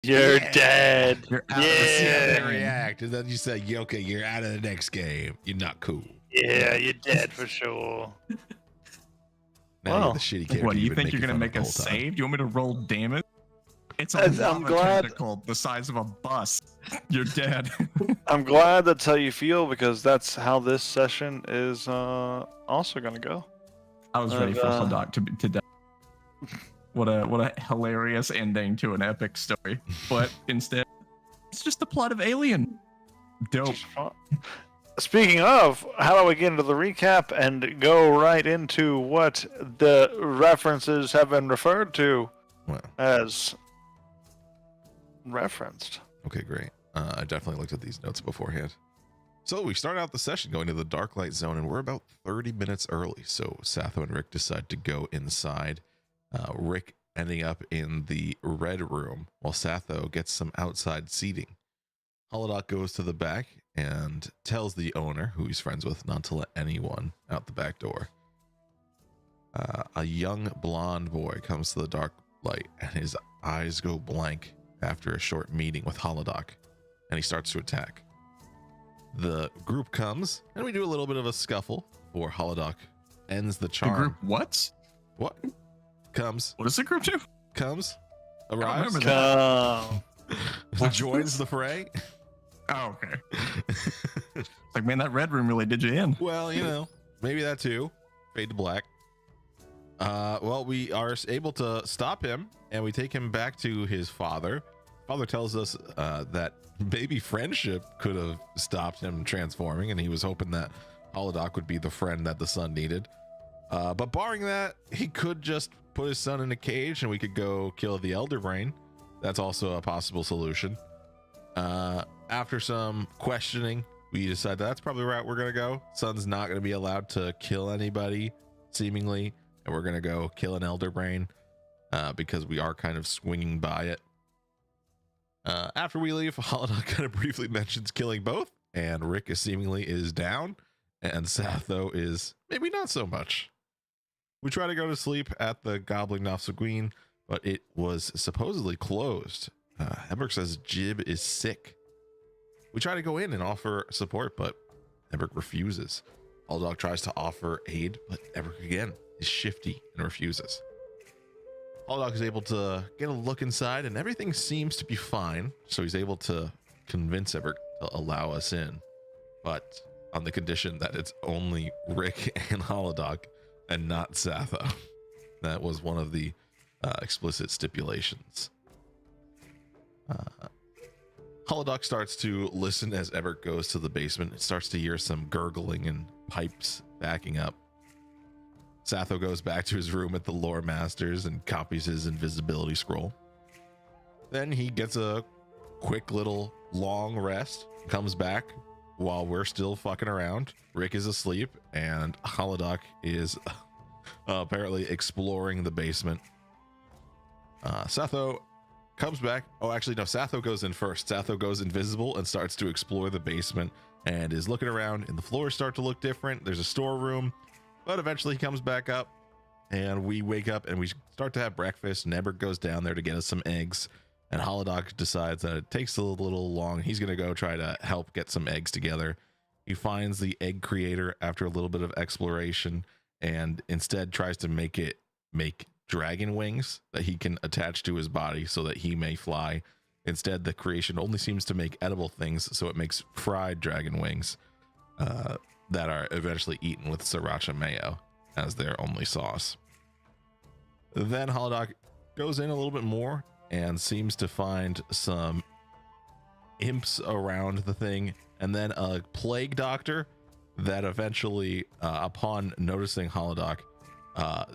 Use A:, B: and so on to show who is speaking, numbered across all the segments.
A: You're
B: Yeah.
A: dead.
C: You're out of the
A: Yeah.
B: They
C: game.
B: react, and then you say, yeah, okay, you're out of the next game. You're not cool.
A: Yeah, you're dead for sure.
B: Now you're
A: Wow.
B: the shitty character.
C: What, do you
B: you've been
C: think you're
B: making
C: gonna
B: fun of
C: make
B: the
C: a
B: whole time.
C: save? Do you want me to roll damage? It's a
A: I'm
C: lava
A: glad-
C: tentacle the size of a bus. You're dead.
A: I'm glad that's how you feel because that's how this session is also gonna go.
C: I was ready for
A: Uh,
C: Haddock to die. What a hilarious ending to an epic story. But instead, it's just the plot of Alien. Dope.
A: Just fun. Speaking of, how about we get into the recap and go right into what the references have been referred to
B: Well,
A: as referenced.
B: okay, great. I definitely looked at these notes beforehand. So we start out the session going to the Dark Light Zone, and we're about 30 minutes early. So Satho and Rick decide to go inside. Rick ending up in the red room, while Satho gets some outside seating. Holodoc goes to the back and tells the owner, who he's friends with, not to let anyone out the back door. A young blonde boy comes to the Dark Light, and his eyes go blank after a short meeting with Holodoc, and he starts to attack. The group comes, and we do a little bit of a scuffle before Holodoc ends the
C: The
B: charm.
C: group what?
B: What? Comes,
C: What does the group do?
B: comes,
C: don't
B: arrives,
C: remember that.
A: Come.
B: joins the fray.
C: Oh, okay. It's like, man, that red room really did you in.
B: Well, you know, maybe that too. Fade to black. Well, we are able to stop him, and we take him back to his father. Father tells us that baby friendship could have stopped him transforming, and he was hoping that Holodoc would be the friend that the son needed. But barring that, he could just put his son in a cage, and we could go kill the Elder Brain. That's also a possible solution. After some questioning, we decide that's probably the route we're gonna go. Son's not gonna be allowed to kill anybody, seemingly, and we're gonna go kill an Elder Brain because we are kind of swinging by it. After we leave, Holodoc kind of briefly mentions killing both, and Rick is seemingly down, and Satho is maybe not so much. We try to go to sleep at the Goblin Nofsaguin, but it was supposedly closed. Emmerich says Jib is sick. We try to go in and offer support, but Emmerich refuses. Holodoc tries to offer aid, but Emmerich again is shifty and refuses. Holodoc is able to get a look inside, and everything seems to be fine, so he's able to convince Emmerich to allow us in, but on the condition that it's only Rick and Holodoc and not Satho. That was one of the explicit stipulations. Holodoc starts to listen as Emmerich goes to the basement. It starts to hear some gurgling and pipes backing up. Satho goes back to his room at the Lore Masters and copies his invisibility scroll. Then he gets a quick little long rest, comes back while we're still fucking around. Rick is asleep, and Holodoc is apparently exploring the basement. Satho comes back. Oh, actually, no, Satho goes in first. Satho goes invisible and starts to explore the basement and is looking around, and the floors start to look different. There's a storeroom, but eventually he comes back up, and we wake up and we start to have breakfast. Nebert goes down there to get us some eggs, and Holodoc decides that it takes a little long. He's going to go try to help get some eggs together. He finds the egg creator after a little bit of exploration and instead tries to make dragon wings that he can attach to his body so that he may fly. Instead, the creation only seems to make edible things, so it makes fried dragon wings that are eventually eaten with sriracha mayo as their only sauce. Then Holodoc goes in a little bit more and seems to find some imps around the thing, and then a plague doctor that eventually, upon noticing Holodoc,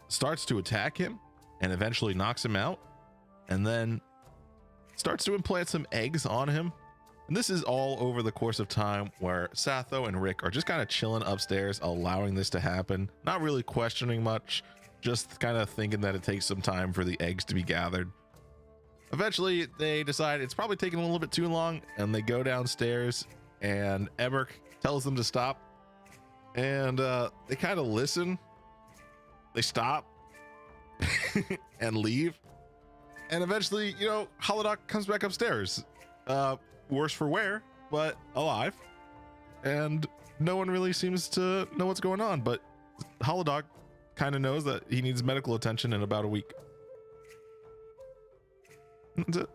B: starts to attack him and eventually knocks him out, and then starts to implant some eggs on him. And this is all over the course of time where Satho and Rick are just kind of chilling upstairs, allowing this to happen, not really questioning much, just kind of thinking that it takes some time for the eggs to be gathered. Eventually, they decide it's probably taking a little bit too long, and they go downstairs, and Emmerich tells them to stop, and they kind of listen. They stop and leave, And eventually, Holodoc comes back upstairs. Worse for wear, but alive. And no one really seems to know what's going on, but Holodoc kind of knows that he needs medical attention in about a week. That's it.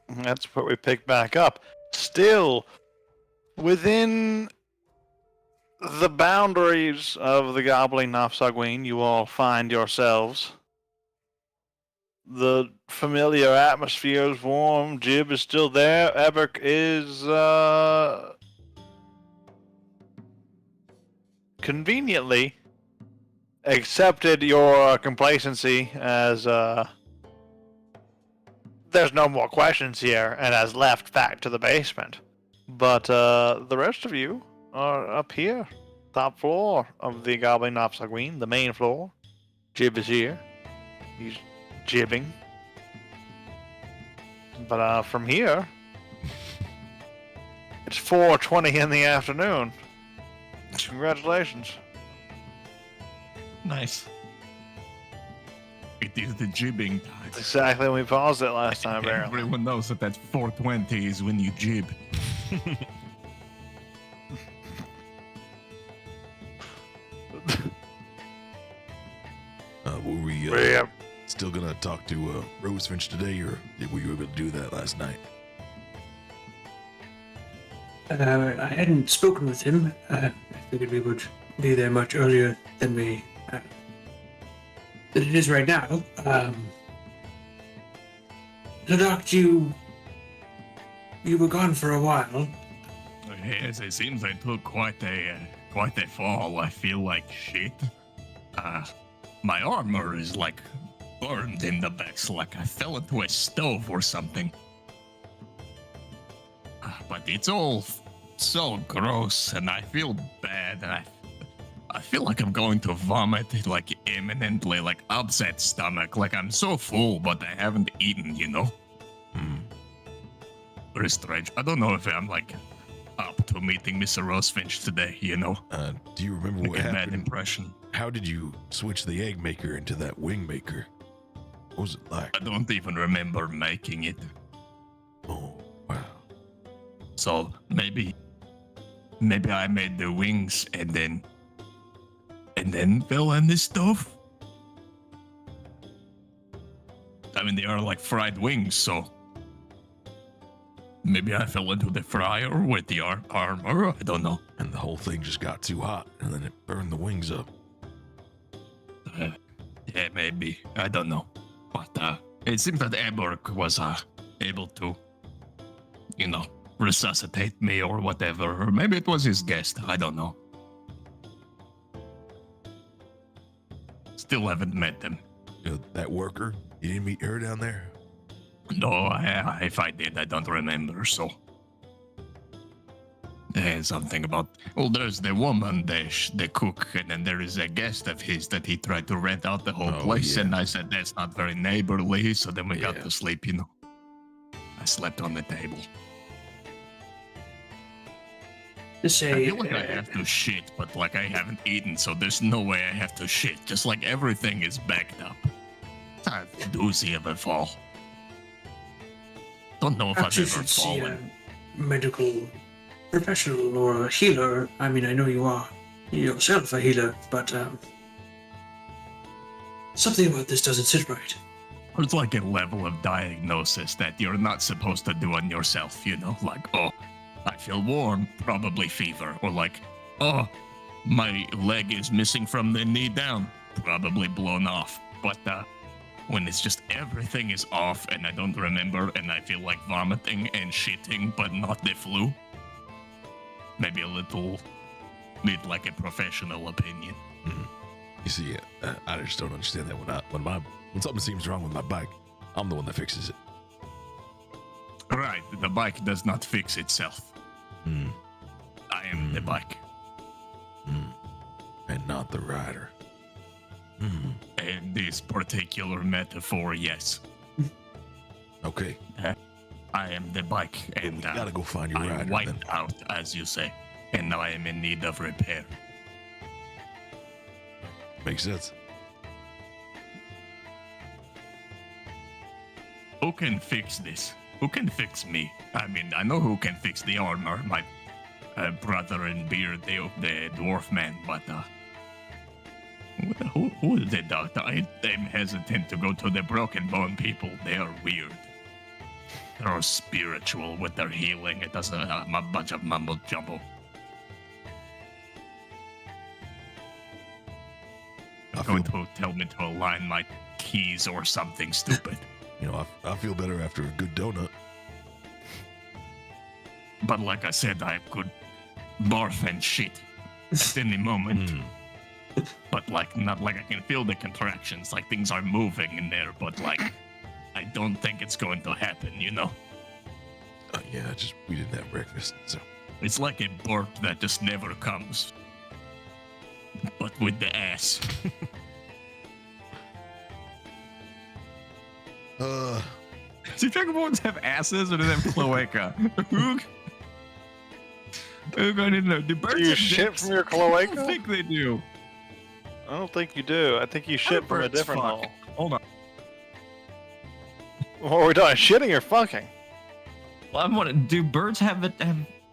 A: That's where we pick back up. Still within the boundaries of the Gobbling Nafsagween, you all find yourselves. The familiar atmosphere is warm. Jib is still there. Eberk is conveniently accepted your complacency as there's no more questions here, and has left back to the basement. But the rest of you are up here, top floor of the Gobbling Nafsagween, the main floor. Jib is here. He's jibbing. But from here, it's 4:20 in the afternoon. Congratulations.
C: Nice. It is the jibbing time.
A: That's exactly when we paused it last time, apparently.
C: Everyone knows that 4:20 is when you jib.
B: Were we
A: Yeah.
B: still gonna talk to Rosefinch today, or were you able to do that last night?
D: I hadn't spoken with him. I figured we would be there much earlier than than it is right now. So, Doc, you were gone for a while.
C: Yes, it seems I took quite a fall. I feel like shit. My armor is like burned in the back, like I fell into a stove or something. But it's all so gross, and I feel bad, and I feel like I'm going to vomit, like imminently, like upset stomach, like I'm so full, but I haven't eaten, Very strange. I don't know if I'm like up to meeting Mr. Rosefinch today,
B: Do you remember
C: Like
B: what
C: a bad
B: happened?
C: impression.
B: How did you switch the egg maker into that wing maker? What was it like?
C: I don't even remember making it.
B: Oh, wow.
C: So maybe I made the wings and then fell in the stove. I mean, they are like fried wings, so maybe I fell into the fryer with the armor. I don't know.
B: And the whole thing just got too hot, and then it burned the wings up.
C: Yeah, maybe. I don't know. But it seems that Eberk was able to, resuscitate me or whatever. Or maybe it was his guest. I don't know. Still haven't met him.
B: That worker, you didn't meet her down there?
C: No, if I did, I don't remember, so. There's something about. Well, there's the woman, the cook, and then there is a guest of his that he tried to rent out the whole place,
B: yeah.
C: and I said that's not very neighborly, so then we got
B: Yeah.
C: to sleep, I slept on the table.
D: To
C: I
D: say,
C: feel like I have to shit, but like I haven't eaten, so there's no way I have to shit. Just like everything is backed up. It's a doozy of a fall. Don't know if
D: perhaps
C: I've
D: you
C: ever
D: should see a
C: fallen.
D: medical professional or a healer. I mean, I know you are yourself a healer, but something about this doesn't sit right.
C: It's like a level of diagnosis that you're not supposed to do on yourself, Like, oh, I feel warm, probably fever. Or like, oh, my leg is missing from the knee down, probably blown off. But when it's just everything is off and I don't remember and I feel like vomiting and shitting, but not the flu, maybe need like a professional opinion.
B: You see, I just don't understand that when something seems wrong with my bike, I'm the one that fixes it.
C: Right, the bike does not fix itself. I am the bike.
B: And not the rider.
C: In this particular metaphor, yes.
B: Okay,
C: I am the bike, and
B: you gotta go find your
C: I
B: rider then.
C: wiped out, as you say, and now I am in need of repair.
B: Makes sense.
C: Who can fix this? Who can fix me? I mean, I know who can fix the armor. My brother in beard, the dwarf man, but who is the doctor? I'm hesitant to go to the broken bone people. They are weird. They're spiritual with their healing. It doesn't a bunch of mumble jumble. Going to tell me to align my keys or something stupid.
B: You know, I feel better after a good donut.
C: But like I said, I could barf and shit at any moment. But like, not like I can feel the contractions, like things are moving in there, but like, I don't think it's going to happen, you know?
B: Yeah, we didn't have breakfast, so.
C: It's like a burp that just never comes. But with the ass.
E: Do dragonborns have asses or do they have cloaca? I don't know. Do birds
A: Do you
E: have
A: shit
E: dicks?
A: from your
E: I
A: cloaca?
E: don't think they do.
A: I don't think you do. I think you shit from a
E: birds
A: different
E: fuck?
A: hole.
E: Hold on.
A: What are we doing? Shitting or fucking?
E: Well, I'm wondering, do birds have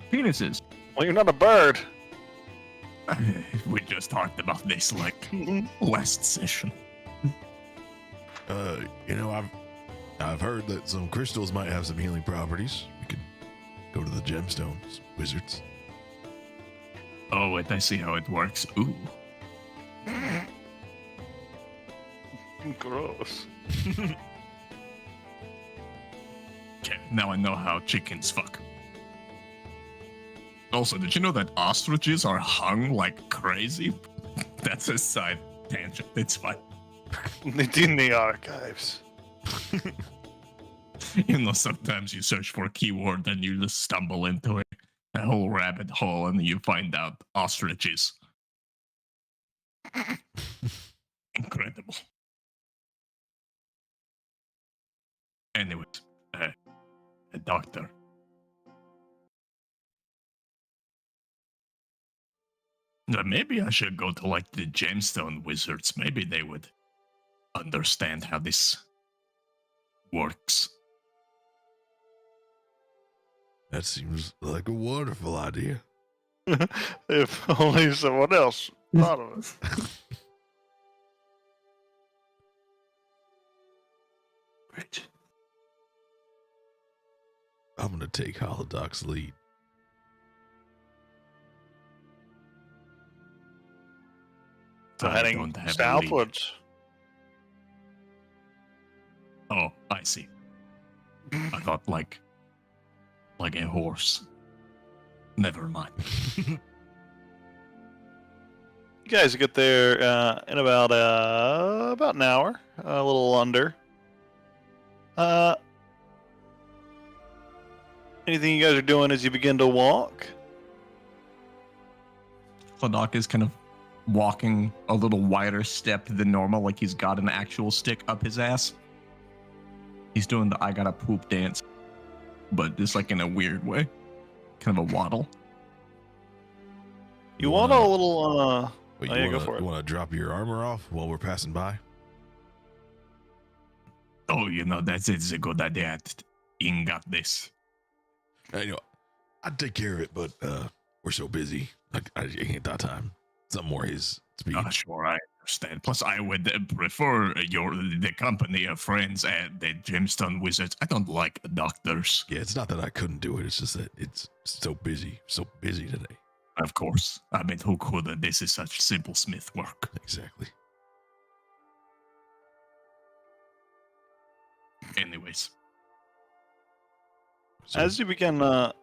E: penises?
A: Well, you're not a bird.
C: We just talked about this like last session.
B: You know, I've heard that some crystals might have some healing properties. We could go to the gemstones, wizards.
C: Oh, wait, I see how it works. Ooh.
A: Gross.
C: Okay, now I know how chickens fuck. Also, did you know that ostriches are hung like crazy? That's a side tangent. It's fine.
A: It's in the archives.
C: You know, sometimes you search for a keyword and you just stumble into a whole rabbit hole and you find out ostriches. Incredible. Anyways, a doctor. Maybe I should go to like the gemstone wizards. Maybe they would understand how this works.
B: That seems like a wonderful idea.
A: If only someone else thought of it.
D: Right.
B: I'm gonna take Holodoc's lead.
A: So
C: I
A: heading
C: don't have a lead.
A: southwards.
C: Oh, I see. I thought like a horse. Never mind.
A: You guys get there in about an hour, a little under. Anything you guys are doing as you begin to walk?
E: Clodoc is kind of walking a little wider step than normal, like he's got an actual stick up his ass. He's doing the I gotta poop dance, but just like in a weird way. Kind of a waddle.
A: You want a little
B: Wait,
A: oh, yeah, go for it.
B: You want to drop your armor off while we're passing by?
C: Oh, you know, it's a good idea. Ian got this.
B: You know, I'd take care of it, but we're so busy. I ain't that time. Something more his speed.
C: Sure, I understand. Plus, I would prefer the company of friends at the Gemstone Wizards. I don't like doctors.
B: Yeah, it's not that I couldn't do it. It's just that it's so busy today.
C: Of course. I mean, who could? This is such simple smith work.
B: Exactly.
C: Anyways.
B: So,
A: as you begin. Go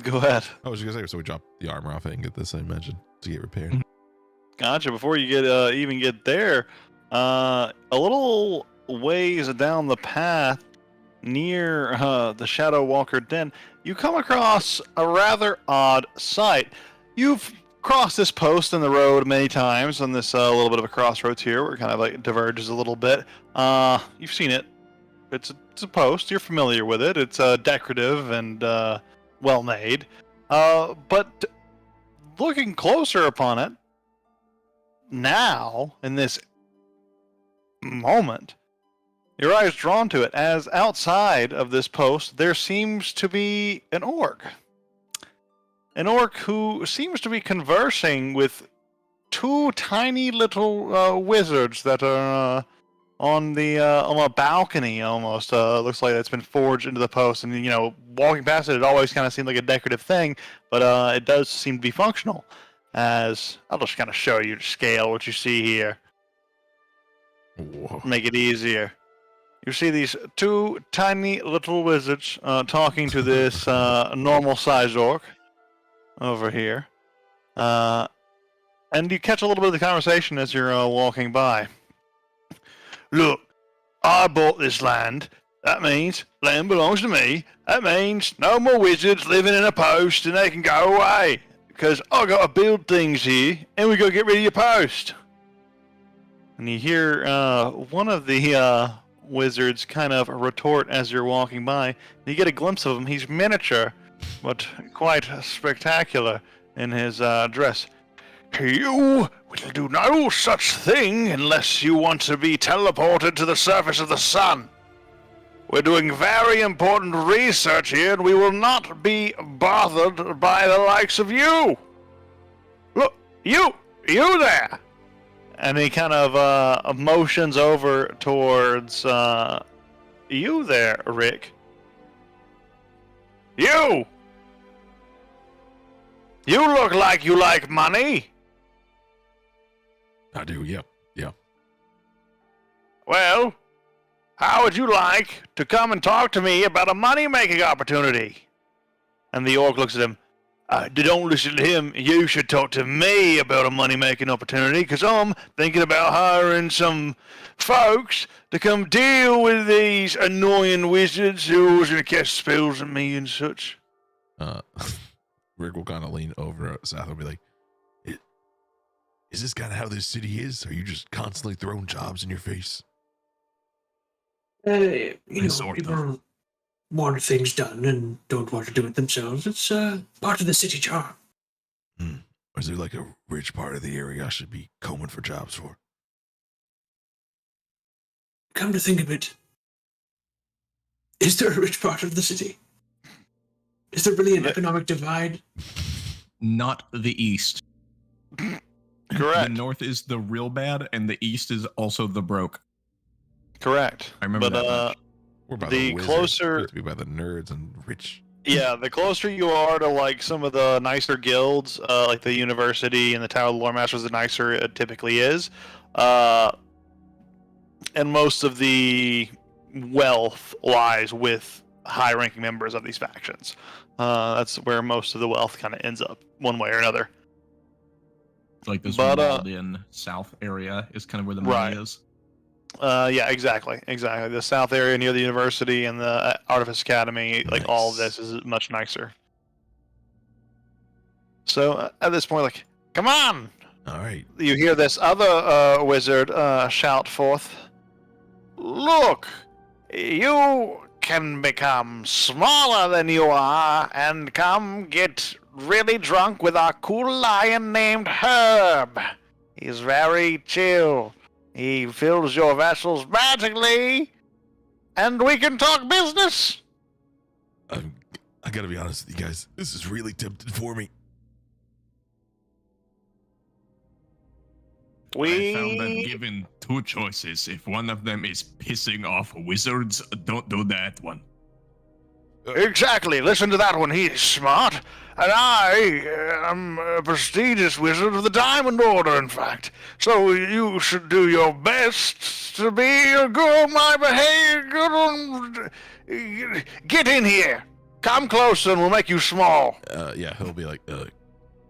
A: ahead.
B: I was just gonna say, so we drop the armor off and get this, I imagine, to get repaired.
A: Gotcha. Before you get even get there, a little ways down the path near the Shadow Walker Den, you come across a rather odd sight. You've crossed this post in the road many times on this little bit of a crossroads here, where it kind of like diverges a little bit. You've seen it. It's a post. You're familiar with it. It's decorative and well made. But looking closer upon it, now, in this moment, Your eye is drawn to it, as outside of this post there seems to be an orc. An orc who seems to be conversing with two tiny little wizards that are on a balcony almost. Looks like it's been forged into the post, and walking past it, it always kind of seemed like a decorative thing, but it does seem to be functional. As I'll just kind of show you to scale what you see here,
B: Whoa.
A: make it easier. You see these two tiny little wizards talking to this normal size orc over here, and you catch a little bit of the conversation as you're walking by. Look, I bought this land. That means land belongs to me. That means no more wizards living in a post and they can go away. Because I got to build things here and we got to get rid of your post. And you hear one of the wizards kind of retort as you're walking by. You get a glimpse of him. He's miniature, but quite spectacular in his dress. You will do no such thing unless you want to be teleported to the surface of the sun. We're doing very important research here, and we will not be bothered by the likes of you. Look, you there! And he kind of motions over towards you there, Rick. You! You look like you like money.
B: I do, yep.
A: Well, how would you like to come and talk to me about a money-making opportunity? And the orc looks at him. Don't listen to him. You should talk to me about a money-making opportunity, because I'm thinking about hiring some folks to come deal with these annoying wizards who are always going to cast spells at me and such.
B: Rick will kind of lean over at Seth and be like, is this kind of how this city is? Are you just constantly throwing jobs in your face?
C: Sort of.
D: People want things done and don't want to do it themselves. It's part of the city charm.
B: Or is there like a rich part of the area I should be combing for jobs for?
D: Come to think of it, is there a rich part of the city? Is there really an economic divide?
E: Not the east.
A: Correct.
E: The north is the real bad, and the east is also the broke.
A: Correct.
E: I remember
A: but,
E: that much.
B: We're by
A: the
B: wizards.
A: closer-
B: We have to be by the nerds and rich.
A: Yeah, the closer you are to like some of the nicer guilds, like the university and the Tower of the Lore Masters, the nicer it typically is. And most of the wealth lies with high-ranking members of these factions. That's where most of the wealth kind of ends up, one way or another.
E: Like this
A: but,
E: walled-in south area is kind of where the money
A: Right.
E: is.
A: Yeah, exactly. The south area near the university and the Artifice Academy, like all of this is much nicer. So at this point, like, come on!
B: All right.
A: You hear this other wizard shout forth, "Look, you can become smaller than you are and come get really drunk with our cool lion named Herb. He's very chill. He fills your vessels magically, and we can talk business."
B: I gotta be honest with you guys. This is really tempting for me.
E: I found that given two choices, if one of them is pissing off wizards, don't do that one.
A: Exactly. Listen to that one. He's smart. And I am a prestigious wizard of the Diamond Order, in fact. So you should do your best to be a good on my behavior. Good on... Get in here. Come closer and we'll make you small.
B: Yeah, he'll be like,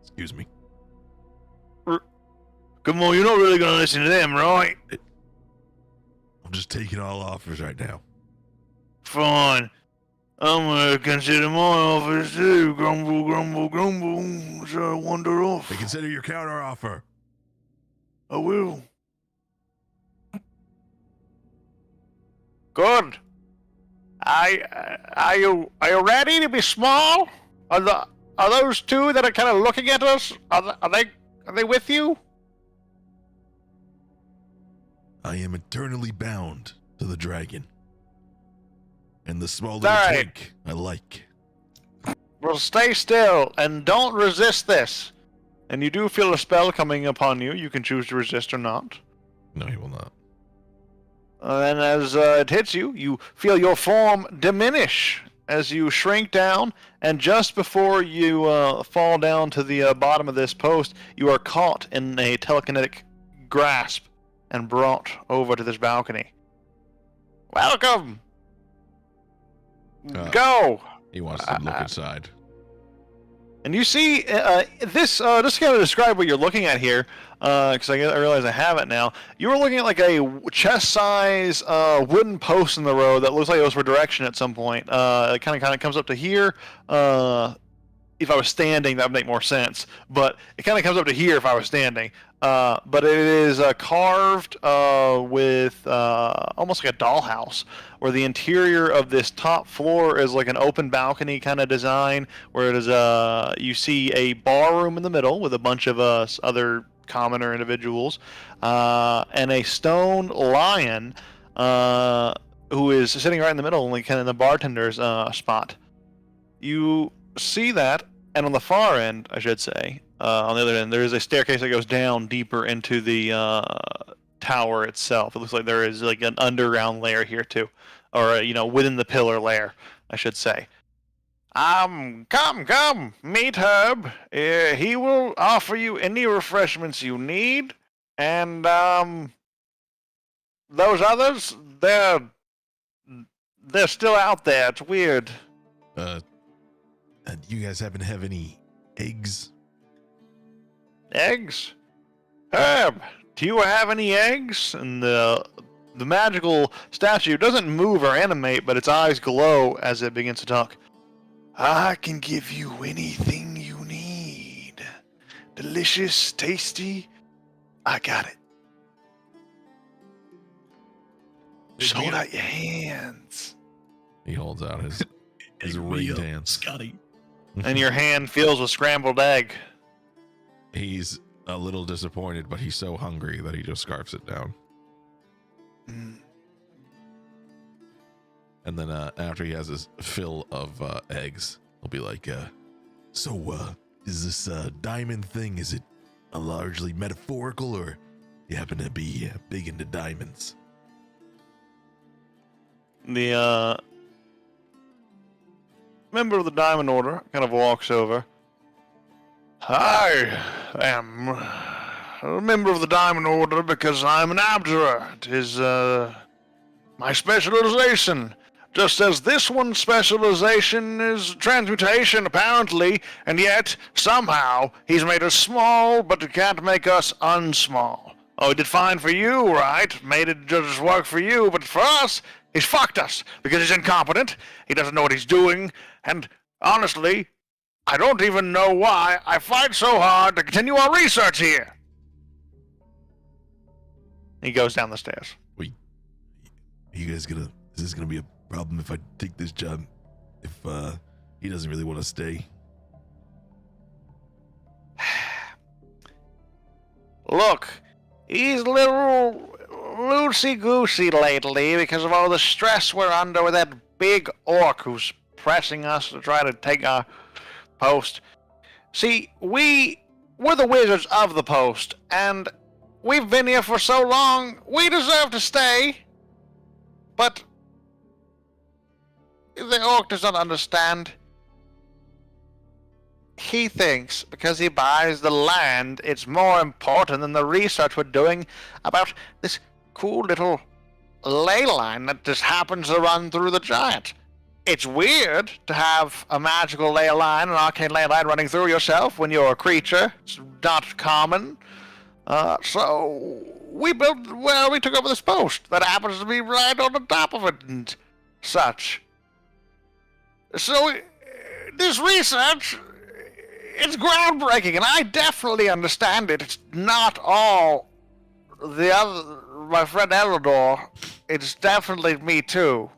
B: excuse me.
A: Come on, you're not really going to listen to them, right?
B: I'm just taking all offers right now.
A: Fine. I'm going to consider my office too. Grumble, grumble, grumble. So wander off.
B: Hey, consider your counter offer.
A: I will. Good. Are you ready to be small? Are those two that are kind of looking at us? Are they with you?
B: I am eternally bound to the dragon. And the small little
A: Alright.
B: twink I like.
A: Well, stay still and don't resist this. And you do feel a spell coming upon you. You can choose to resist or not.
B: No, he will not.
A: And as it hits you, you feel your form diminish as you shrink down. And just before you fall down to the bottom of this post, you are caught in a telekinetic grasp and brought over to this balcony. Welcome! Go!
B: He wants to look inside.
A: And you see this, just to kind of describe what you're looking at here, because I realize I have it now. You were looking at like a chest-size wooden post in the road that looks like it was for direction at some point. It kind of comes up to here. If I was standing, that would make more sense. But it kind of comes up to here if I was standing. But it is carved with almost like a dollhouse, where the interior of this top floor is like an open balcony kind of design, where it is you see a bar room in the middle with a bunch of other commoner individuals, and a stone lion who is sitting right in the middle, like kind of in the bartender's spot. You see that, and on the far end, I should say, on the other end, there is a staircase that goes down deeper into the tower itself. It looks like there is like an underground layer here too, or within the pillar layer, I should say. Come, meet Herb. He will offer you any refreshments you need, and those others, they're still out there. It's weird.
B: Do you guys happen to have any eggs?
A: Eggs? Herb, do you have any eggs? And the magical statue doesn't move or animate, but its eyes glow as it begins to talk. I can give you anything you need. Delicious, tasty. I got it. Just hold out your hands.
B: He holds out his ringed hands.
C: Scotty.
A: And your hand fills with scrambled egg.
B: He's a little disappointed, but he's so hungry that he just scarfs it down. And then after he has his fill of eggs, he'll be like, so is this diamond thing, is it largely metaphorical, or you happen to be big into diamonds?
A: The member of the Diamond Order kind of walks over. I am a member of the Diamond Order because I'm an abjurer. It is my specialization. Just as this one's specialization is transmutation, apparently, and yet, somehow, he's made us small, but he can't make us unsmall. Oh, he did fine for you, right? Made it just work for you, but for us, he's fucked us, because he's incompetent, he doesn't know what he's doing, and, honestly, I don't even know why I fight so hard to continue our research here. He goes down the stairs.
B: Is this gonna be a problem if I take this job, if he doesn't really want to stay?
A: Look, he's a little loosey-goosey lately because of all the stress we're under with that big orc who's pressing us to try to take our post. See, we're the wizards of the post, and we've been here for so long, we deserve to stay. But the orc does not understand. He thinks because he buys the land, it's more important than the research we're doing about this cool little ley line that just happens to run through the giant. It's weird to have a magical ley line, an arcane ley line running through yourself when you're a creature. It's not common. So we took over this post that happens to be right on the top of it and such. So this research, it's groundbreaking, and I definitely understand it. It's not all my friend Eldor. It's definitely me too.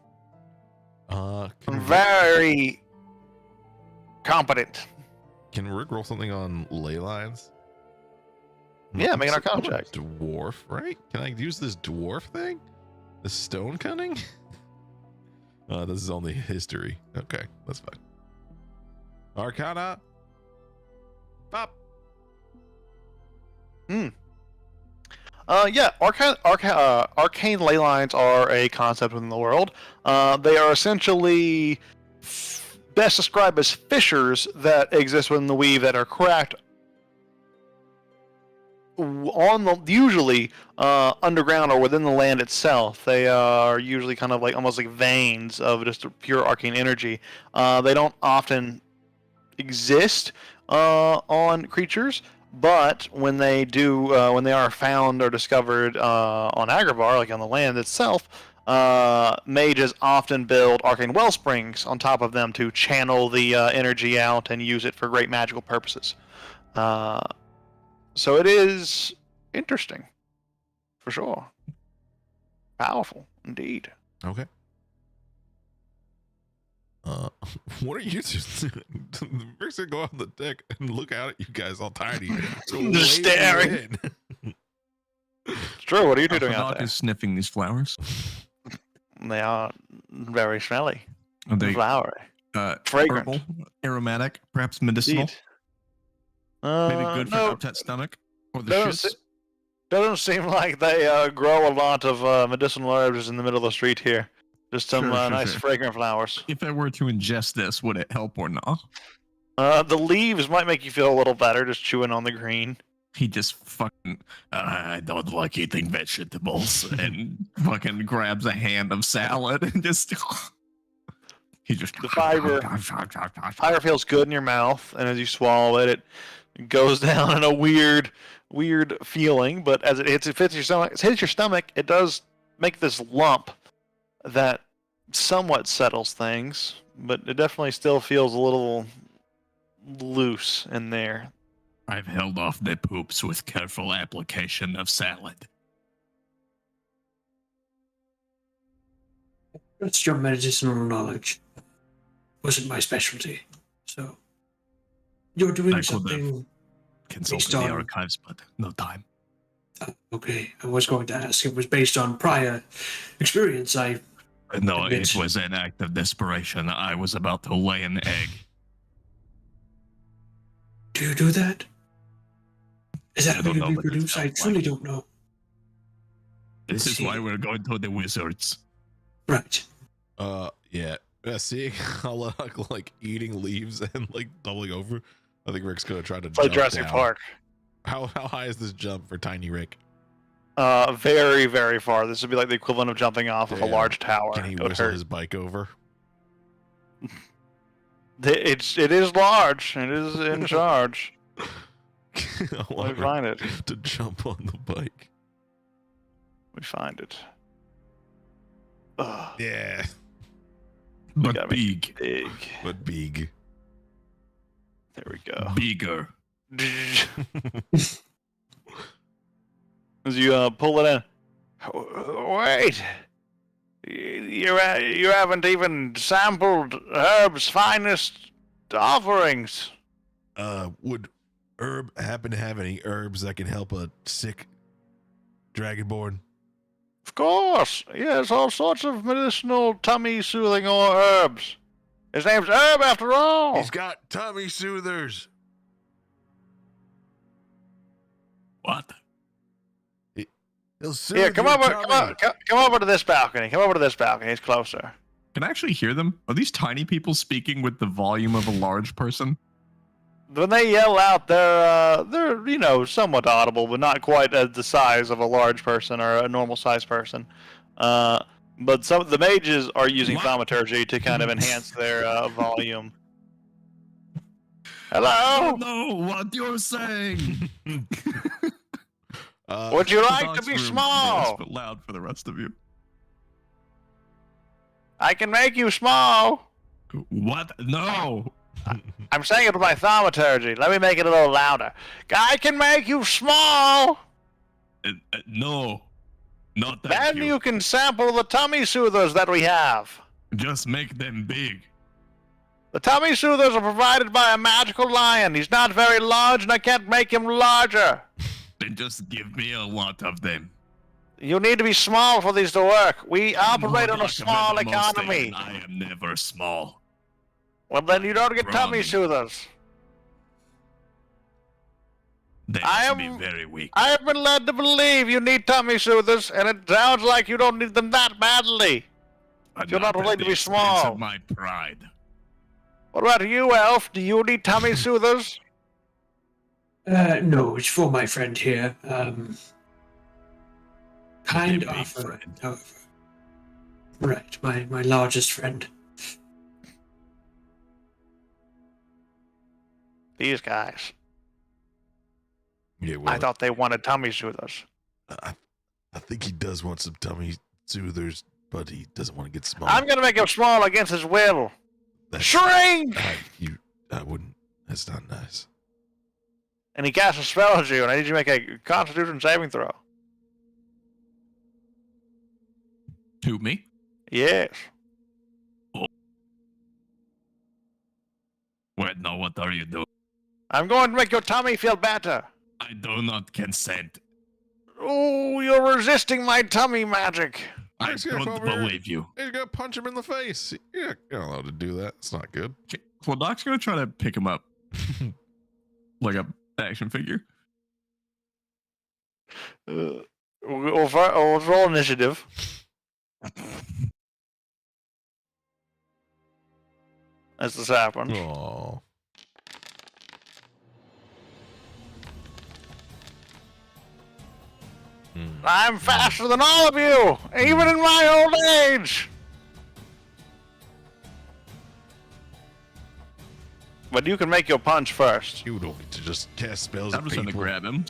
A: I'm very competent.
B: Can Rick roll something on ley lines?
A: Yeah, make an arcana
B: I'm a
A: check.
B: Dwarf, right? Can I use this dwarf thing? The stone cunning? This is only history. Okay, that's fine. Arcana. Pop.
A: Yeah, arcane ley lines are a concept within the world. They are essentially best described as fissures that exist within the weave that are cracked usually underground or within the land itself. They are usually kind of like almost like veins of just pure arcane energy. They don't often exist on creatures, but when they do, when they are found or discovered on Agrabah, like on the land itself, mages often build arcane well springs on top of them to channel the energy out and use it for great magical purposes. So it is interesting, for sure. Powerful, indeed.
B: Okay. What are you just doing? Rick's gonna go on the deck and look out at you guys all tiny.
A: Just staring. It's true. What are you two doing out
E: Alphadoc
A: there?
E: is sniffing these flowers.
A: They are very smelly,
E: Are they
A: flowery, fragrant.
E: herbal, aromatic, perhaps medicinal?
A: Indeed.
E: Maybe good for
A: no,
E: an upset stomach or the
A: doesn't
E: shits?
A: doesn't seem like they grow a lot of medicinal herbs in the middle of the street here. Just some
E: Sure,
A: nice
E: sure.
A: fragrant flowers.
E: If I were to ingest this, would it help or not?
A: The leaves might make you feel a little better just chewing on the green.
E: He just fucking, I don't like eating vegetables, and fucking grabs a hand of salad and just, he just.
A: The fiber feels good in your mouth, and as you swallow it, it goes down in a weird feeling. But as it hits your stomach, it does make this lump that somewhat settles things, but it definitely still feels a little loose in there.
C: I've held off the poops with careful application of salad.
D: That's your medicinal knowledge. Wasn't my specialty. So you're doing
C: I could have
D: something.
C: Consulted
D: Based
C: the
D: on-
C: archives, but no time.
D: Okay, I was going to ask. It was based on prior experience.
C: No, it
D: Bitch.
C: was an act of desperation. I was about to lay an egg.
D: Do you do that? Is that
C: I
D: how
C: don't
D: you
C: know, but it
D: reproduce? I
C: felt
D: truly
C: like-
D: don't know.
C: This is
D: See.
C: why we're going to the wizards.
D: Right.
B: Yeah. Seeing Halak like eating leaves and like doubling over, I think Rick's gonna try to
A: It's like
B: jump
A: Jurassic
B: down.
A: Park.
B: How high is this jump for Tiny Rick?
A: Very, very far. This would be like the equivalent of jumping off of a
B: Damn.
A: large tower.
B: Can he
A: It would
B: whistle
A: hurt.
B: his bike over?
A: It is large. It is in charge.
B: I
A: Let
B: want
A: me find it.
B: Rick to jump on the bike.
A: We find it. Ugh,
B: Yeah,
C: But
A: gotta make
C: big,
A: big.
B: but big.
A: There we go.
C: bigger.
A: As you pull it in. Wait. You haven't even sampled Herb's finest offerings.
B: Would Herb happen to have any herbs that can help a sick dragonborn?
A: Of course. He has all sorts of medicinal tummy-soothing herbs. His name's Herb, after all.
B: He's got tummy soothers.
C: What?
B: He'll soothe
A: Here, come
B: your
A: over,
B: tummy.
A: come over to this balcony. Come over to this balcony. It's closer.
E: Can I actually hear them? Are these tiny people speaking with the volume of a large person?
A: When they yell out, they're somewhat audible, but not quite at the size of a large person or a normal sized person. But some of the mages are using
C: What?
A: thaumaturgy to kind of enhance their volume.
C: I
A: Hello.
C: don't know what you're saying.
A: Would you like to
E: Alphadoc's
A: be
E: room,
A: small?
E: voice, but loud for the rest of you.
A: I can make you small.
C: What? No.
A: I'm saying it with my thaumaturgy. Let me make it a little louder. I can make you small.
C: No. Not that.
A: Then you can sample the tummy soothers that we have.
C: Just make them big.
A: The tummy soothers are provided by a magical lion. He's not very large, and I can't make him larger.
C: Then just give me a lot of them.
A: You need to be small for these to work. We operate on a
C: Like
A: small
C: Venom Mustang,
A: economy.
C: and I am never small.
A: Well, then you don't get tummy
C: Wrong.
A: soothers.
C: They
A: I
C: must be
A: am-
C: very weak.
A: I have been led to believe you need tummy soothers, and it sounds like you don't need them that badly. you're not
C: at
A: related to
C: the
A: be
C: expense
A: small.
C: of my pride.
A: What about you, Elf? Do you need tummy soothers?
D: No, it's for my friend here. Kind
C: Big
D: offer,
C: friend.
D: however. Right, my largest friend.
A: These guys.
B: Yeah, well,
A: I thought they wanted tummy soothers.
B: I think he does want some tummy soothers, but he doesn't want to get small.
A: I'm gonna make him small against his will.
B: That's-
A: Shrink!
B: I wouldn't. That's not nice.
A: And he casts a spell at you, and I need you to make a Constitution saving throw.
C: To me?
A: Yes.
C: Wait, no, what are you doing?
A: I'm going to make your tummy feel better.
C: I do not consent.
A: Oh, you're resisting my tummy magic.
C: I
B: Let's get
C: don't
B: over here.
C: believe you.
B: You're gonna punch him in the face. You're not allowed to do that. It's not good.
E: Well, Doc's gonna try to pick him up like a action figure.
A: We'll roll initiative. As this happens.
B: Oh.
A: I'm faster than all of you, even in my old age. But you can make your punch first.
B: You don't need to just cast spells
E: I'm
B: at
E: just gonna
B: people.
E: grab him.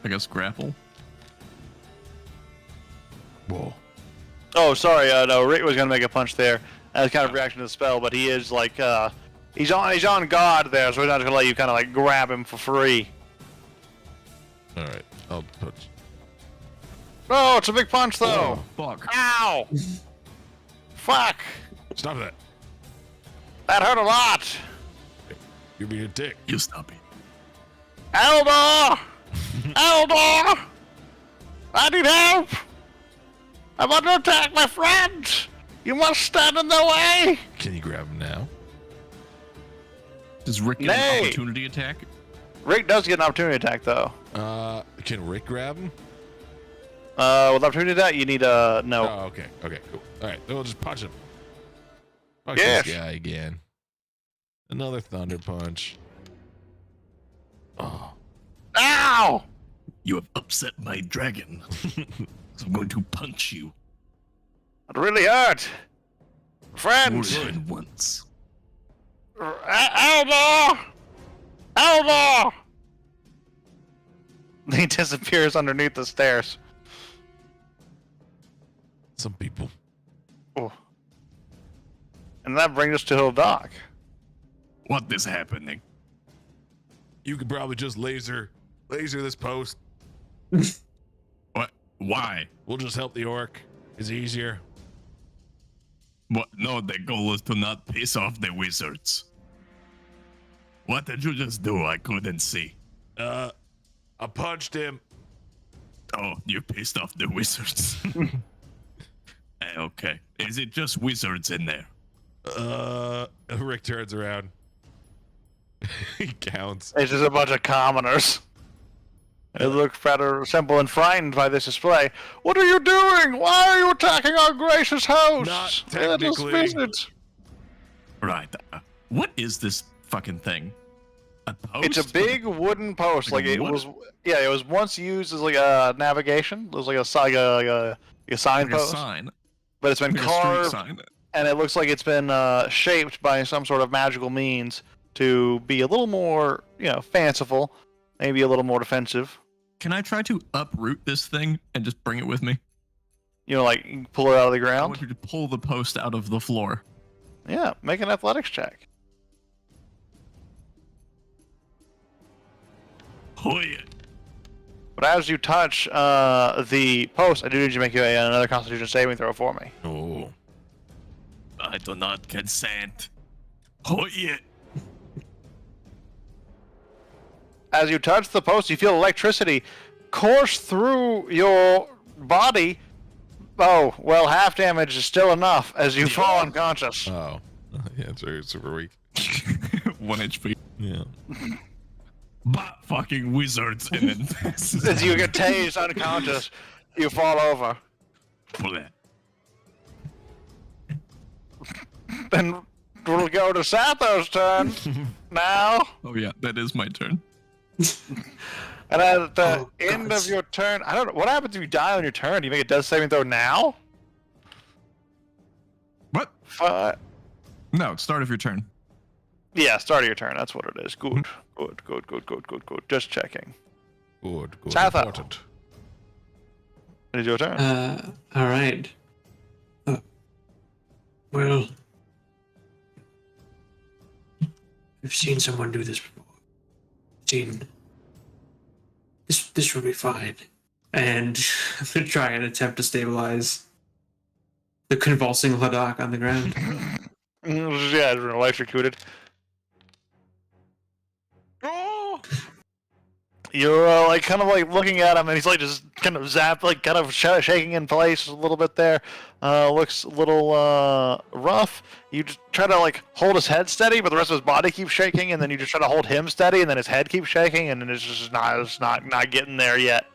E: I guess grapple.
B: Whoa.
A: Oh, sorry. No, Rick was gonna make a punch there as kind of reaction to the spell, but he is like, he's on guard there, so he's not just gonna let you kind of like grab him for free.
B: All right. I'll punch.
A: Oh, it's a big punch though.
E: Fuck.
A: Ow! Fuck!
B: Stop that.
A: That hurt a lot.
B: You're being a dick.
C: You stop it.
A: Eldor! Eldor! I need help! I'm under attack, my friend! You must stand in the way!
B: Can you grab him now?
E: Does Rick get
A: Nay.
E: an opportunity attack?
A: Rick does get an opportunity attack, though.
B: Can Rick grab him?
A: With opportunity attack, you need no.
B: Oh, okay. Okay, cool. All right, we'll just punch him. Fuck
A: Yes.
B: this guy again. Another thunder punch. Oh.
A: Ow!
C: You have upset my dragon. So I'm going to punch you
A: It really hurt. Friend!
C: more than once.
A: Eldor! Eldor! He disappears underneath the stairs.
B: Some people.
A: Oh. And that brings us to Hildock.
C: What is happening?
B: You could probably just laser this post.
C: What? Why?
B: We'll just help the orc. It's easier.
C: What? No, the goal is to not piss off the wizards. What did you just do? I couldn't see.
B: I punched him.
C: Oh, you pissed off the wizards. Okay. Is it just wizards in there?
B: Rick turns around. He counts.
A: It's just a bunch of commoners. They look rather simple and frightened by this display. What are you doing? Why are you attacking our gracious host?
B: Not
A: Let us
B: technically.
A: visit.
C: Right. What is this fucking thing? A post?
A: It's a big wooden post.
C: Like
A: Like
C: a
A: it
C: what?
A: was. Yeah, it was once used as like a navigation. It was like a
E: Like a
A: signpost,
E: sign.
A: but it's been
E: Like a street
A: carved,
E: sign.
A: and it looks like it's been shaped by some sort of magical means to be a little more, fanciful, maybe a little more defensive.
E: Can I try to uproot this thing and just bring it with me?
A: Like pull it out of the
E: I
A: ground.
E: want you to pull the post out of the floor.
A: Yeah, make an athletics check.
C: Hoy.
A: But as you touch the post, I do need you to make another Constitution saving throw for me.
B: Oh.
C: I do not consent. Hoy.
A: As you touch the post, you feel electricity course through your body. Oh, well, half damage is still enough as you fall unconscious.
B: Oh, yeah, it's very super weak.
E: 1 HP.
B: Yeah.
C: But fucking wizards and then
A: As you get tased unconscious, you fall over.
C: Bleh.
A: Then we'll go to Satho's turn now.
E: Oh yeah, that is my turn.
A: And at the
D: Oh,
A: end
D: God.
A: of your turn, I don't know, what happens if you die on your turn? Do you make a death saving throw now?
E: What? No, start of your turn.
A: Yeah, start of your turn. That's what it is. Good. Good. Just checking.
B: Good.
A: Satho.
B: Important.
A: It is your turn.
D: All right. Well, I've seen someone do this before. Seen this will be fine. And I'm gonna try and attempt to stabilize the convulsing Ladakh on the ground.
A: Yeah, it's been electrocuted. You're like kind of like looking at him, and he's like just kind of kind of shaking in place a little bit there. Looks a little rough. You just try to like hold his head steady, but the rest of his body keeps shaking, and then you just try to hold him steady, and then his head keeps shaking, and it's just not getting there yet.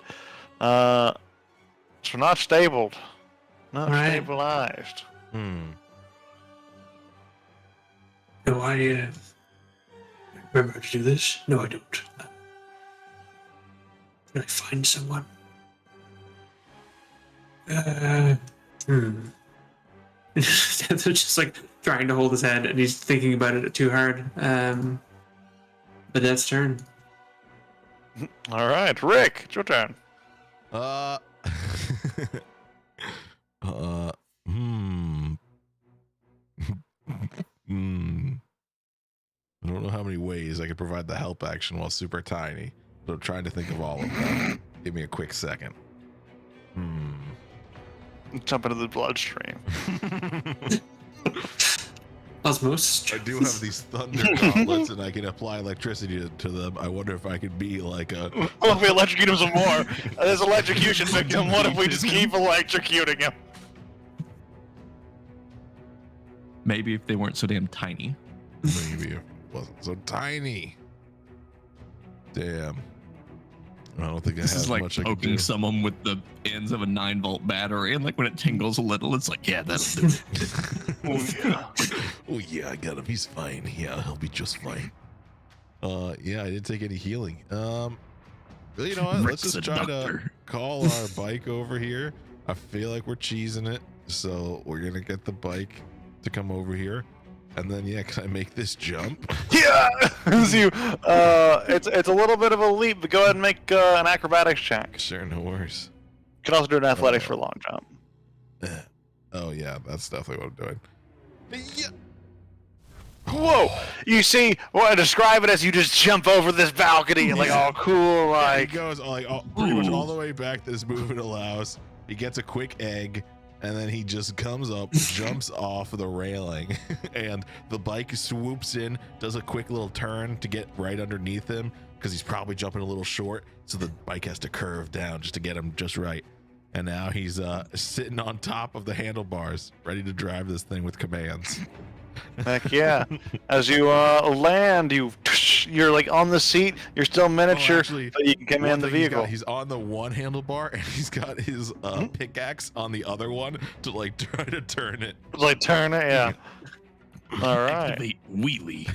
A: So not stable, not
D: All right.
A: stabilized.
D: No, I remember how to do this. No, I don't. Can I find someone? They're just like trying to hold his head, and he's thinking about it too hard. But that's turn.
A: All right, Rick, it's your turn.
B: I don't know how many ways I could provide the help action while super tiny, but I'm trying to think of all of them. Give me a quick second.
A: Jump into the bloodstream.
D: Osmosis.
B: I do have these thunder gauntlets, and I can apply electricity to them. I wonder if I could be like a.
A: What if we electrocute him some more? This electrocution victim, what if we just keep electrocuting him?
E: Maybe if they weren't so damn tiny.
B: Maybe it wasn't so tiny. Damn. I don't think I
E: This
B: have
E: is like
B: much I can
E: poking
B: do.
E: someone with the ends of a 9-volt battery, and like when it tingles a little, it's like, yeah, that'll do it.
A: Oh, yeah.
B: Oh yeah, I got him. He's fine. Yeah, he'll be just fine. Yeah, I didn't take any healing. Well, you know what? Let's
E: Rick's
B: just
E: a
B: try to
E: doctor.
B: call our bike over here. I feel like we're cheesing it, so we're gonna get the bike to come over here, and then yeah, can I make this jump?
A: Yeah! It's a little bit of a leap, but go ahead and make an acrobatics check.
B: Sure, no worries.
A: You can also do an athletics for a long jump.
B: Oh yeah, that's definitely what I'm doing. Yeah.
A: Whoa! You see, what I describe it as you just jump over this balcony and like, oh, cool,
B: He
A: like.
B: goes pretty much all the way back that his movement allows. He gets a quick egg, and then he just comes up, jumps off the railing, and the bike swoops in, does a quick little turn to get right underneath him because he's probably jumping a little short, so the bike has to curve down just to get him just right. And now he's sitting on top of the handlebars, ready to drive this thing with commands.
A: Heck yeah. As you land, you're like on the seat, you're still miniature,
B: actually,
A: but you can command the
B: One thing he's got,
A: vehicle.
B: he's on the one handlebar, and he's got his pickaxe on the other one to like try to turn it.
A: It's like turn it, yeah. All right.
C: Activate wheelie.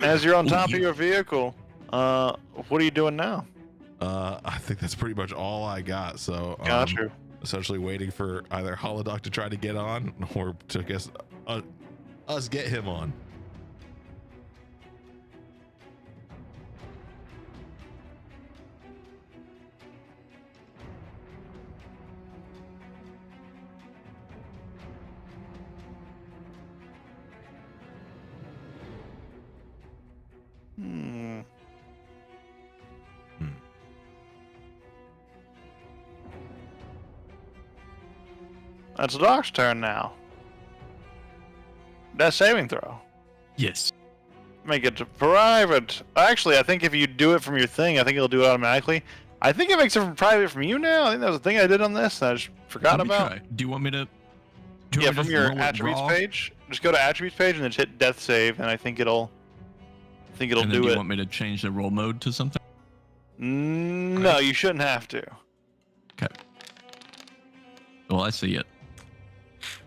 A: As you're on
C: Ooh,
A: top of
C: you-
A: your vehicle, what are you doing now?
B: I think that's pretty much all I got. So
A: Got you.
B: essentially waiting for either Holodoc to try to get on, or to guess us get him on.
A: Hmm. It's Doc's turn now. Death saving throw.
C: Yes.
A: Make it to private. Actually, I think if you do it from your thing, I think it'll do it automatically. I think it makes it private from you now. I think that was a thing I did on this and I just forgot
E: Let me
A: about.
E: try. Do you want me to? Do you
A: Yeah,
E: want me
A: from
E: to
A: your
E: roll it
A: attributes
E: raw?
A: page. Just go to attributes page and then hit death save, and I think it'll
E: And then
A: do
E: you
A: it.
E: want me to change the roll mode to something?
A: No, you shouldn't have to.
E: Okay. Well, I see it.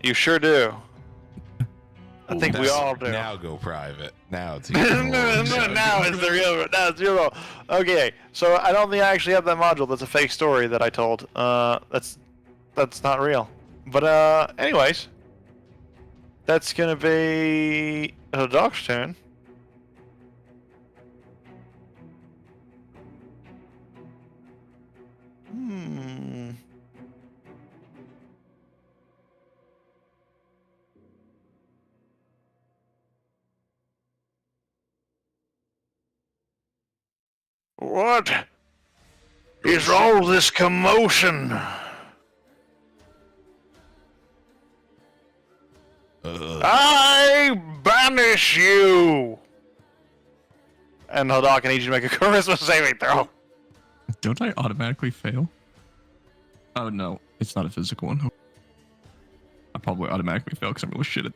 A: You sure do. I think we
B: Now-
A: all do.
B: Now go private. Now it's
A: now is the real. Now it's your role. Okay, so I don't think I actually have that module. That's a fake story that I told. That's not real. But anyways, that's gonna be the dog's turn. Hmm. What is all this commotion? I banish you! And Hodok, I need you to make a charisma saving throw.
E: Don't I automatically fail? Oh no, it's not a physical one. I probably automatically fail because I'm really shit at.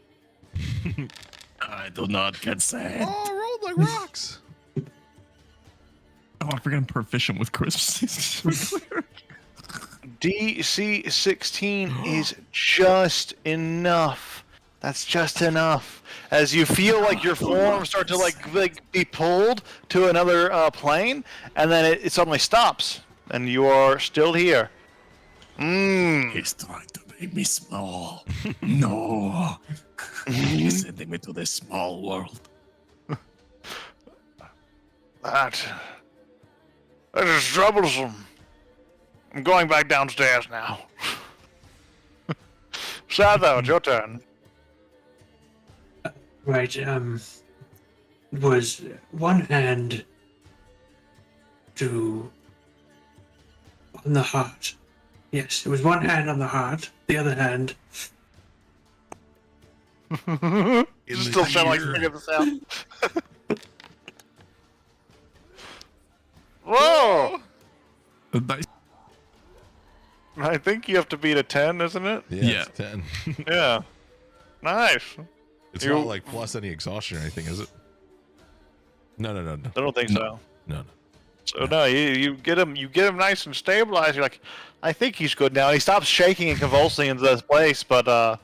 E: I do not consent.
B: Oh, rolled like rocks.
E: Oh, I forgot I'm proficient with charisma.
A: DC 16 is just enough. That's just enough. As you feel like your form start to like be pulled to another plane, and then it suddenly stops, and you are still here.
C: He's trying to make me small. No. He's sending me to this small world.
A: That is troublesome. I'm going back downstairs now. Satho, it's your turn.
D: Right, was one hand on the heart. Yes, it was one hand on the heart, the other hand.
A: Still sound like figure this out. Whoa!
E: Nice.
A: I think you have to beat a 10, isn't it?
B: Yeah, it's 10.
A: Yeah. Nice.
B: It's
A: You-
B: not like plus any exhaustion or anything, is it? No.
A: I don't think so.
B: No.
A: So no, you get him nice and stabilized. You're like, I think he's good now. And he stops shaking and convulsing into this place, but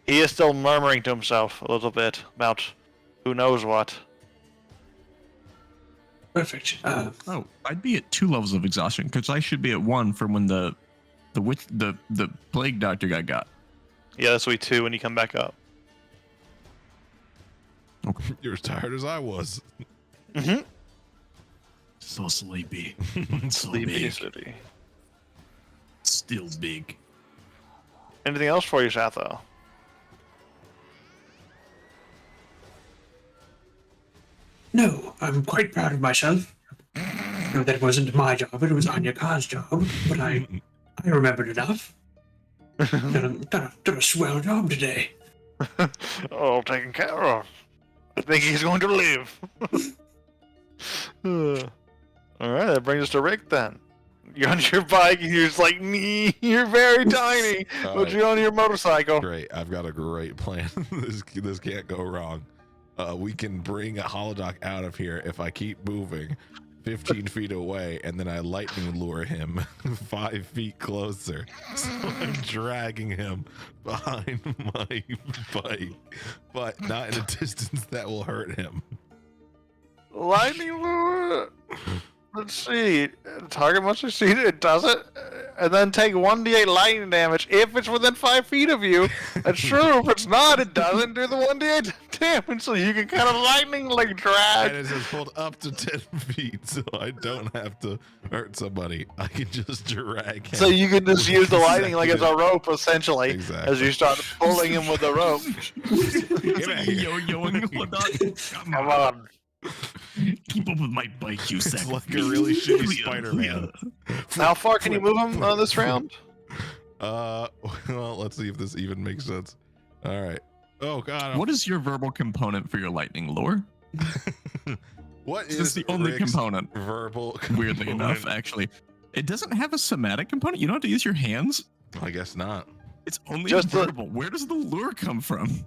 A: he is still murmuring to himself a little bit about who knows what.
D: Perfect.
E: Oh, I'd be at 2 levels of exhaustion because I should be at 1 from when the plague doctor guy got.
A: Yeah, this will be 2 when you come back up.
B: You're as tired as I was.
A: Mm-hmm.
C: So sleepy. So
A: Sleepy
C: big.
A: City.
C: Still big.
A: Anything else for you, Satho?
D: No, I'm quite proud of myself. No, that wasn't my job, it was Anya Khan's job, but I remembered enough. Done a swell job today.
A: Oh, taken care of. I think he's going to live. Alright, that brings us to Rick then. You're on your bike and you're just like, nee, you're very tiny,
B: All
A: but
B: right.
A: you're on your motorcycle.
B: Great. I've got a great plan. this can't go wrong. We can bring a holodoc out of here if I keep moving 15 feet away, and then I lightning lure him 5 feet closer. So I'm dragging him behind my bike, but not in a distance that will hurt him.
A: Lightning lure. Let's see. Target must succeed. It does it, and then take 1d8 lightning damage if it's within 5 feet of you. That's true. If it's not, it doesn't do the 1d8 damage. So you can kind of lightning like
B: And
A: drag.
B: it says pulled up to 10 feet, so I don't have to hurt somebody. I can just drag him.
A: So you can just use the lightning like as a
B: Exactly.
A: rope, essentially,
B: Exactly.
A: as you start pulling him with the rope.
E: It's
B: back
E: like
B: here.
E: yo-yoing. Hold on.
A: Come on.
C: Keep up with my bike, you
B: It's
C: sack.
B: like a really shitty Spider-Man.
A: How far can you move him this round?
B: Well, let's see if this even makes sense. All right. Oh God.
E: What is your verbal component for your lightning lure?
B: What
E: This
B: is
E: is the only
B: Rick's
E: component.
B: verbal?
E: Weirdly enough,
B: component?
E: actually. It doesn't have a somatic component. You don't have to use your hands.
B: I guess not.
E: It's only
A: Just the-
E: verbal. Where does the lure come from?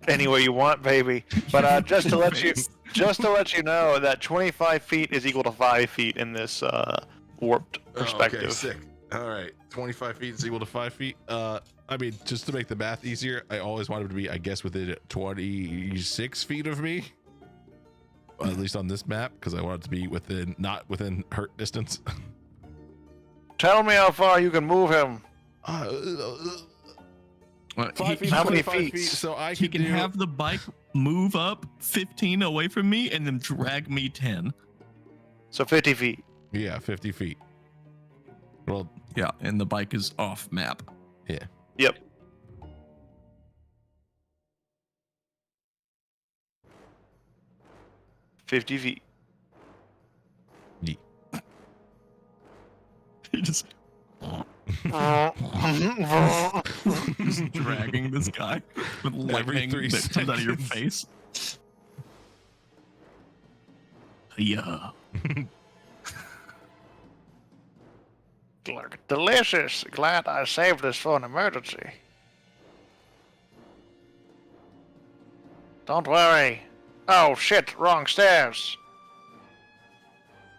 A: Anywhere you want, baby. But just to let you know that 25 feet is equal to 5 feet in this warped perspective.
B: Okay, sick. All right, 25 feet is equal to 5 feet. I mean, just to make the math easier, I always wanted to be, I guess, within 26 feet of me. At least on this map, because I want it to be not within hurt distance.
A: Tell me how far you can move him.
B: 5 feet,
A: how many
B: 25
A: feet?
B: So I
E: He
B: can
E: can
B: do,
E: have the bike move up 15 away from me and then drag me 10.
A: So 50 feet.
B: yeah, 50 feet. Well,
E: Yeah, and the bike is off map.
A: Yep. $50 feet.
E: He just dragging this guy with
B: Every
E: lightning
B: 3
E: that comes out of your
B: seconds.
E: face. Yeah.
A: Look, delicious. Glad I saved this for an emergency. Don't worry. Oh shit, wrong stairs.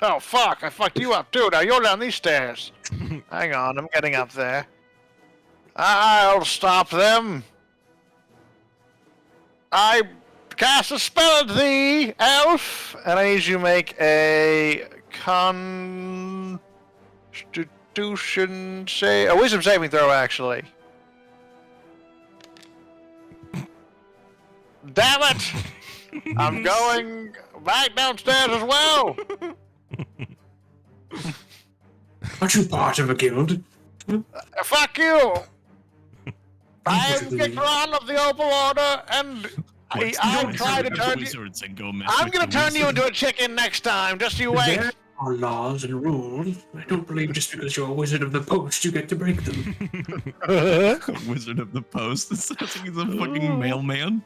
A: Oh fuck, I fucked you up too. Now you're down these stairs. Hang on, I'm getting up there. I'll stop them. I cast a spell at thee, elf, and I need you to make a a wisdom saving throw, actually. Damn it! I'm going back downstairs as well.
D: Aren't you part of a guild?
A: Fuck you! I'm Gikron of the Opal Order, and I'm trying to turn you.
C: Wizards and go mess
A: I'm
C: with
A: gonna
C: the
A: turn you
C: wizard.
A: into a chicken next time. Just you wait.
D: There are laws and rules. I don't believe just because you're a wizard of the post you get to break them.
E: Wizard of the Post. It sounds like he's a fucking mailman.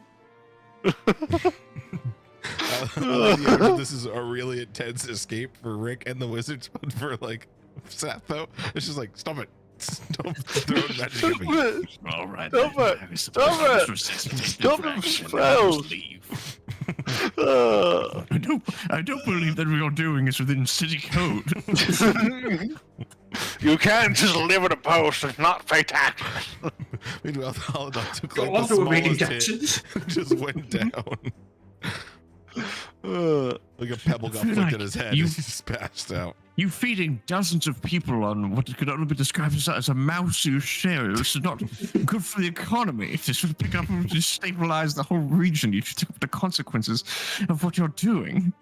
B: This is a really intense escape for Rick and the wizards, but for like Satho, it's just like, stop it. Stop throwing magic at me.
C: All right.
A: Stop
C: then.
A: it.
C: I was
A: Stop
C: supposed
A: it.
C: to necessitate
A: Stop
C: different
A: the
C: action, and I'll just
A: spells.
C: leave.
A: Uh,
C: I don't believe that what you're doing is within city code.
A: you can't just live at a post and not pay taxes.
B: Meanwhile, the Holodoc took
D: Go
B: like
D: on
B: the
D: to evading
B: smallest hit,
D: taxes.
B: just went down. Like a pebble got
C: feel
B: flicked
C: like
B: at his head.
C: you-
B: He just passed out.
C: You feeding dozens of people on what could only be described as a mousy share. This is not good for the economy. This would pick up and destabilize the whole region. You should take up the consequences of what you're doing.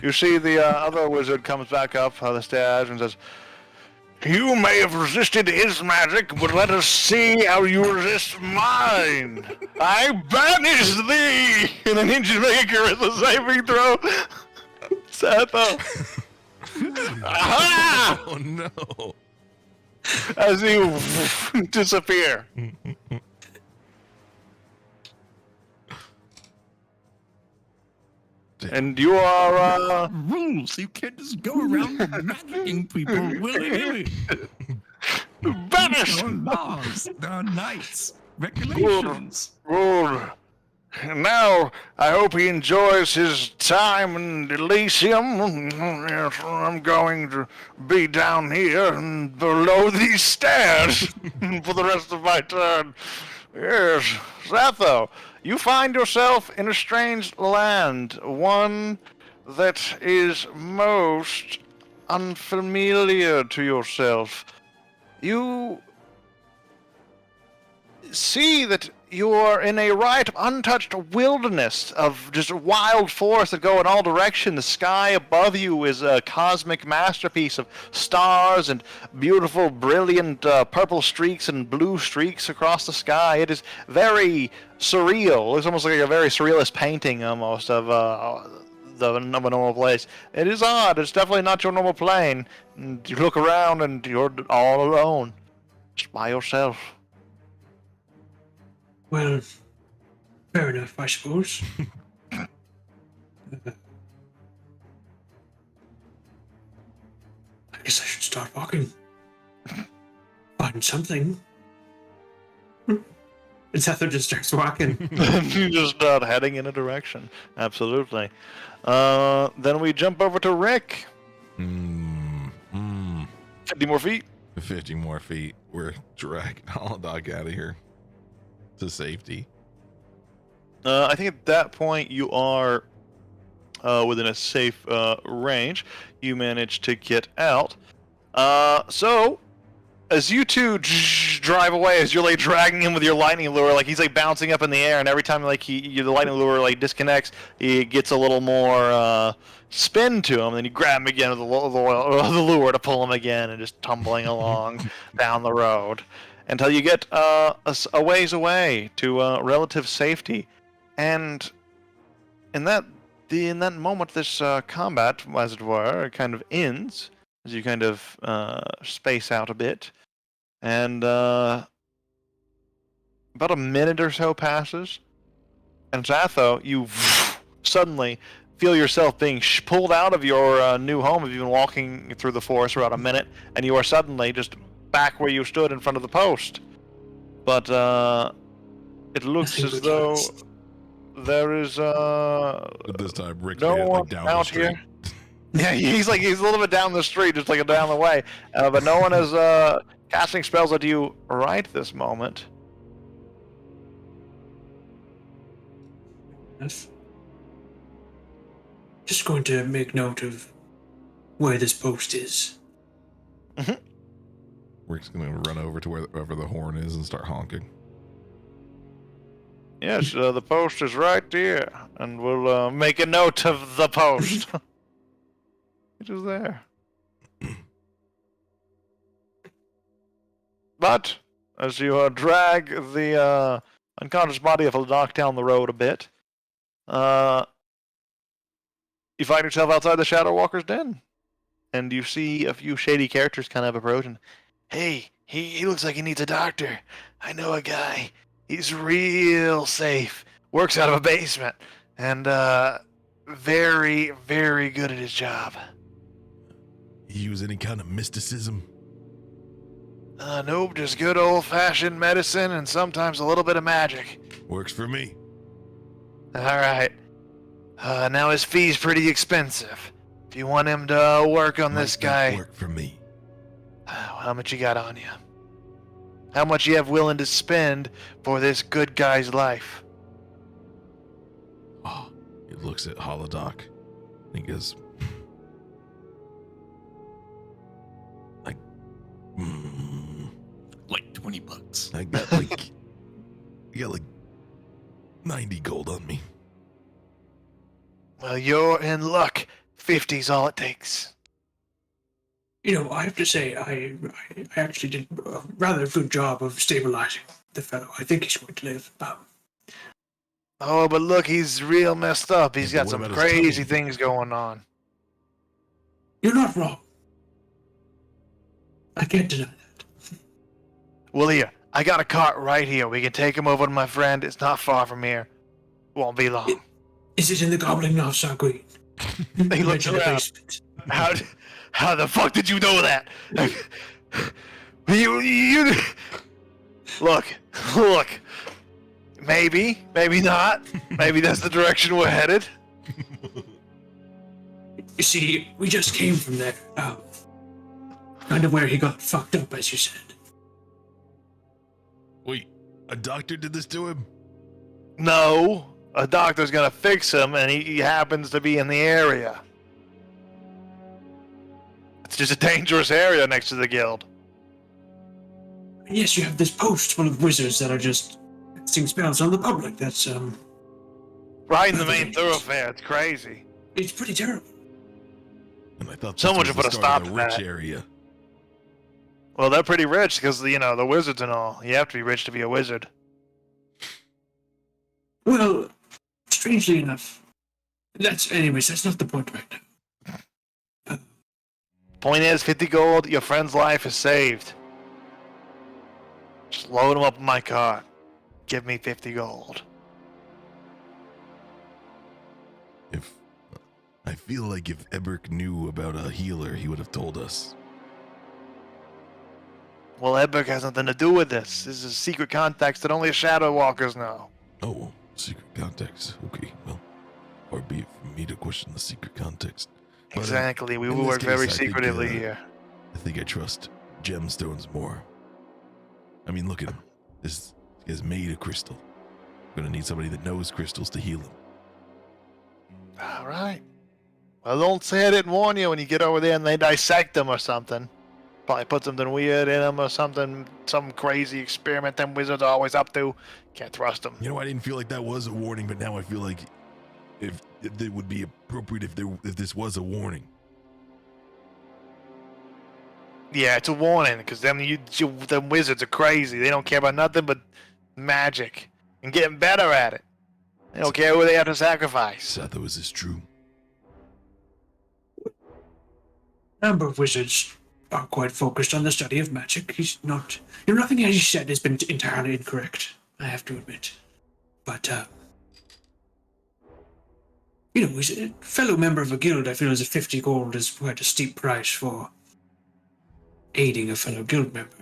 A: You see, the other wizard comes back up the stairs and says, "You may have resisted his magic, but let us see how you resist mine. I banish thee!" And I need you to make a charisma saving throw. Satho. Aha!
B: Oh no.
A: As you disappear. And you are,
C: Rules. You can't just go around magicking people willy-nilly.
A: banished!
C: There are laws. There are knights. Regulations.
A: Rule. And now, I hope he enjoys his time in Elysium. Yes, I'm going to be down here and below these stairs for the rest of my turn. Yes, Zatho, you find yourself in a strange land, one that is most unfamiliar to yourself. You see that you are in a right of untouched wilderness of just wild forests that go in all directions. The sky above you is a cosmic masterpiece of stars and beautiful, brilliant purple streaks and blue streaks across the sky. It is very surreal. It's almost like a very surrealist painting, almost, of a normal place. It is odd. It's definitely not your normal plane. And you look around and you're all alone, just by yourself.
D: Well, fair enough, I suppose. start walking. Find something. And Setho just starts walking.
A: You just start heading in a direction. Absolutely. Then we jump over to Rick. 50 more feet.
B: 50 more feet. We're dragging Holodog out of here to safety.
A: I think at that point you are within a safe range. You manage to get out. So as you two drive away, as you're like dragging him with your lightning lure, like he's like bouncing up in the air, and every time like the lightning lure like disconnects, he gets a little more spin to him. Then you grab him again with the lure to pull him again, and just tumbling along down the road until you get a ways away to relative safety. And in that moment, this combat, as it were, kind of ends as you kind of space out a bit, and about a minute or so passes, and Zatho, you suddenly feel yourself being pulled out of your new home. You've been walking through the forest for about a minute, and you are suddenly just back where you stood in front of the post. But it looks as though there is
B: But this time, Rick's
A: no
B: made it,
A: one
B: like, down the
A: out
B: street.
A: here. Yeah, he's a little bit down the street, just like down the way. But no one is casting spells at you right this moment.
D: Yes. Just going to make note of where this post is.
B: Rick's going to run over to wherever the horn is and start honking.
A: Yes, the post is right here, and we'll make a note of the post. It is there. But as you drag the unconscious body of Holodog down the road a bit, you find yourself outside the Shadow Walker's den, and you see a few shady characters kind of approaching. Hey, he looks like he needs a doctor. I know a guy. He's real safe. Works out of a basement, and very, very good at his job.
B: You use any kind of mysticism?
A: Nope, just good old-fashioned medicine and sometimes a little bit of magic.
B: Works for me.
A: All right. Now his fee's pretty expensive. If you want him to work on this guy,
B: Work for me.
A: how much you got on you? How much you have willing to spend for this good guy's life?
B: Oh, he looks at Holodog. He goes, like,
C: Like $20.
B: I got like, you got like 90 gold on me.
A: Well, you're in luck. 50's all it takes.
D: You know, I have to say, I actually did a rather good job of stabilizing the fellow. I think he's going to live.
A: Oh, but look, he's real messed up. He's
B: Yeah,
A: got
B: but
A: some
B: what about his
A: crazy
B: tummy?
A: things going on.
D: You're not wrong. I can't deny that.
A: Well, here, I got a cart right here. We can take him over to my friend. It's not far from here. Won't be long.
D: Is it in the Goblin of Sanguine?
A: He looks around. How the fuck did you know that? you look. Maybe not. Maybe that's the direction we're headed.
D: You see, we just came from there. Kind of where he got fucked up, as you said.
B: Wait, a doctor did this to him?
A: No, a doctor's gonna fix him, and he happens to be in the area. It's just a dangerous area next to the guild.
D: And yes, you have this post full of wizards that are just casting spells on the public. That's,
A: Right in the main thoroughfare. It's crazy.
D: it's pretty terrible.
B: And I thought this
A: Someone
B: was
A: should
B: the
A: put a
B: start
A: stop
B: of
A: to
B: the rich
A: that.
B: area.
A: Well, they're pretty rich because, the wizards and all. You have to be rich to be a wizard.
D: Well, strangely enough, that's not the point right now.
A: Point is, 50 gold, your friend's life is saved. Just load him up in my car. Give me 50 gold.
B: I feel like if Eberk knew about a healer, he would have told us.
A: Well, Edberg has nothing to do with this. This is a secret context that only Shadow Walkers know.
B: Oh, secret context. Okay, well, far be it from me to question the secret context. But,
A: Exactly. We
B: in
A: will
B: this
A: work very
B: case, I think,
A: secretively here.
B: I think I trust gemstones more. I mean, look at him. This is made of crystal. Gonna need somebody that knows crystals to heal him.
A: All right. Well, don't say I didn't warn you when you get over there and they dissect them or something. Probably put something weird in them or something. Some crazy experiment them wizards are always up to. Can't trust them.
B: You know, I didn't feel like that was a warning, but now I feel like if it would be appropriate if this was a warning.
A: Yeah, it's a warning because them wizards are crazy. They don't care about nothing but magic and getting better at it. They don't care who they have to sacrifice.
B: Satho, is this true?
D: A number of wizards are quite focused on the study of magic. He's not. Nothing he said has been entirely incorrect, I have to admit. But, he's a fellow member of a guild. I feel as if 50 gold is quite a steep price for aiding a fellow guild member.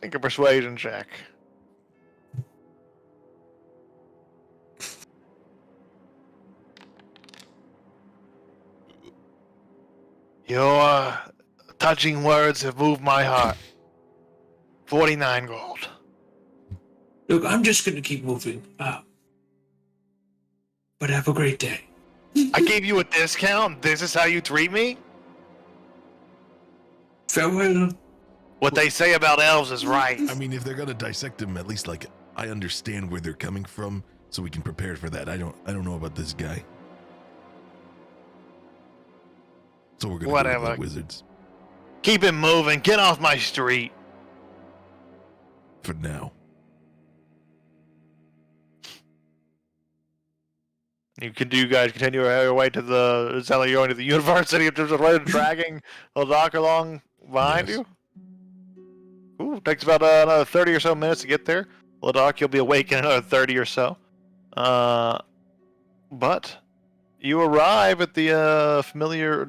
A: Think a persuasion check. Your touching words have moved my heart. 49 gold.
D: Look, I'm just going to keep moving. But have a great day.
A: I gave you a discount. This is how you treat me?
D: Farewell.
A: What they say about elves is right.
B: I mean, if they're gonna dissect him, at least like I understand where they're coming from, so we can prepare for that. I don't know about this guy. So we're gonna go
A: Whatever.
B: with the wizards
A: Keep it moving. Get off my street.
B: for now.
A: You guys continue your way to the, it sounds like you're going to the University of Red, dragging the dock along behind
B: Yes.
A: you. Ooh, takes about another 30 or so minutes to get there. Ladok, you'll be awake in another 30 or so. But you arrive at the familiar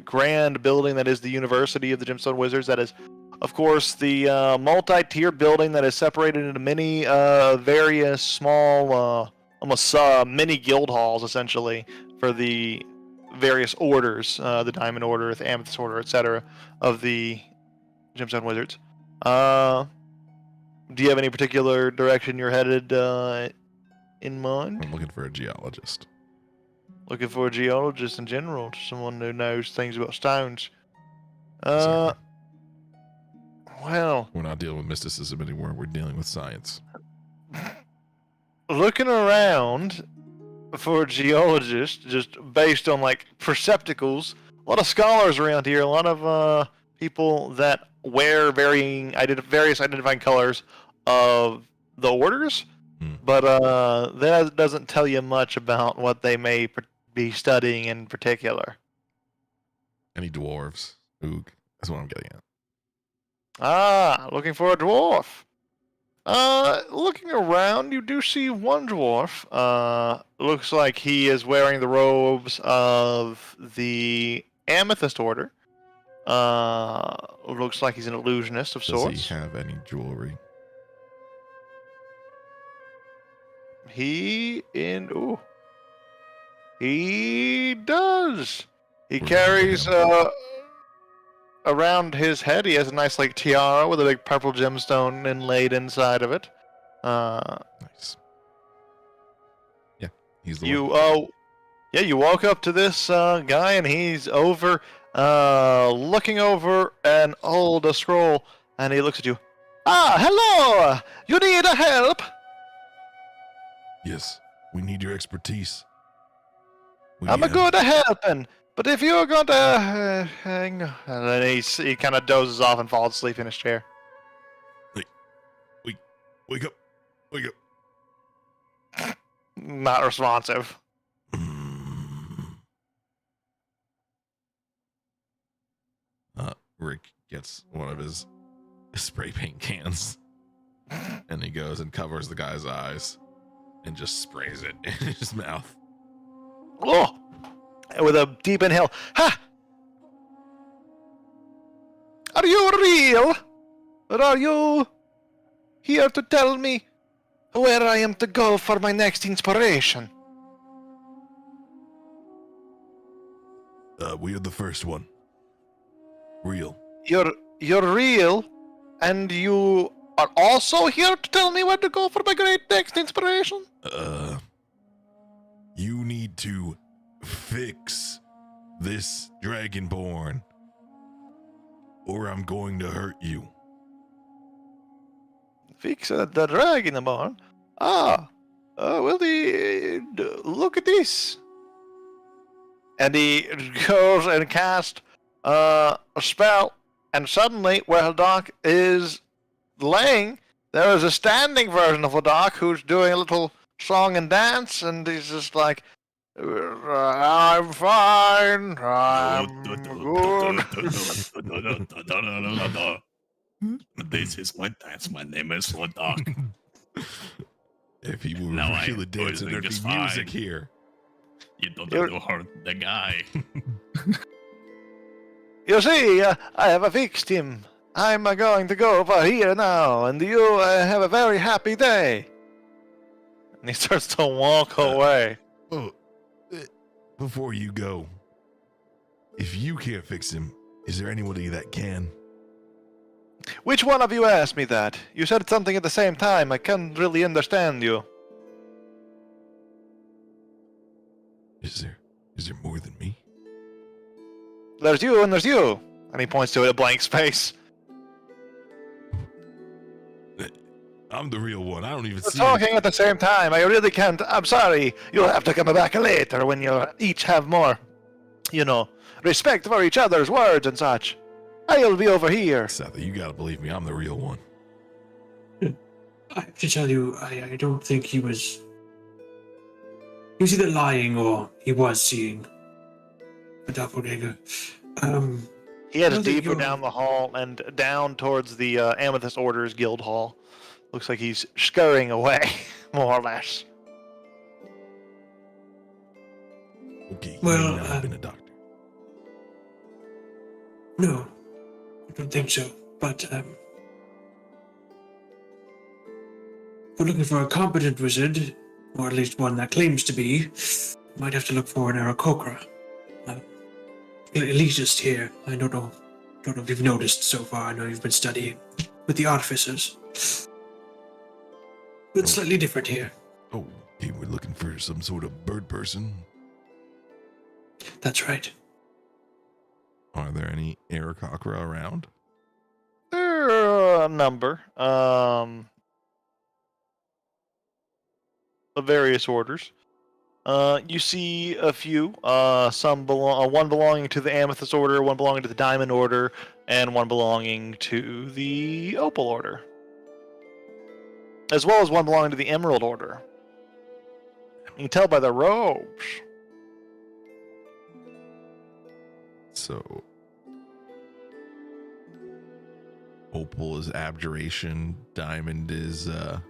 A: grand building that is the University of the Gemstone Wizards. That is, of course, the multi-tier building that is separated into many various small, almost mini guild halls, essentially, for the various orders, the Diamond Order, the Amethyst Order, etc., of the Gemstone Wizards. Do you have any particular direction you're headed in mind?
B: I'm looking for a geologist.
A: Looking for a geologist in general, someone who knows things about stones.
B: Exactly.
A: Well,
B: We're not dealing with mysticism anymore. We're dealing with science.
A: looking around for a geologist, just based on like percepticles, a lot of scholars around here, a lot of people that wear various identifying colors of the orders, but that doesn't tell you much about what they may be studying in particular.
B: Any dwarves? Oog. That's what I'm getting at.
A: Ah, looking for a dwarf. Looking around, you do see one dwarf. Looks like he is wearing the robes of the Amethyst Order. Looks like he's an illusionist of
B: Does
A: sorts.
B: he have any jewelry?
A: He does. He carries around his head. He has a nice like tiara with a big purple gemstone inlaid inside of it.
B: Nice. Yeah, he's the one.
A: You walk up to this guy and he's over looking over an old scroll and he looks at you. Ah, hello! You need a help?
B: Yes, we need your expertise.
A: I'm a good at helping, but if you're going to hang, and then he kind of dozes off and falls asleep in his chair.
B: Wake up! Wake up!
A: Not responsive.
B: Rick gets one of his spray paint cans and he goes and covers the guy's eyes and just sprays it in his mouth.
A: Oh, with a deep inhale. Ha! you real? Or are you here to tell me where I am to go for my next inspiration?
B: We are the first one. Real.
A: You're real, and you are also here to tell me where to go for my great next inspiration?
B: You need to fix this Dragonborn, or I'm going to hurt you.
A: Fix the Dragonborn? Look at this. And he goes and casts a spell, and suddenly, where Ladok is laying, there is a standing version of Ladok who's doing a little song and dance, and he's just like, I'm fine, I'm good.
C: This is my dance. My name is Ladok.
B: If he were
C: Now I
B: really
C: am
B: dancing, there'd be
C: just
B: music
C: fine.
B: here.
C: You don't have to hurt the guy.
A: You see, I have fixed him. I'm going to go over here now, and you have a very happy day. And he starts to walk away.
B: Oh, before you go, if you can't fix him, is there anybody that can?
A: Which one of you asked me that? You said something at the same time. I can't really understand you.
B: Is there more than me?
A: There's you and there's you. And he points to a blank space.
B: I'm the real one. I don't even
A: We're
B: see
A: talking at the same time. I really can't. I'm sorry. You'll have to come back later when you each have more, respect for each other's words and such. I'll be over here.
B: Satha, you gotta believe me. I'm the real one.
D: I have to tell you, I don't think he was. He was either lying or he was seeing a doppelganger.
A: He heads
D: I don't think
A: deeper
D: you're-
A: down the hall and down towards the Amethyst Order's guild hall. Looks like he's scurrying away, more or less.
B: Okay,
D: Well,
B: you may not have been a doctor.
D: No, I don't think so. But we're looking for a competent wizard, or at least one that claims to be. Might have to look for an Aarakocra. Elitist here. I don't know if you've noticed so far. I know you've been studying with the artificers. But slightly different here.
B: Oh, okay, we're looking for some sort of bird person.
D: That's right.
B: Are there any Aarakocra around?
A: There are a number. Of various orders. You see a few. One belonging to the Amethyst Order, one belonging to the Diamond Order, and one belonging to the Opal Order, as well as one belonging to the Emerald Order. You can tell by their robes.
B: So, Opal is abjuration. Diamond is
A: Opal is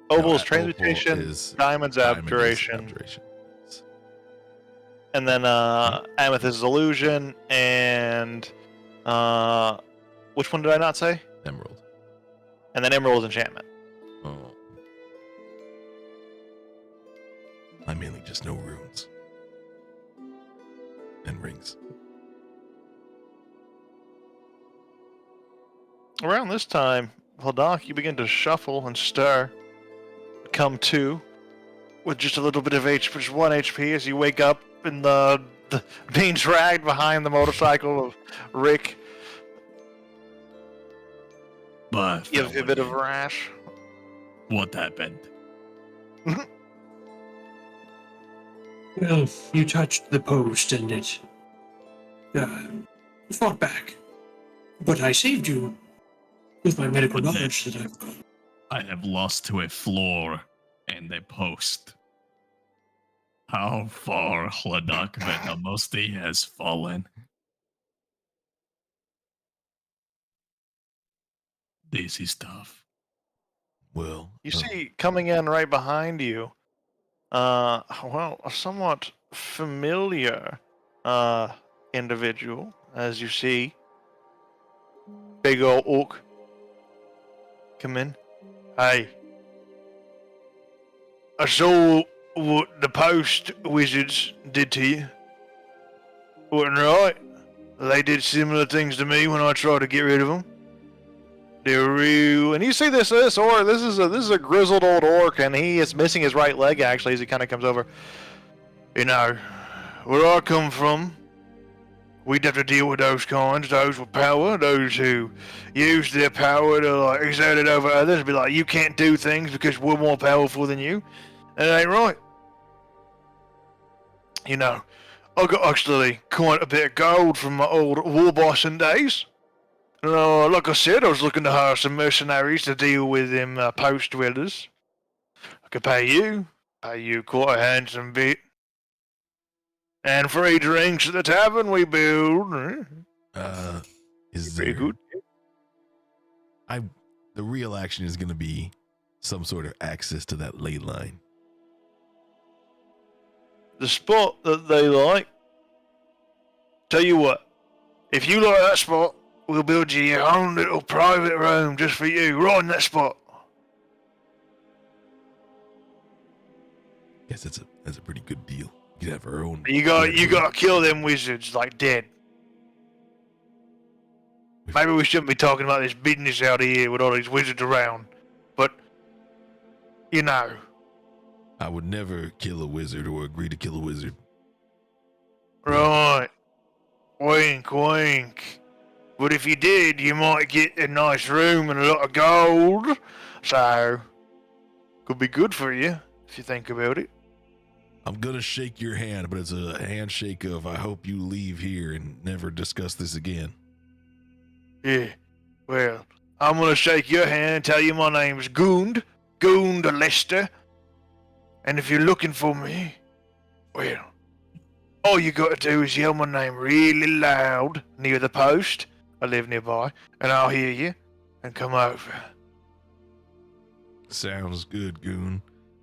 B: Opal
A: transmutation.
B: is-
A: Diamond's
B: Diamond is
A: abjuration.
B: abjuration.
A: And then Amethyst is illusion, and which one did I not say?
B: Emerald.
A: And then Emerald is enchantment.
B: Oh. I mainly just know runes and rings.
A: Around this time, Ladok, you begin to shuffle and stir. Come to, with just a little bit of HP, just 1 HP, as you wake up in the being dragged behind the motorcycle of Rick.
C: But
A: You have a bit of a rash.
C: what happened?
D: Well, you touched the post and it fought back. But I saved you with my medical
C: But then-
D: knowledge that I've got.
C: I have lost to a floor and a post. How far Ladok Venomosti has fallen. This is tough.
B: Well,
A: You see, coming in right behind you, a somewhat familiar individual, as you see. big old orc come in. Hey, I saw what the post wizards did to you. Wasn't right. They did similar things to me when I tried to get rid of them. They're real. And you see this orc. This is a grizzled old orc, and he is missing his right leg actually as he kind of comes over. You know, where I come from, we'd have to deal with those kinds, those with power, those who use their power to like exert it over others, and be like, you can't do things because we're more powerful than you. And it ain't right. You know, I got actually quite a bit of gold from my old war bossing days. Like I said, I was looking to hire some mercenaries to deal with them post dwellers. I could pay you quite a handsome bit. And free drinks at the tavern we build.
B: Is
A: Pretty
B: there,
A: good.
B: the real action is going to be some sort of access to that ley line.
A: The spot that they like. Tell you what, if you like that spot, we'll build you your own little private room just for you, right in that spot.
B: Guess that's a pretty good deal. You could have our own.
A: You gotta kill them wizards like dead. Maybe we shouldn't be talking about this business out here with all these wizards around, but you know.
B: I would never kill a wizard or agree to kill a wizard.
A: Right. Wink, wink. But if you did, you might get a nice room and a lot of gold. So, could be good for you, if you think about it.
B: I'm gonna shake your hand, but it's a handshake of I hope you leave here and never discuss this again.
A: Yeah. Well, I'm gonna shake your hand and tell you my name's Goond Lester. And if you're looking for me, well, all you gotta do is yell my name really loud near the post. I live nearby, and I'll hear you and come over.
B: Sounds good, Goon.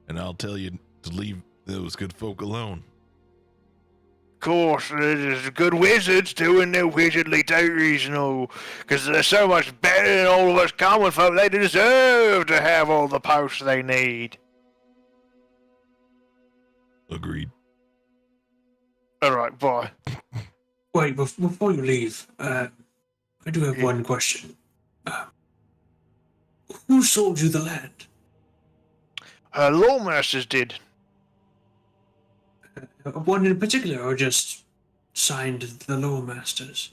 B: And I'll tell you to leave those good folk alone.
A: Of course, there's good wizards doing their wizardly duties, you know, because they're so much better than all of us common folk. They deserve to have all the posts they need.
B: Agreed.
A: All right, bye.
D: Wait, before you leave, I do have one question. Who sold you the land?
A: Lawmasters did.
D: One in particular, or just signed the Lawmasters?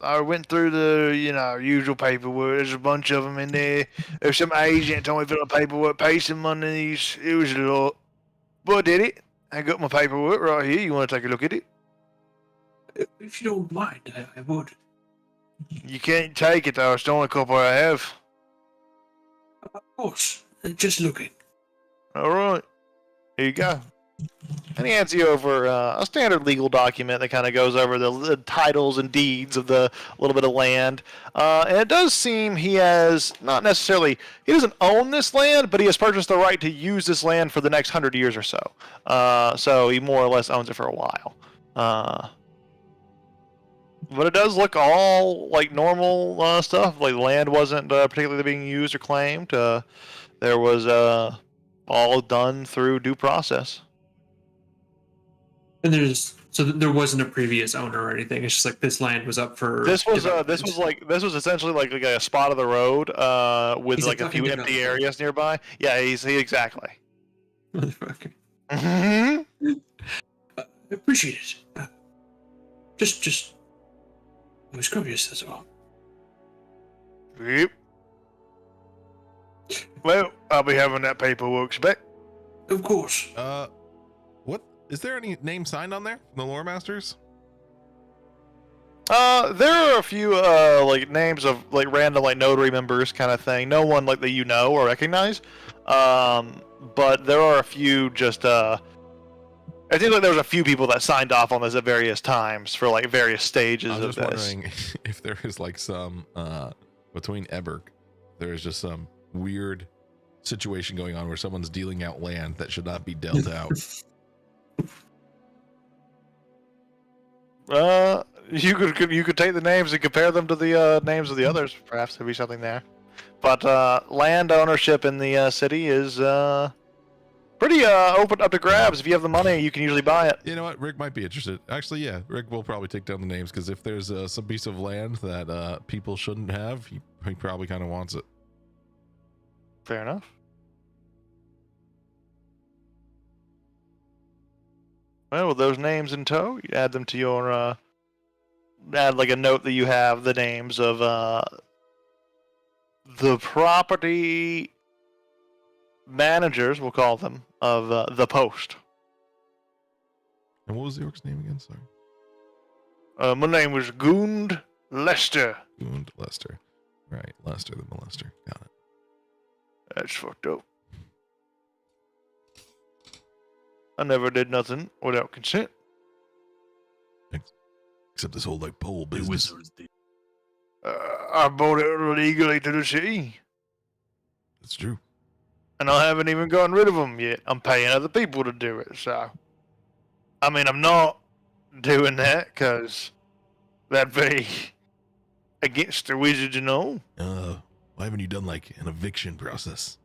A: I went through the, usual paperwork. There's a bunch of them in there. There's some agent told me to fill out paperwork, pay some money. It was a lot. But I did it. I got my paperwork right here. You want to take a look at it?
D: If you don't mind, I would.
A: You can't take it, though. It's the only copy I have.
D: Of course. Just looking.
A: All right. Here you go. And he hands you over a standard legal document that kind of goes over the titles and deeds of the little bit of land. And it does seem he has not necessarily, he doesn't own this land, but he has purchased the right to use this land for the next 100 years or so. So he more or less owns it for a while. But it does look all like normal stuff. Like the land wasn't particularly being used or claimed. There was all done through due process.
D: And there wasn't a previous owner or anything. It's just like this land was up for.
A: This was essentially like a spot of the road with
D: He's
A: like a few empty areas nearby. Yeah, he exactly.
D: Motherfucker.
A: Mm-hmm.
D: I appreciate it. Just. I was curious, that's all.
A: Yep. Well, I'll be having that paperwork back.
D: Of course.
B: What is there any name signed on there? The Lore Masters?
A: There are a few like names of like random like notary members kind of thing. No one like that you know or recognize. But there are a few just I think like there was a few people that signed off on this at various times for like various stages
B: I was
A: of
B: just
A: this.
B: wondering if there is like some between Eberk, there is just some weird situation going on where someone's dealing out land that should not be dealt out.
A: You could take the names and compare them to the names of the others. Perhaps there'd be something there. But land ownership in the city is pretty open up to grabs. If you have the money, you can usually buy it.
B: You know what? Rick might be interested. Actually, yeah, Rick will probably take down the names because if there's some piece of land that people shouldn't have, he probably kind of wants it.
A: Fair enough. Well, with those names in tow, you add them to your add like a note that you have the names of the property managers, we'll call them, of the post.
B: And what was the orc's name again? Sorry.
A: My name was Gund Lester.
B: Gund Lester. Right, Lester the Molester. Got it.
A: That's fucked up. I never did nothing without consent.
B: Except this whole like pole
C: The
B: business.
C: wizards did.
A: I bought it illegally to the city,
B: That's true.
A: and I haven't even gotten rid of them yet. I'm paying other people to do it, so. I mean, I'm not doing that because that'd be against the wizards and all.
B: Why haven't you done like an eviction process?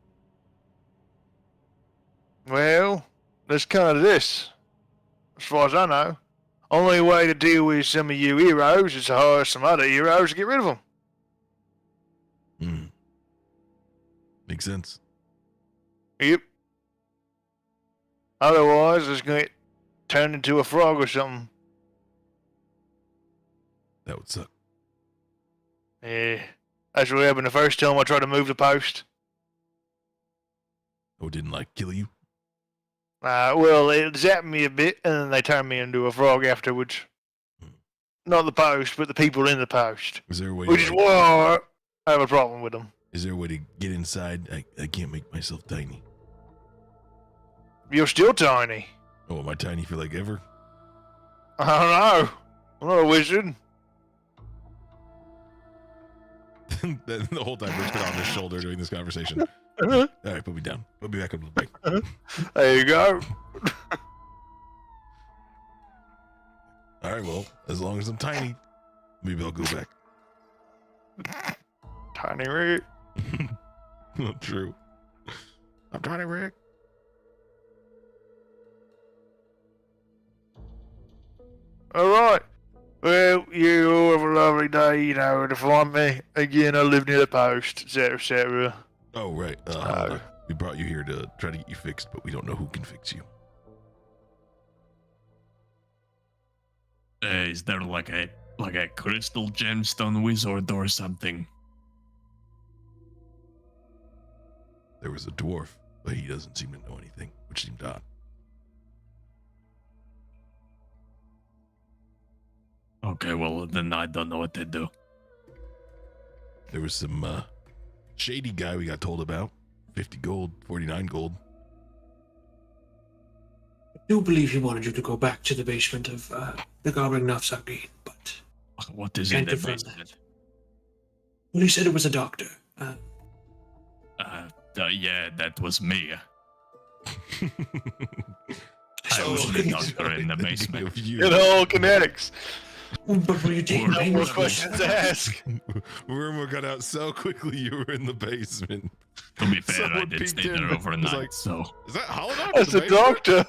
A: Well, that's kind of this. As far as I know, only way to deal with some of you heroes is to hire some other heroes to get rid of them.
B: Hmm. Makes sense.
A: Yep. Otherwise, it's going to get turned into a frog or something.
B: That would suck.
A: Yeah. That's what happened the first time I tried to move the post.
B: Oh, didn't like kill you?
A: Well, it zapped me a bit, and then they turned me into a frog afterwards. Not the post, but the people in the post.
B: Is there a way?
A: Which is why I have a problem with them.
B: Is there a way to get inside? I can't make myself tiny.
A: You're still tiny.
B: Oh, am I tiny for like ever?
A: I don't know. I'm not a wizard.
B: the whole time Rick's been on his shoulder during this conversation. All right, put me down. Put me back up to the bike.
A: There you go.
B: All right, well, as long as I'm tiny, maybe I'll go back.
A: Tiny Rick.
B: Not true. I'm tiny, Rick.
A: All right. Well, you all have a lovely day, you know, to find me. Again, I live near the post, etc., etc.
B: Oh, right.
A: Oh.
B: We brought you here to try to get you fixed, but we don't know who can fix you.
C: Is there like a crystal gemstone wizard or something?
B: There was a dwarf, but he doesn't seem to know anything, which seemed odd.
C: Okay, well then I don't know what to do.
B: There was some shady guy we got told about. 50 gold, 49 gold.
D: I do believe he wanted you to go back to the basement of the Goblin Nafsaki, but
C: What is in
D: Can't
C: the
D: confirm that.
C: basement?
D: well, he said it was a doctor.
C: Yeah, that was me. I
D: So-
C: was the doctor in the basement.
B: Of you.
A: It all kinetics.
D: But were you taking
C: No
A: No
D: pain
A: more
D: levels?
A: questions to ask.
B: Rumor got out so quickly you were in the basement.
C: To be fair, I
B: Someone
C: did
B: peeked
C: stay
B: in
C: there
B: and was
C: overnight,
B: like-
C: so
B: Is that Holodog?
A: That's a doctor.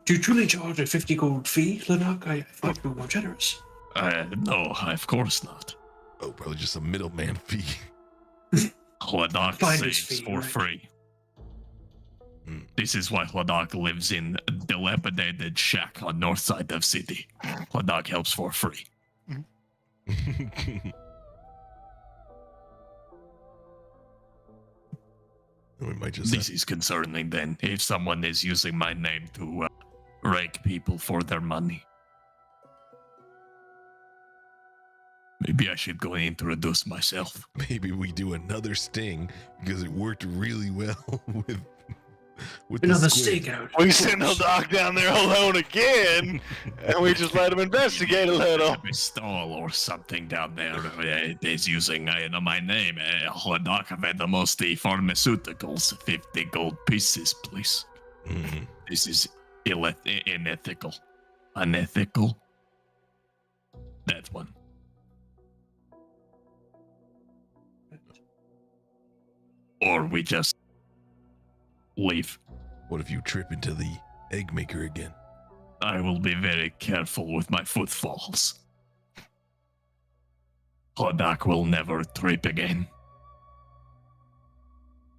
D: Do you truly charge a 50 gold fee, Lanok? I thought you were more generous.
C: no, of course not.
B: Oh, probably just a middleman fee.
C: Hladak
D: Finder's
C: saves
D: fee,
C: for
D: right.
C: free.
B: Hmm.
C: This is why Hladak lives in a dilapidated shack on north side of city. Hladak helps for free.
B: We might just
C: This is concerning then, if someone is using my name to rake people for their money. Maybe I should go and introduce myself.
B: maybe we do another sting because it worked really well with the
D: Another
B: squid.
D: stakeout.
A: We sent the doc down there alone again, and we just let him investigate a little.
C: A stall or something down there is using my name. Hladak Vedamosti the Pharmaceuticals. 50 gold pieces, please.
B: Mhm.
C: This is unethical. unethical. That one. Or we just leave.
B: What if you trip into the egg maker again?
C: I will be very careful with my footfalls. Hodak will never trip again.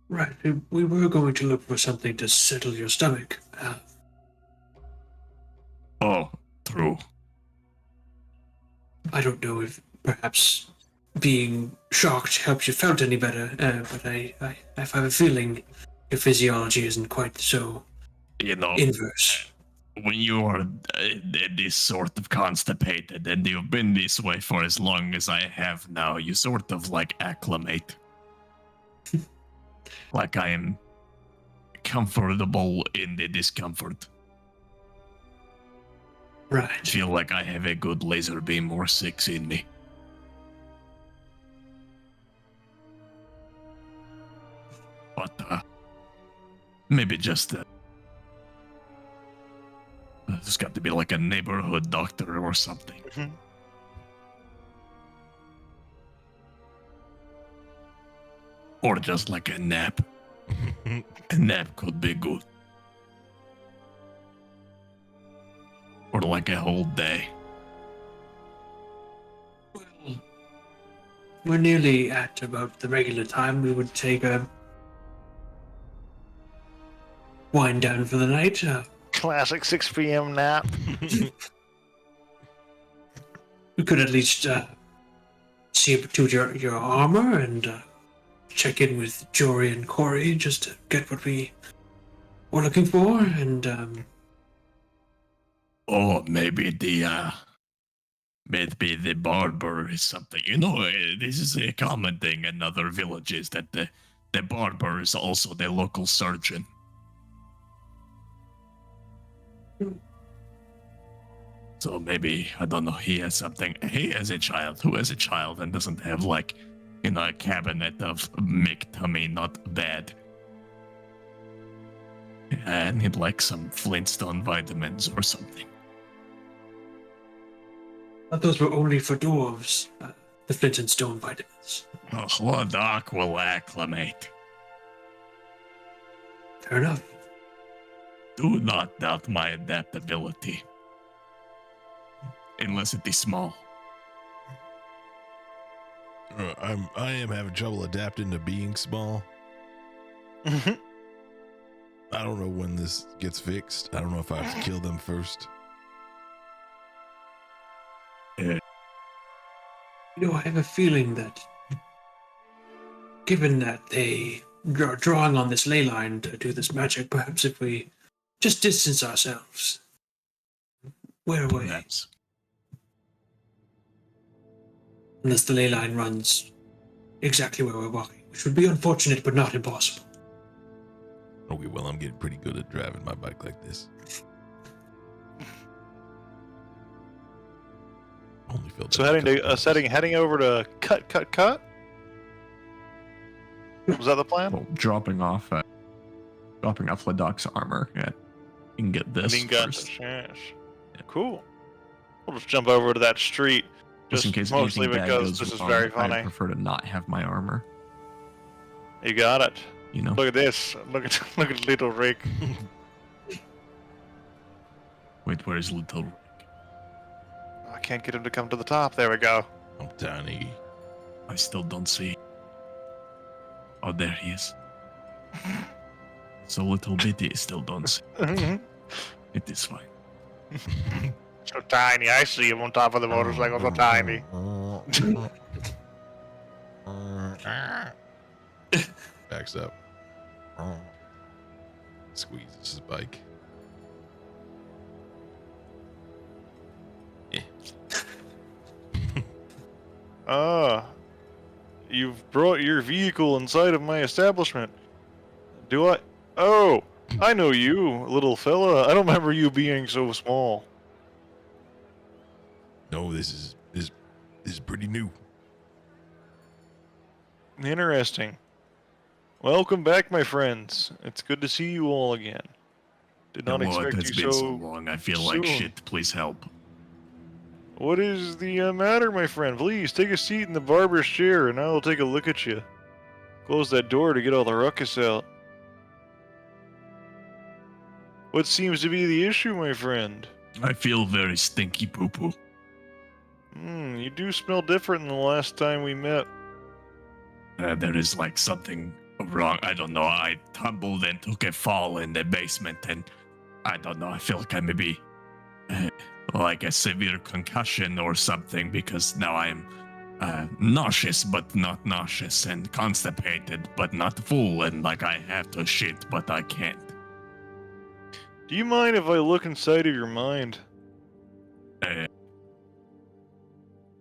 D: Right. We were going to look for something to settle your stomach.
C: Oh, true.
D: I don't know if perhaps being shocked helps you felt any better, but I have a feeling your physiology isn't quite so
C: You know,
D: inverse.
C: when you are this sort of constipated and you've been this way for as long as I have now, you sort of like acclimate. Like I am comfortable in the discomfort. I
D: Right.
C: feel like I have a good laser beam or six in me. But maybe just there's got to be like a neighborhood doctor or something.
A: Mhm.
C: Or just like a nap. A nap could be good. Or like a whole day.
D: Well, we're nearly at about the regular time. We would take a wind down for the night.
A: Classic 6 p.m. nap.
D: We could at least see to your armor and check in with Jory and Corey just to get what we were looking for. And
C: Or maybe maybe the barber is something. You know, this is a common thing in other villages that the barber is also the local surgeon. So maybe, I don't know, he has something. He has a child who has a child and doesn't have, like, you know, a cabinet of make tummy not bad. I need, like, some Flintstone vitamins or something.
D: thought those were only for dwarves. The flint and stone vitamins.
C: Oh, Hodak will acclimate.
D: Fair enough.
C: Do not doubt my adaptability. Unless it is small.
B: I am having trouble adapting to being small.
A: Mhm.
B: I don't know when this gets fixed. I don't know if I have to kill them first.
D: You know, I have a feeling that, given that they are drawing on this ley line to do this magic, perhaps if we just distance ourselves, we're away.
C: Perhaps.
D: Unless the ley line runs exactly where we're walking, which would be unfortunate but not impossible.
B: Okay, well, I'm getting pretty good at driving my bike like this. Only filled
A: So
B: up a
A: heading
B: couple
A: to
B: times.
A: heading over to cut. Was that the plan?
E: Well, dropping off Ladok's armor. Yeah, you can get this
A: And then got
E: first.
A: this, yes. Cool. We'll just jump over to that street.
E: Just in case
A: mostly
E: anything bad
A: because
E: goes
A: this is
E: wrong,
A: very
E: I
A: funny.
E: prefer to not have my armor.
A: You got it.
E: You know.
A: Look at this. Look at little Rick.
C: Wait, where is Little Rick?
A: I can't get him to come to the top. There we go.
B: I'm tiny.
C: I still don't see. Oh, there he is. So little bitty, still don't see. It is fine.
A: So tiny. I see him on top of the motorcycle. So tiny.
B: Backs up. Squeezes his bike.
A: You've brought your vehicle inside of my establishment. Do I? Oh, I know you, little fella. I don't remember you being so small.
B: No, this is pretty new.
A: Interesting. Welcome back, my friends. It's good to see you all again. Did not
C: Lord,
A: expect
C: it's
A: you
C: been so
A: so.
C: long. I feel like
A: soon.
C: shit. Please help.
A: What is the matter, my friend? Please take a seat in the barber's chair, and I will take a look at you. Close that door to get all the ruckus out. What seems to be the issue, my friend?
C: I feel very stinky poo poo.
A: You do smell different than the last time we met.
C: There is like something wrong. I don't know. I tumbled and took a fall in the basement, and I don't know. I feel like I may be like a severe concussion or something because now I am nauseous but not nauseous and constipated but not full, and like I have to shit but I can't.
A: Do you mind if I look inside of your mind?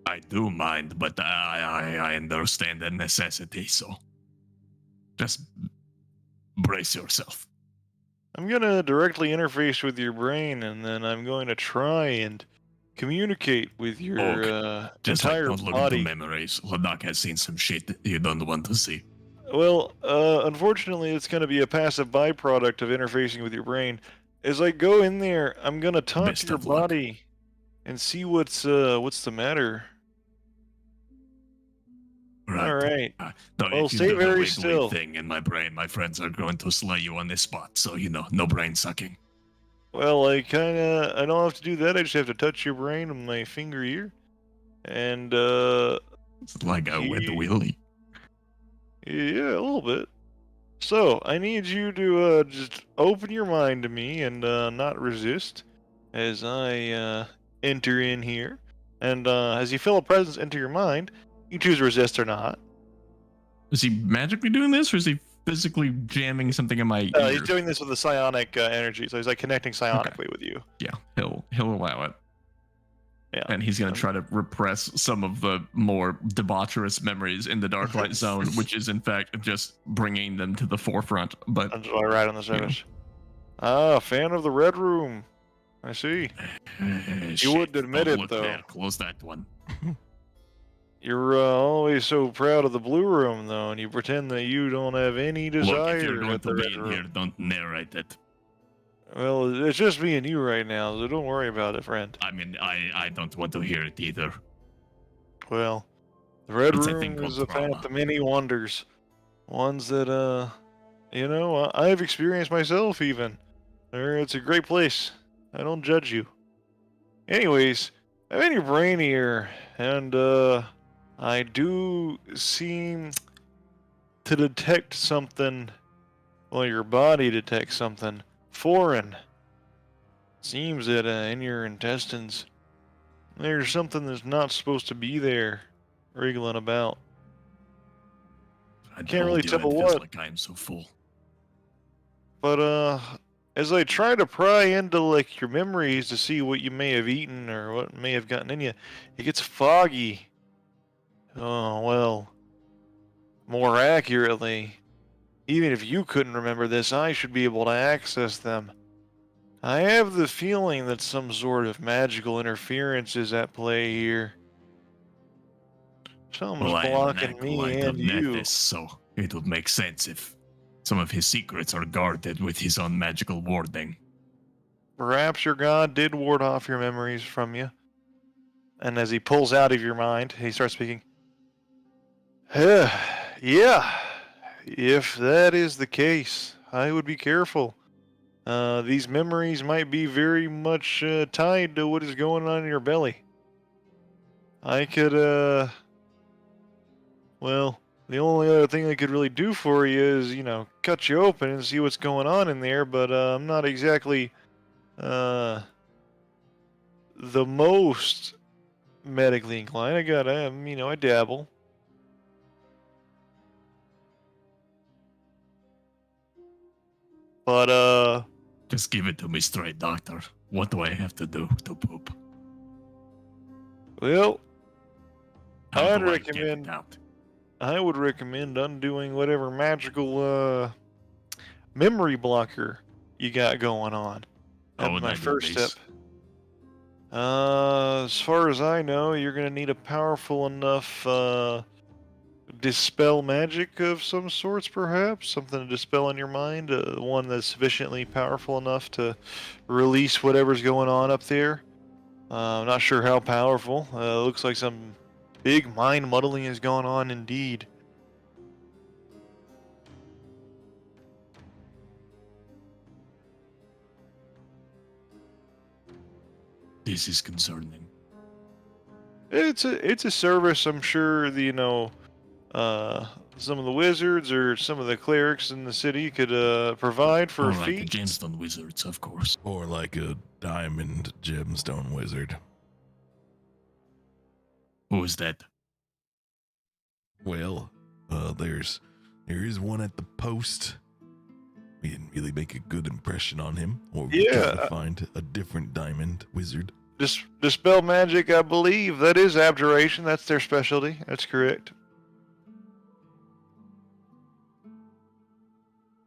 C: I do mind, but I understand the necessity, so just brace yourself.
A: I'm gonna directly interface with your brain, and then I'm going to try and communicate with your
C: Just like
A: entire
C: don't look into
A: body.
C: memories. Ladak has seen some shit you don't want to see.
A: Well, unfortunately, it's gonna be a passive byproduct of interfacing with your brain. As I go in there, I'm gonna talk
C: Best
A: to your
C: of luck.
A: body and see what's the matter.
C: Right.
A: All right.
C: No,
A: Well,
C: if you
A: stay
C: do the
A: very
C: wiggly
A: still.
C: thing in my brain, my friends are going to slay you on the spot. So no brain sucking.
A: Well, I don't have to do that. I just have to touch your brain with my finger here, and
C: It's like a wet
A: Ye-
C: willy.
A: yeah, a little bit. So I need you to just open your mind to me and not resist as I enter in here. And as you feel a presence enter your mind, you choose resist or not.
E: Is he magically doing this, or is he physically jamming something in my ear?
A: He's doing this with the psionic energy, so he's like connecting psionically with you.
E: Yeah, he'll allow it.
A: Yeah.
E: And he's gonna try to repress some of the more debaucherous memories in the Dark Light Zone, which is in fact just bringing them to the forefront. But
A: That's what I write on the surface. Ah, fan of the Red Room. I see.
C: You
A: wouldn't admit it,
C: look
A: though.
C: There. Close that one.
A: You're always so proud of the Blue Room, though, and you pretend that you don't have any desire
C: Look, if you're going
A: at the
C: to be
A: Red
C: in
A: Room.
C: here, don't narrate it.
A: Well, it's just me and you right now, so don't worry about it, friend.
C: I mean, I don't want to hear it either.
A: Well, the Red
C: It's a thing
A: Room
C: called
A: is a path
C: trauma.
A: to many wonders. Ones that, I've experienced myself, even. It's a great place. I don't judge you. Anyways, I'm in your brain here, and, I do seem to detect something. Well, your body detects something foreign. Seems that in your intestines, there's something that's not supposed to be there, wriggling about.
C: I
A: Can't really
C: told you,
A: tell
C: it feels
A: what.
C: like I am so full.
A: But as I try to pry into like your memories to see what you may have eaten or what may have gotten in you, it gets foggy. Oh well. More accurately, even if you couldn't remember this, I should be able to access them. I have the feeling that some sort of magical interference is at play here. Something's
C: Well, I am an
A: blocking me
C: acolyte of
A: and you.
C: Nethys, so it would make sense if some of his secrets are guarded with his own magical warding.
A: Perhaps your god did ward off your memories from you. And as he pulls out of your mind, he starts speaking. Yeah, if that is the case, I would be careful. These memories might be very much tied to what is going on in your belly. I could, well, the only other thing I could really do for you is, cut you open and see what's going on in there, but I'm not exactly, the most medically inclined. I dabble. But,
C: Just give it to me straight, doctor. What do I have to do to poop?
A: well,
C: How
A: I'd
C: do I get
A: recommend-
C: it out?
A: I would recommend undoing whatever magical, memory blocker you got going on.
C: How
A: That'd
C: would
A: be my
C: I do
A: first
C: this?
A: step. As far as I know, you're gonna need a powerful enough, dispel magic of some sorts, perhaps? Something to dispel in your mind? One that's sufficiently powerful enough to release whatever's going on up there? I'm not sure how powerful. Looks like some big mind muddling is going on indeed.
C: This is concerning.
A: It's a service I'm sure some of the wizards or some of the clerics in the city could provide for
C: Or
A: a
C: like
A: fee.
C: the gemstone wizards, of course.
B: Or like a diamond gemstone wizard.
C: Who is that?
B: Well, there is one at the post. We didn't really make a good impression on him, or we tried
A: Yeah.
B: to find a different diamond wizard.
A: Dispel magic, I believe. That is abjuration. That's their specialty. That's correct.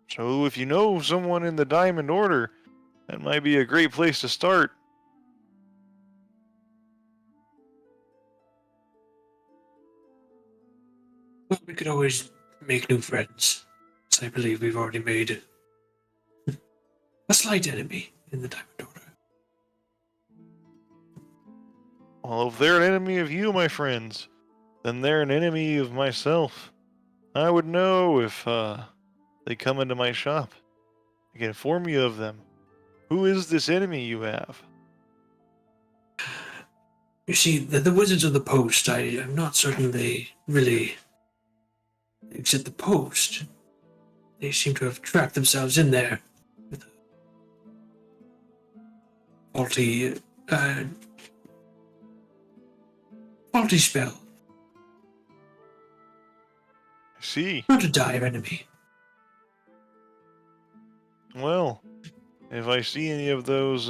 A: So if you know someone in the Diamond Order, that might be a great place to start.
D: Well, we could always make new friends. So I believe we've already made a slight enemy in the Diamond Order.
A: Well, if they're an enemy of you, my friends, then they're an enemy of myself. I would know if they come into my shop. I can inform you of them. Who is this enemy you have?
D: You see, the Wizards of the Post, I'm not certain they really exit the post. They seem to have trapped themselves in there with a faulty spell.
A: I see.
D: Not a dire enemy.
A: Well, if I see any of those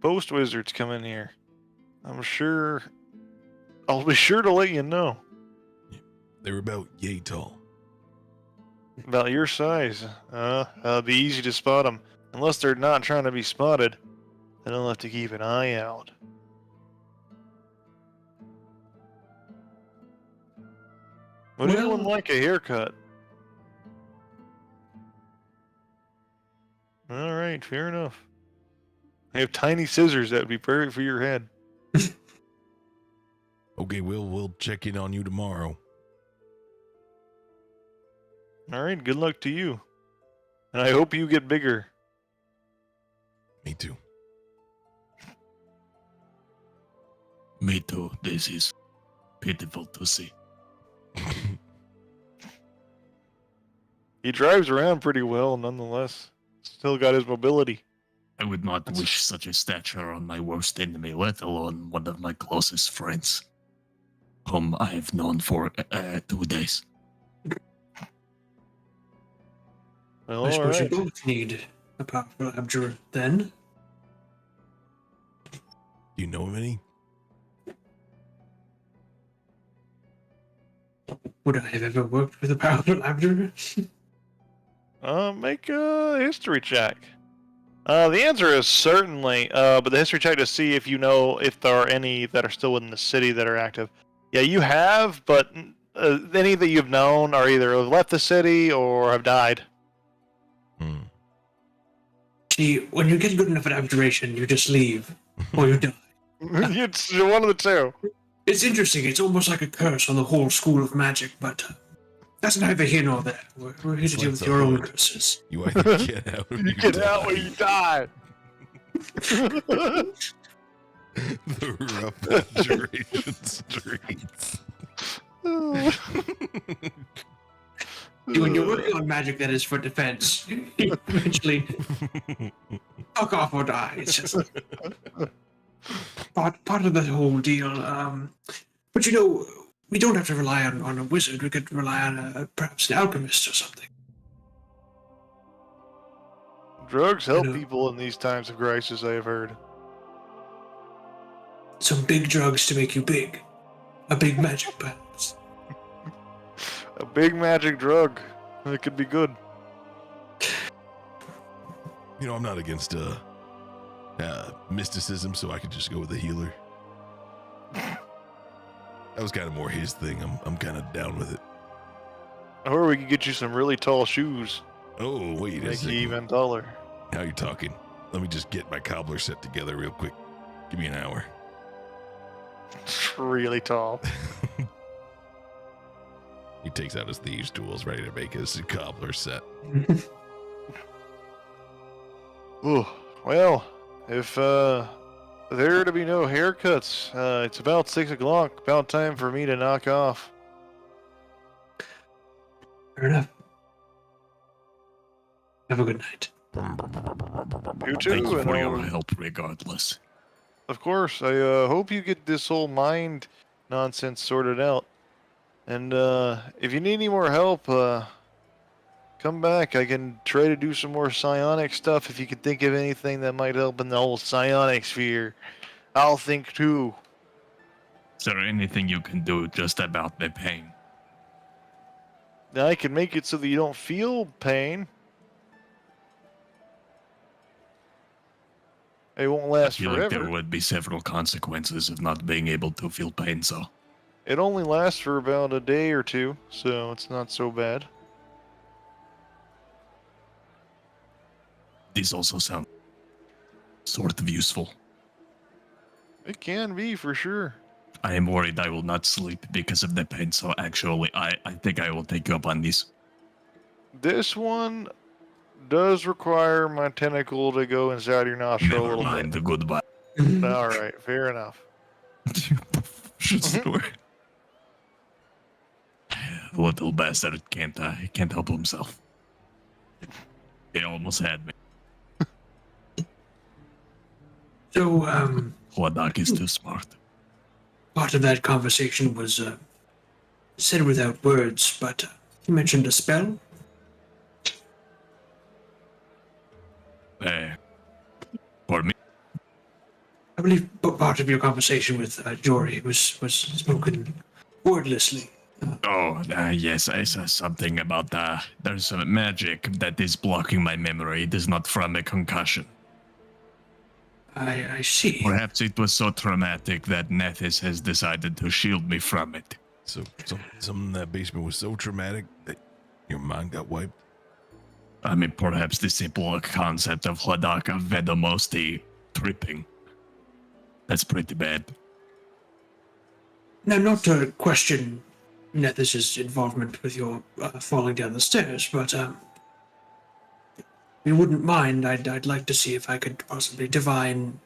A: post wizards come in here, I'll be sure to let you know.
B: They're about yay tall.
A: About your size. It'll be easy to spot them. Unless they're not trying to be spotted, then I'll have to keep an eye out. Would
D: Well-
A: anyone like a haircut? Alright, fair enough. I have tiny scissors that would be perfect for your head.
B: Okay, we'll check in on you tomorrow.
A: Alright, good luck to you. And I hope you get bigger.
B: Me too.
C: Me too. This is pitiful to see.
A: He drives around pretty well, nonetheless. Still got his mobility.
C: I would not wish such a stature on my worst enemy, let alone one of my closest friends, whom I have known for 2 days.
A: Well,
D: I suppose
A: alright.
D: you both need a powerful abjurer then.
B: Do you know of any?
D: Would I have ever worked with a powerful abjurer?
A: Make a history check. The answer is certainly, but the history check to see if you know if there are any that are still within the city that are active. Yeah, you have, but any that you've known are either have left the city or have died.
D: See, when you get good enough at abjuration, you just leave, or you die.
A: It's one of the two.
D: It's interesting. It's almost like a curse on the whole school of magic, but that's neither here nor there. We're here to
B: It's
D: deal
B: like
D: with your
B: the
D: own
B: hood.
D: curses.
B: You either get out or
A: You get out when you die.
B: The rough abjuration streets.
D: When you're working on magic that is for defense, you eventually fuck off or die. It's just part of the whole deal. But you know, we don't have to rely on a wizard. We could rely on perhaps an alchemist or something.
A: Drugs help
D: know.
A: people in these times of crisis, I have heard.
D: Some big drugs to make you big. A big magic, perhaps.
A: A big magic drug. It could be good.
B: You know, I'm not against mysticism, so I could just go with a healer. That was kind of more his thing. I'm kind of down with it.
A: Or we could get you some really tall shoes.
B: Oh, wait a
A: Make you
B: second.
A: even taller.
B: Now you're talking. Let me just get my cobbler set together real quick. Give me an hour.
A: It's really tall.
B: He takes out his thieves' tools, ready to make his cobbler set.
A: Ooh, well, if there are to be no haircuts, it's about 6 o'clock. About time for me to knock off.
D: Fair enough. Have a good night.
A: You too.
C: Thank you
A: and
C: for
A: I'll-
C: your help, regardless.
A: Of course. I hope you get this whole mind nonsense sorted out. And if you need any more help, come back. I can try to do some more psionic stuff. If you can think of anything that might help in the whole psionic sphere, I'll think too.
C: Is there anything you can do just about the pain?
A: I can make it so that you don't feel pain. It won't
C: I
A: last
C: feel like there
A: forever.
C: would be several consequences of not being able to feel pain, so
A: It only lasts for about a day or two, so it's not so bad.
C: these also sound sort of useful.
A: It can be for sure.
C: I am worried I will not sleep because of the pain, so actually, I think I will take you up on these.
A: This one does require my tentacle to go inside your nostril a
C: Never
A: little
C: mind the goodbye.
A: bit. All right, fair enough.
C: Shuts the door. Little bastard can't help himself. He almost had me.
D: So,
C: Hladak is too smart.
D: part of that conversation was said without words, but you mentioned a spell.
C: For me,
D: I believe part of your conversation with Jory was spoken wordlessly.
C: yes, I saw something about there's a magic that is blocking my memory. It is not from a concussion.
D: I see.
C: Perhaps it was so traumatic that Nethys has decided to shield me from it.
B: So something in that basement was so traumatic that your mind got wiped.
C: I mean, perhaps the simple concept of Hladaka Vedomosti tripping. That's pretty bad.
D: Now, not to question Nethys' involvement with your falling down the stairs, but if you wouldn't mind, I'd like to see if I could possibly divine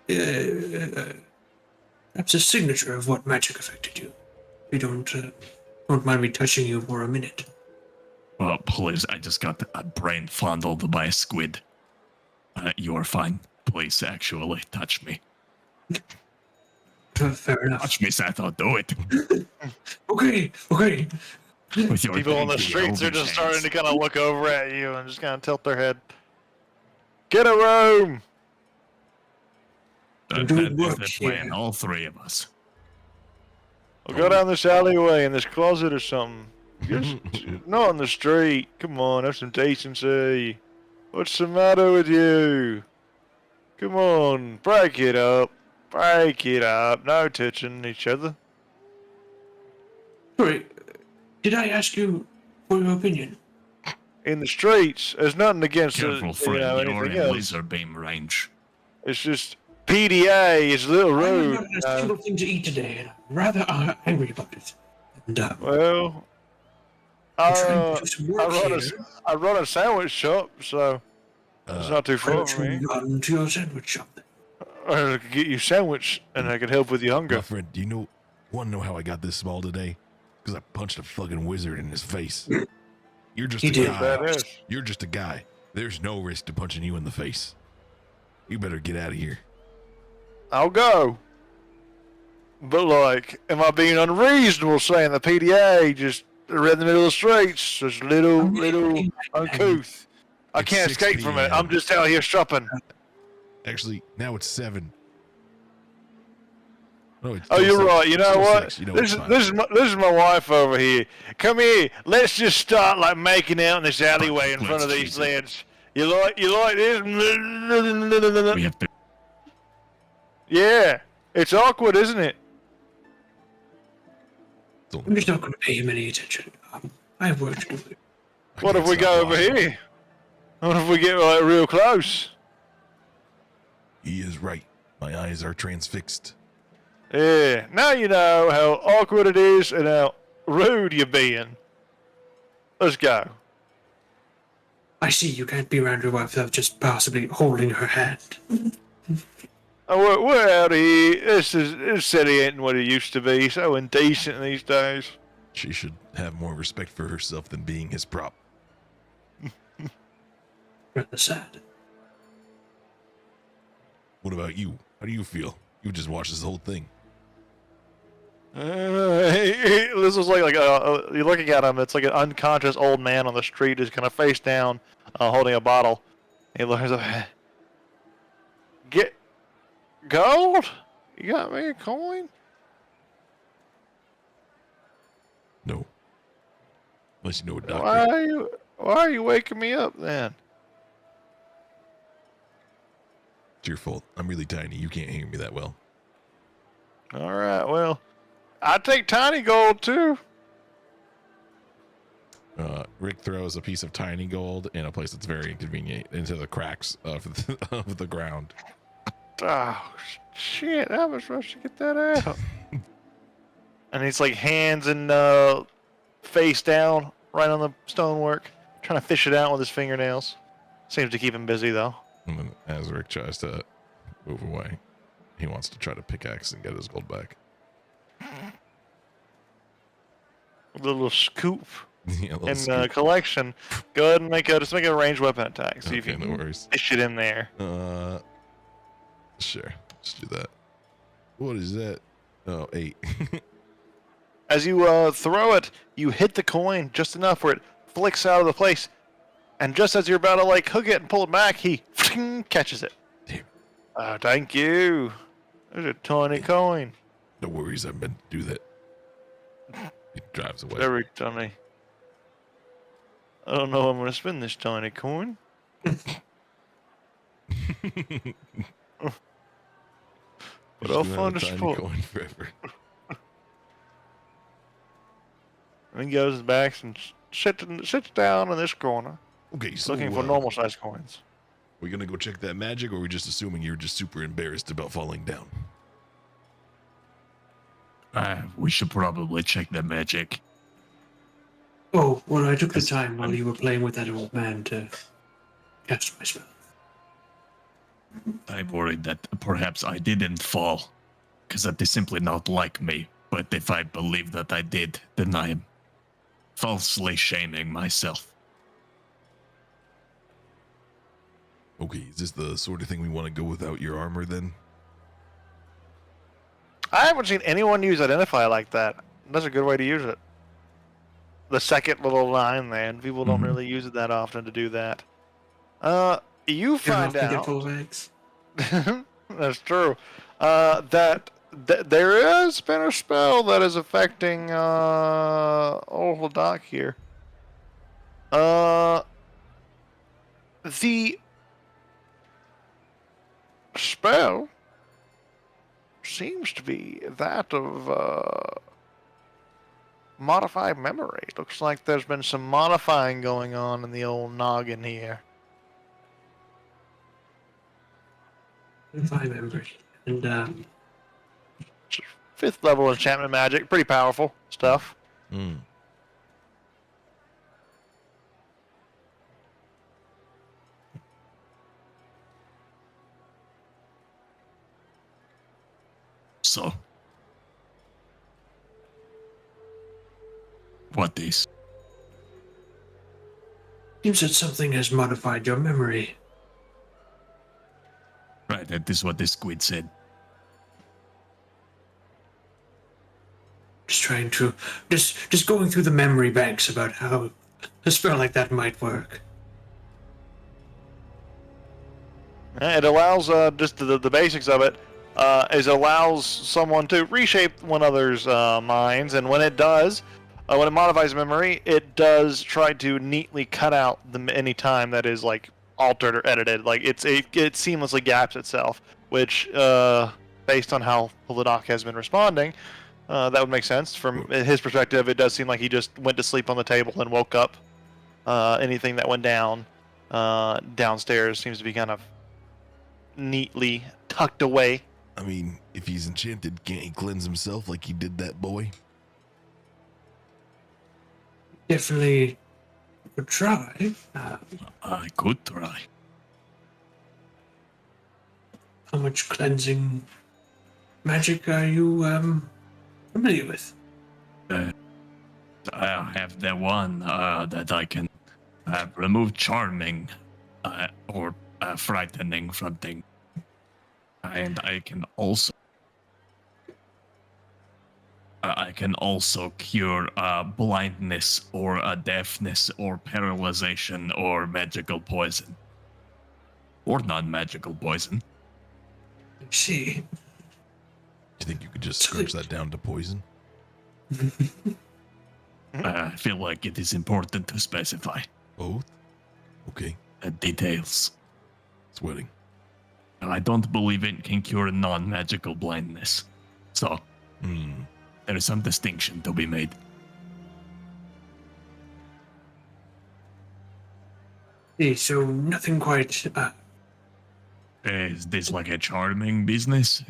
D: perhaps a signature of what magic affected you. If you don't mind me touching you for a minute.
C: Well, please, I just got a brain fondled by a squid. You are fine. Please, actually, touch me.
D: Fair enough.
C: Touch me, Sato. Do it.
D: Okay.
C: With your
A: People on the
C: dainty
A: streets are
C: elven
A: just starting
C: hands.
A: to kind of look over at you and just kind of tilt their head. Get a room!
C: That
D: Doing
C: is
D: work
C: the plan,
D: here.
C: all three of us.
A: We'll go down this alleyway in this closet or something. Just not on the street. Come on, have some decency. What's the matter with you? Come on, break it up. Break it up. No touching each other.
D: Sorry, did I ask you for your opinion?
A: In the streets, there's nothing against
C: Careful, friend. You're
A: anything
C: in
A: else.
C: laser beam range.
A: It's just PDA. It's a little
D: I
A: rude.
D: haven't gotten a single thing to eat today, and I'm rather angry about it. And
A: Well,
D: I'm trying to do some work
A: I run a sandwich shop, so it's not too
D: Why
A: far
D: don't
A: from me.
D: you run to your sandwich shop then?
A: Or I could get you a sandwich, and I could help with your
B: My
A: hunger.
B: friend, do you want to know how I got this small today? Because I punched a fucking wizard in his face. You're just
D: He
B: a
D: did.
B: guy.
A: That is.
B: You're just a guy. There's no risk to punching you in the face. You better get out of here.
A: I'll go. But like, am I being unreasonable saying the PDA just right in the middle of the streets, just little uncouth? I
B: It's
A: can't
B: 6
A: escape from it.
B: p.m.
A: I'm just out here shopping.
B: Actually, now it's 7. No, it's
A: Oh,
B: still
A: you're
B: 6.
A: right. You know
B: Still
A: what?
B: 6. You know
A: this
B: it's
A: is
B: fine.
A: this is my wife over here. Come here. Let's just start like making out in this alleyway in front of
C: Let's
A: these
C: cheese it.
A: lads. You like this?
C: We have to.
A: Yeah. It's awkward, isn't it?
B: It's only
D: I'm just not going to pay him any attention. I have work to do.
B: I
A: What if
B: can't
A: we
B: stop
A: go over
B: watching.
A: here? What if we get like real close?
B: He is right. My eyes are transfixed.
A: Yeah. Now you know how awkward it is and how rude you're being. Let's go.
D: I see you can't be around your wife without just possibly holding her hand.
A: We're out of here. This city ain't what it used to be. So indecent these days.
B: She should have more respect for herself than being his prop.
D: Rather sad.
B: What about you? How do you feel? You just watched this whole thing.
A: This is like you're looking at him. It's like an unconscious old man on the street who's kind of face down, holding a bottle. He looks up. Get gold? You got me a coin?
B: No. Unless you know a doctor.
A: Why are you waking me up then?
B: It's your fault. I'm really tiny. You can't hear me that well.
A: All right. Well, I take tiny gold too.
B: Rick throws a piece of tiny gold in a place that's very inconvenient into the cracks of of the ground.
A: Oh shit! I was supposed to get that out. And he's like hands and face down, right on the stonework, trying to fish it out with his fingernails. Seems to keep him busy though.
B: And then as Rick tries to move away, he wants to try to pickaxe and get his gold back.
A: A little scoop
B: Yeah, a little
A: in
B: scoop.
A: collection. Go ahead and make a ranged weapon attack. See if
B: Okay,
A: you
B: no
A: can
B: worries.
A: fish it in there.
B: Sure. Let's do that. What is that? Oh, 8.
A: As you throw it, you hit the coin just enough where it flicks out of the place, and just as you're about to like hook it and pull it back, he catches it.
B: Damn.
A: Thank you. There's a tiny coin.
B: No worries, I meant to do that. He drives away.
A: Very tiny. I don't know how I'm gonna spend this tiny coin. But I'll find a spot.
B: Coin forever.
A: And he goes back and sits down in this corner,
B: Okay, so
A: looking for normal sized coins.
B: we gonna go check that magic, or are we just assuming you're just super embarrassed about falling down?
C: We should probably check the magic.
D: Oh, well, I took the time while you were playing with that old man to cast my spell.
C: I'm worried that perhaps I didn't fall, because that is simply not like me. But if I believe that I did, then I am falsely shaming myself.
B: Okay, is this the sort of thing we want to go without your armor then?
A: I haven't seen anyone use Identify like that. That's a good way to use it. The second little line there, and people don't really use it that often to do that. You find
D: Get
A: out.
D: full bags.
A: That's true. That there has been a spell that is affecting old Doc here. The spell seems to be that of modified memory. Looks like there's been some modifying going on in the old noggin here.
D: If I remember. And,
A: 5th level enchantment magic, pretty powerful stuff.
B: Hmm.
C: So, what is?
D: seems that something has modified your memory.
C: Right, that is what the squid said.
D: Just trying to, just going through the memory banks about how a spell like that might work.
A: It allows just the basics of it. Is it allows someone to reshape one other's minds, and when it does, when it modifies memory, it does try to neatly cut out any time that is like altered or edited. Like it seamlessly gaps itself, which based on how Polydok has been responding, That would make sense. From his perspective, it does seem like he just went to sleep on the table and woke up. Anything that went down downstairs seems to be kind of neatly tucked away.
B: I mean, if he's enchanted, can't he cleanse himself like he did that boy?
D: Definitely could try.
C: I could try.
D: How much cleansing magic are you familiar with?
C: I have the one that I can remove charming or frightening from things. And I can also cure blindness or deafness or paralyzation or magical poison. Or non-magical poison.
D: I see.
B: Do you think you could just scrunch that down to poison?
C: I feel like it is important to specify
B: Both? Okay.
C: the details.
B: Sweating.
C: I don't believe it can cure non-magical blindness. So, there is some distinction to be made.
D: See, so nothing quite.
C: Is this like a charming business?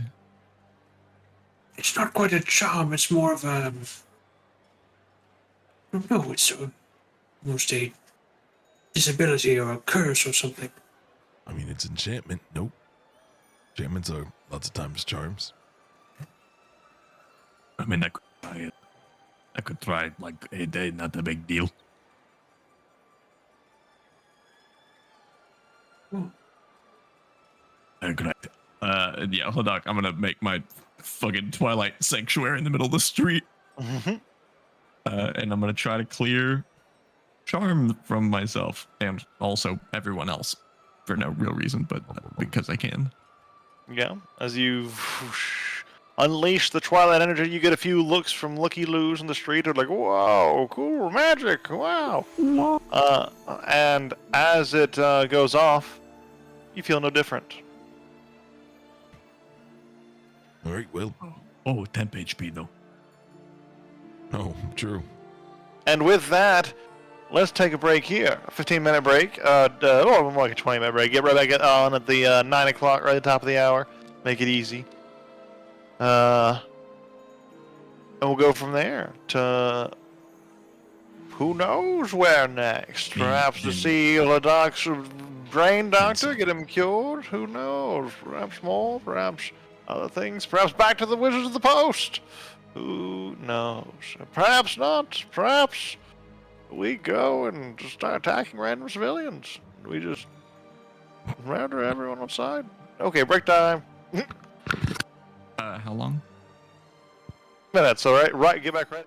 D: It's not quite a charm. It's more of a. I don't know. It's almost a disability or a curse or something.
B: I mean, it's enchantment. Nope. Enchantments are lots of times charms.
C: I mean, I could try it. I could try it like a day, not a big deal. Great. Yeah, hold on. I'm gonna make my fucking Twilight Sanctuary in the middle of the street. And I'm gonna try to clear charm from myself and also everyone else for no real reason, but because I can.
A: Yeah, as you unleash the Twilight energy, you get a few looks from looky-loos in the street. They're like, "Whoa, cool magic! Wow!" And as it goes off, you feel no different.
B: All right, well.
C: Oh, temp HP though.
B: Oh, true.
A: And with that, let's take a break here. A 15-minute break. Or more like a 20-minute break. Get right back on at the 9 o'clock, right at the top of the hour. Make it easy. And we'll go from there to who knows where next. Perhaps to see a doctor, brain doctor, get him cured. Who knows? Perhaps more. Perhaps other things. Perhaps back to the Wizards of the Post. Who knows? Perhaps not. Perhaps we go and just start attacking random civilians. We just murder everyone outside. Okay, break time.
E: How long?
A: Minutes, all right? Right, get back right.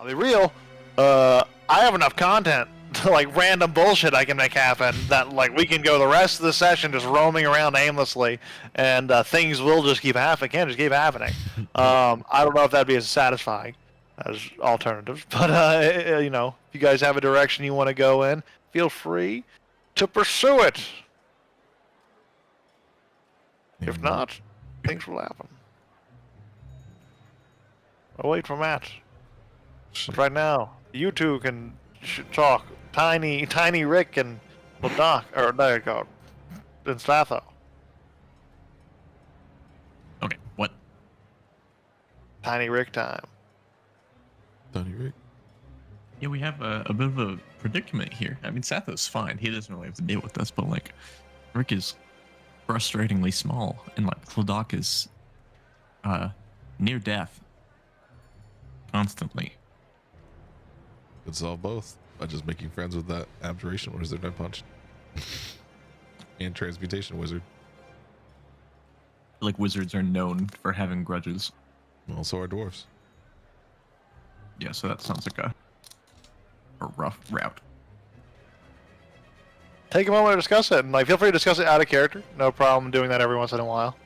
A: I'll be real. I have enough content to like random bullshit I can make happen that like we can go the rest of the session just roaming around aimlessly, and things will just keep happening. Can just keep happening. I don't know if that'd be as satisfying as alternatives, but you know, if you guys have a direction you want to go in, feel free to pursue it. If not, things will happen. I'll wait for Matt. But right now, you two can talk. Tiny Rick and Doc, or there you go, and Slatho.
E: Okay, what?
A: Tiny Rick time.
B: Tony Rick.
E: Yeah, we have a bit of a predicament here. I mean, Satho's fine. He doesn't really have to deal with this, but like, Rick is frustratingly small, and like, Hladak is near death constantly.
B: Could solve both by just making friends with that abjuration wizard I punched. And transmutation wizard.
E: Like, wizards are known for having grudges.
B: Well, so are dwarves.
E: Yeah, so that sounds like a rough route.
A: Take a moment to discuss it, and like, feel free to discuss it out of character. No problem doing that every once in a while.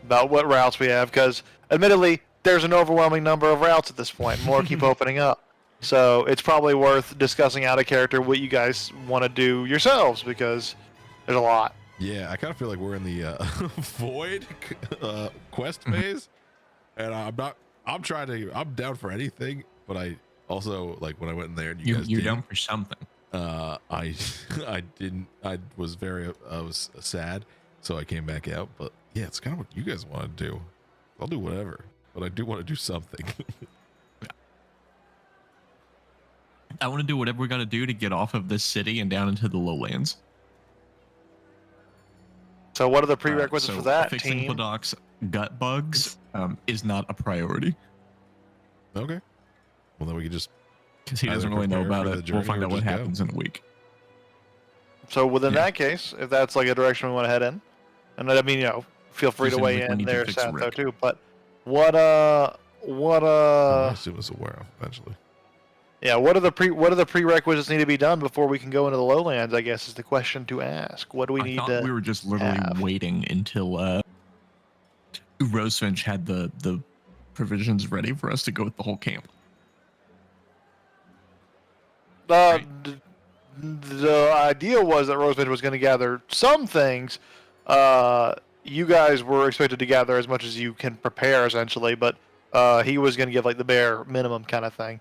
A: About what routes we have, because admittedly, there's an overwhelming number of routes at this point. More keep opening up. So it's probably worth discussing out of character what you guys want to do yourselves, because there's a lot.
B: Yeah, I kind of feel like we're in the void quest phase, and I'm down for anything, but I also, like, when I went in there and you guys
E: you're
B: did,
E: down for something.
B: I was sad, so I came back out. But yeah, it's kind of what you guys want to do. I'll do whatever, but I do want to do something.
E: I want to do whatever we got to do to get off of this city and down into the lowlands.
A: So what are the prerequisites for that,
E: fixing
A: team?
E: Hladak's gut bugs is not a priority.
B: Okay. Well, then we could just
E: Because he
B: either
E: doesn't really know
B: prepare
E: about
B: for the
E: it. We'll
B: journey
E: find
B: or
E: out what
B: just go.
E: happens in a week.
A: So within
E: Yeah.
A: that case, if that's like a direction we want to head in, and I mean, you know, feel free to
E: Seems
A: weigh
E: like we
A: in
E: need to
A: there,
E: fix
A: Satho,
E: Rick.
A: too. But what
B: I assume it's aware of eventually.
A: yeah, what are the prerequisites need to be done before we can go into the lowlands? I guess is the question to ask. What do we
E: I
A: need
E: thought
A: to?
E: we were just literally
A: have?
E: waiting until Rosefinch had the provisions ready for us to go with the whole camp. right.
A: The idea was that Roseman was going to gather some things. You guys were expected to gather as much as you can prepare, essentially, but he was going to give like the bare minimum kind of thing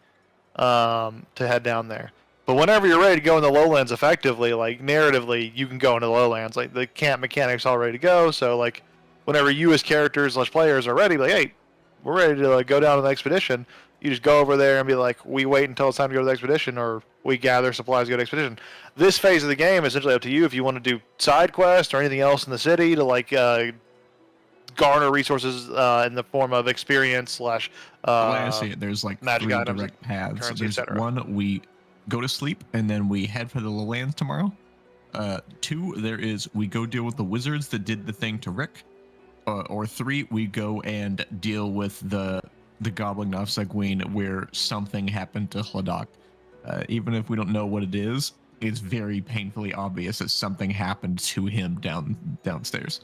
A: to head down there. But whenever you're ready to go in the lowlands effectively, like narratively, you can go into the lowlands. Like the camp mechanics all ready to go. So like whenever you as characters / players are ready, like, hey, we're ready to like go down to the expedition. You just go over there and be like, we wait until it's time to go to the expedition, or we gather supplies to go to the expedition. This phase of the game is essentially up to you if you want to do side quests or anything else in the city to like garner resources in the form of experience /
E: The way I see it, there's like
A: magic
E: three
A: items,
E: direct paths.
A: currency,
E: There's
A: etc.
E: one, we go to sleep and then we head for the lowlands tomorrow. Two, there is we go deal with the wizards that did the thing to Rick. Or three, we go and deal with the Goblin of Seguin where something happened to Hladak. Even if we don't know what it is, it's very painfully obvious that something happened to him downstairs.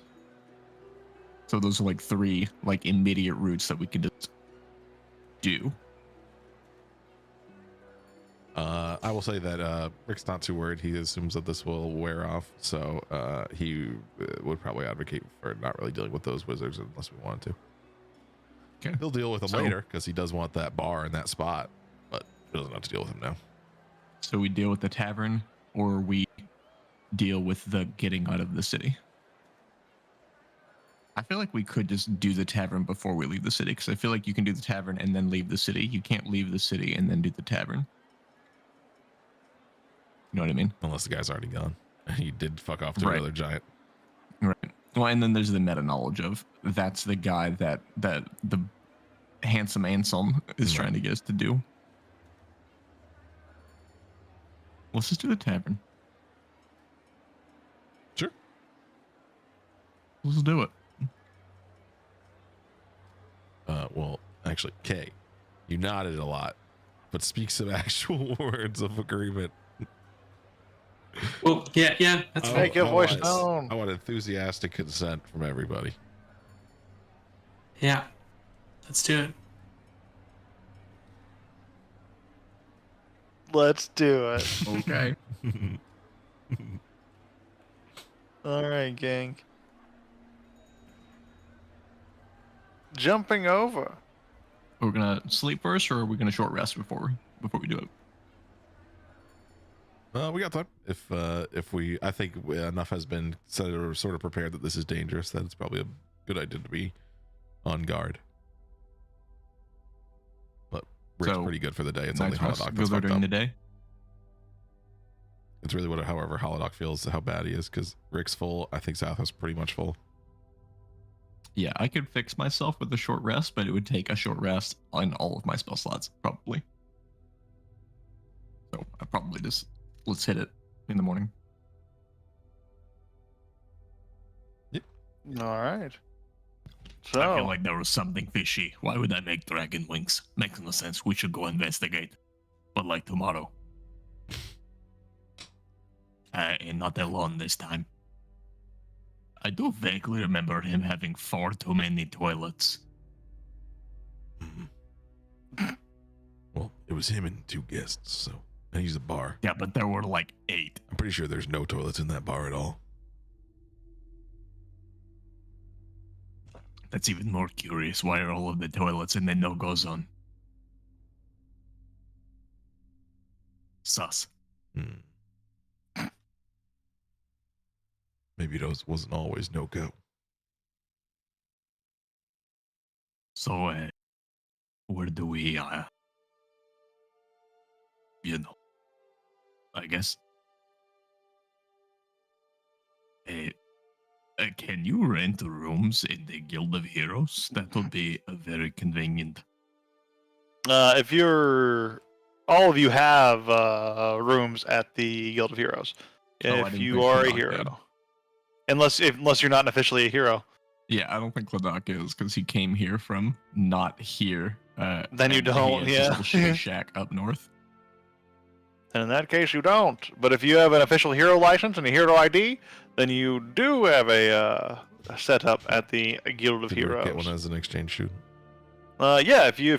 E: So those are like three like immediate routes that we could just do.
B: I will say that Rick's not too worried. He assumes that this will wear off, so he would probably advocate for not really dealing with those wizards unless we wanted to.
E: Okay.
B: He'll deal with them
E: So-
B: later because he does want that bar in that spot, but he doesn't have to deal with them now.
E: So we deal with the tavern, or we deal with the getting out of the city. I feel like we could just do the tavern before we leave the city, because I feel like you can do the tavern and then leave the city. You can't leave the city and then do the tavern. You know what I mean?
B: Unless the guy's already gone. He did fuck off to
E: Right.
B: another giant.
E: Right. Well, and then there's the meta knowledge of that's the guy that the handsome Anselm is
B: Right.
E: trying to get us to do. Let's just do the tavern.
B: Sure.
E: Let's do it.
B: Well, actually, Kay, you nodded a lot. but speak some actual words of agreement.
D: Well, yeah, that's
B: Oh,
D: fine.
A: Make your
B: I
A: voice
B: want-
A: known.
B: I want enthusiastic consent from everybody.
D: Yeah, let's do it.
A: Let's do it.
E: Okay.
A: All right, gang. Jumping over.
E: We're gonna sleep first, or are we gonna short rest before we do it?
B: We got time. If we, I think enough has been said or sort of prepared that this is dangerous. That it's probably a good idea to be on guard. But Rick's
E: So,
B: pretty good for the day. It's
E: Night
B: only
E: House
B: Holodoc
E: go
B: that's
E: there
B: fucked
E: during
B: up.
E: the day.
B: It's really however Holodoc feels how bad he is, because Rick's full. I think South is pretty much full.
E: Yeah, I could fix myself with a short rest, but it would take a short rest on all of my spell slots, probably. So I probably just let's hit it in the morning.
A: All right.
C: I feel
A: So,
C: like there was something fishy. Why would I make dragon wings? Makes no sense. We should go investigate. But like tomorrow. And not alone this time. I do vaguely remember him having far too many toilets.
B: Well, it was him and 2 guests, so and he's a bar.
C: Yeah, but there were like 8.
B: I'm pretty sure there's no toilets in that bar at all.
C: That's even more curious. Why are all of the toilets in the no-go zone? Sus.
B: Maybe it wasn't always no go.
C: So, where do we, I guess. Can you rent rooms in the Guild of Heroes? That would be very convenient.
A: if all of you have rooms at the Guild of Heroes,
E: Oh, I
A: if
E: didn't
A: you
E: think
A: are a
E: Ladakh
A: hero,
E: did.
A: unless you're not officially a hero,
E: Yeah, I don't think Ladakh is because he came here from not here.
A: Then you
E: and he
A: don't,
E: has his
A: yeah.
E: little shitty shack up north.
A: and in that case you don't. But if you have an official hero license and a hero ID, then you do have a setup at the Guild of
B: Did Rick
A: Heroes.
B: get one as an exchange shoot?
A: Yeah, if you're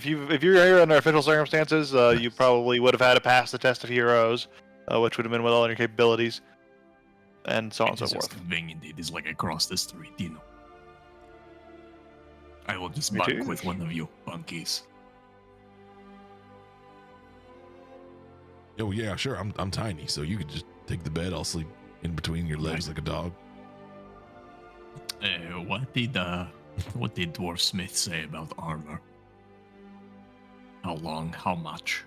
A: here under official circumstances, you probably would have had to pass the test of heroes, which would have been with all your capabilities, and so on and
C: It
A: so
C: is just
A: forth.
C: convenient. It is like across the street, you know. I will just
A: Me
C: bunk
A: too.
C: with one of you bunkies.
B: Oh yeah, sure. I'm tiny, so you could just take the bed. I'll sleep in between your legs like a dog.
C: What did Dwarf Smith say about armor? How long? How much?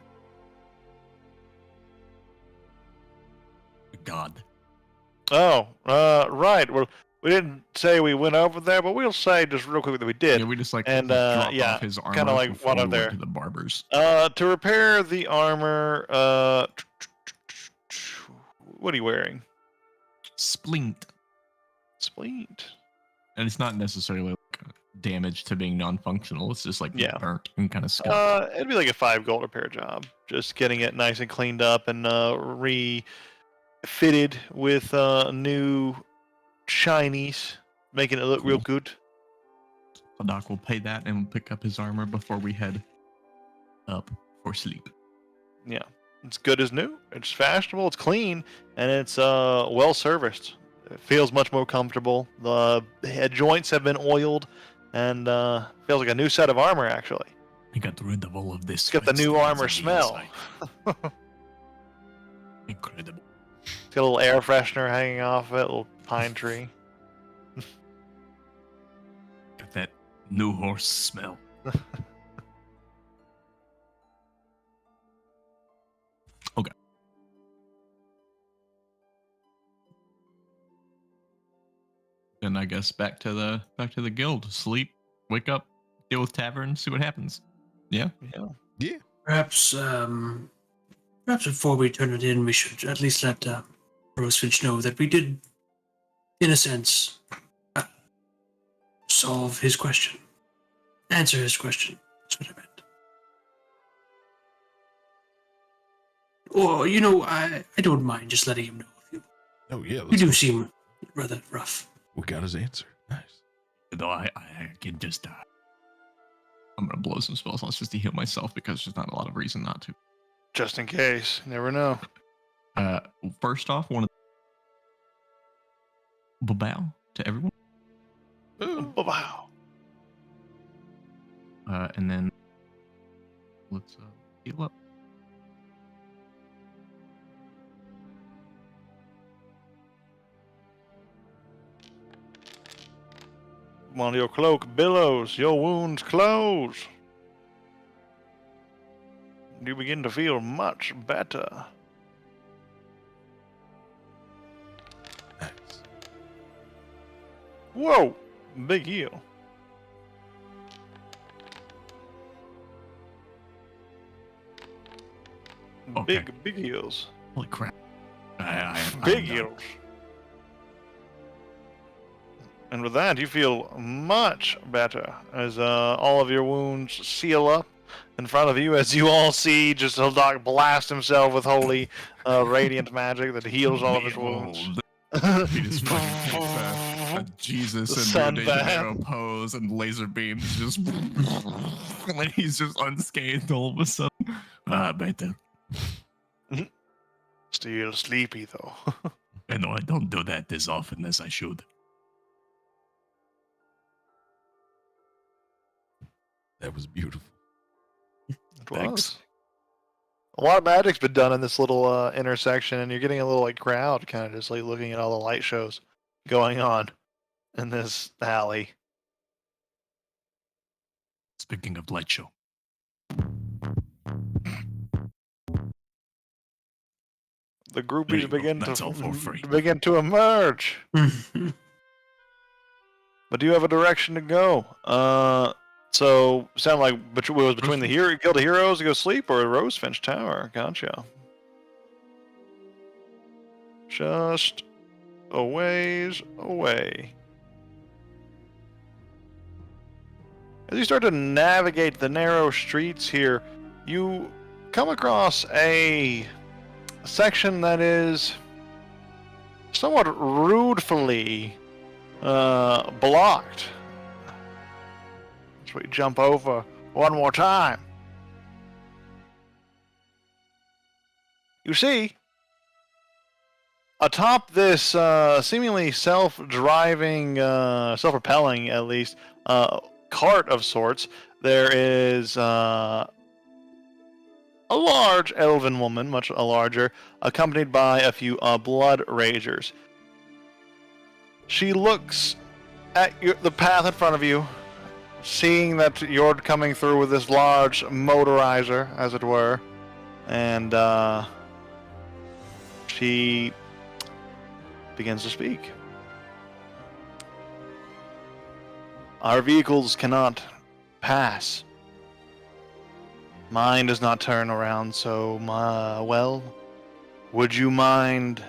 C: God.
A: Oh, right. Well, we didn't say we went over there, but we'll say just real quick that we did.
E: Yeah, we just like
A: And,
E: dropped
A: yeah,
E: off his armor
A: kinda like
E: before
A: one
E: we
A: of
E: went
A: their-
E: to the barbers.
A: To repair the armor, what are you wearing?
E: Splint.
A: Spleet.
E: And it's not necessarily like damage to being non-functional. It's just like
A: Yeah.
E: burnt and kind of scuffed.
A: It'd be like a 5 gold repair job. Just getting it nice and cleaned up and refitted with new shinies, making it look real
E: Cool.
A: good.
E: Doc will pay that and pick up his armor before we head up for sleep.
A: Yeah, it's good as new. It's fashionable. It's clean, and it's well serviced. It feels much more comfortable. The head joints have been oiled, and feels like a new set of armor actually.
C: I got rid of all of this.
A: It's got the
C: sweat
A: new
C: stains
A: armor
C: on the
A: smell.
C: inside. Incredible.
A: It's got a little air freshener hanging off it, a little pine tree.
C: Got that new horse smell.
E: And I guess back to the guild. Sleep, wake up, deal with tavern, see what happens. Yeah.
A: Yeah.
B: Yeah.
D: Perhaps before we turn it in, we should at least let Rosefinch know that we did, in a sense, solve his question. Answer his question. That's what I meant. Or, you know, I don't mind just letting him know.
B: Oh yeah,
D: You
B: let's
D: do
B: go.
D: seem rather rough.
B: We got his answer. Nice.
C: No, I can just. I'm gonna blow some spell slots just to heal myself because there's not a lot of reason not to.
A: Just in case. You never know.
C: First off, bow to everyone,
B: Ooh.
A: Wow.
C: and then let's heal up.
A: While your cloak billows, your wounds close. You begin to feel much better.
B: Nice.
A: Whoa! Big heal.
C: Okay.
A: Big heals.
C: Holy crap!
A: Big
C: I'm done.
A: heals. And with that, you feel much better as all of your wounds seal up in front of you, as you all see just Hildak blast himself with holy radiant magic that heals all of his wounds.
C: He just fucking takes a Jesus
A: The
C: and Rio de
A: sunbath.
C: Janeiro pose and laser beams just and then he's just unscathed all of a sudden. Better.
A: Still sleepy though.
C: I know I don't do that as often as I should.
B: That was beautiful.
A: It
C: Thanks.
A: was. A lot of magic's been done in this little intersection, and you're getting a little like crowd, kind of just like looking at all the light shows going on in this alley.
C: Speaking of light show.
A: The
C: There
A: groupies
C: you go.
A: begin
C: That's all for free.
A: to emerge. But do you have a direction to go? So sound like it was between the Guild of Heroes to go sleep or Rosefinch Tower. Gotcha. Just a ways away. As you start to navigate the narrow streets here, you come across a section that is somewhat rudely blocked. So we jump over one more time. You see, atop this seemingly self-driving, self-propelling at least, cart of sorts, there is a large elven woman, much larger, accompanied by a few blood ragers. She looks at the path in front of you, seeing that you're coming through with this large motorizer, as it were, and she begins to speak. Our vehicles cannot pass. Mine does not turn around, so, well, would you mind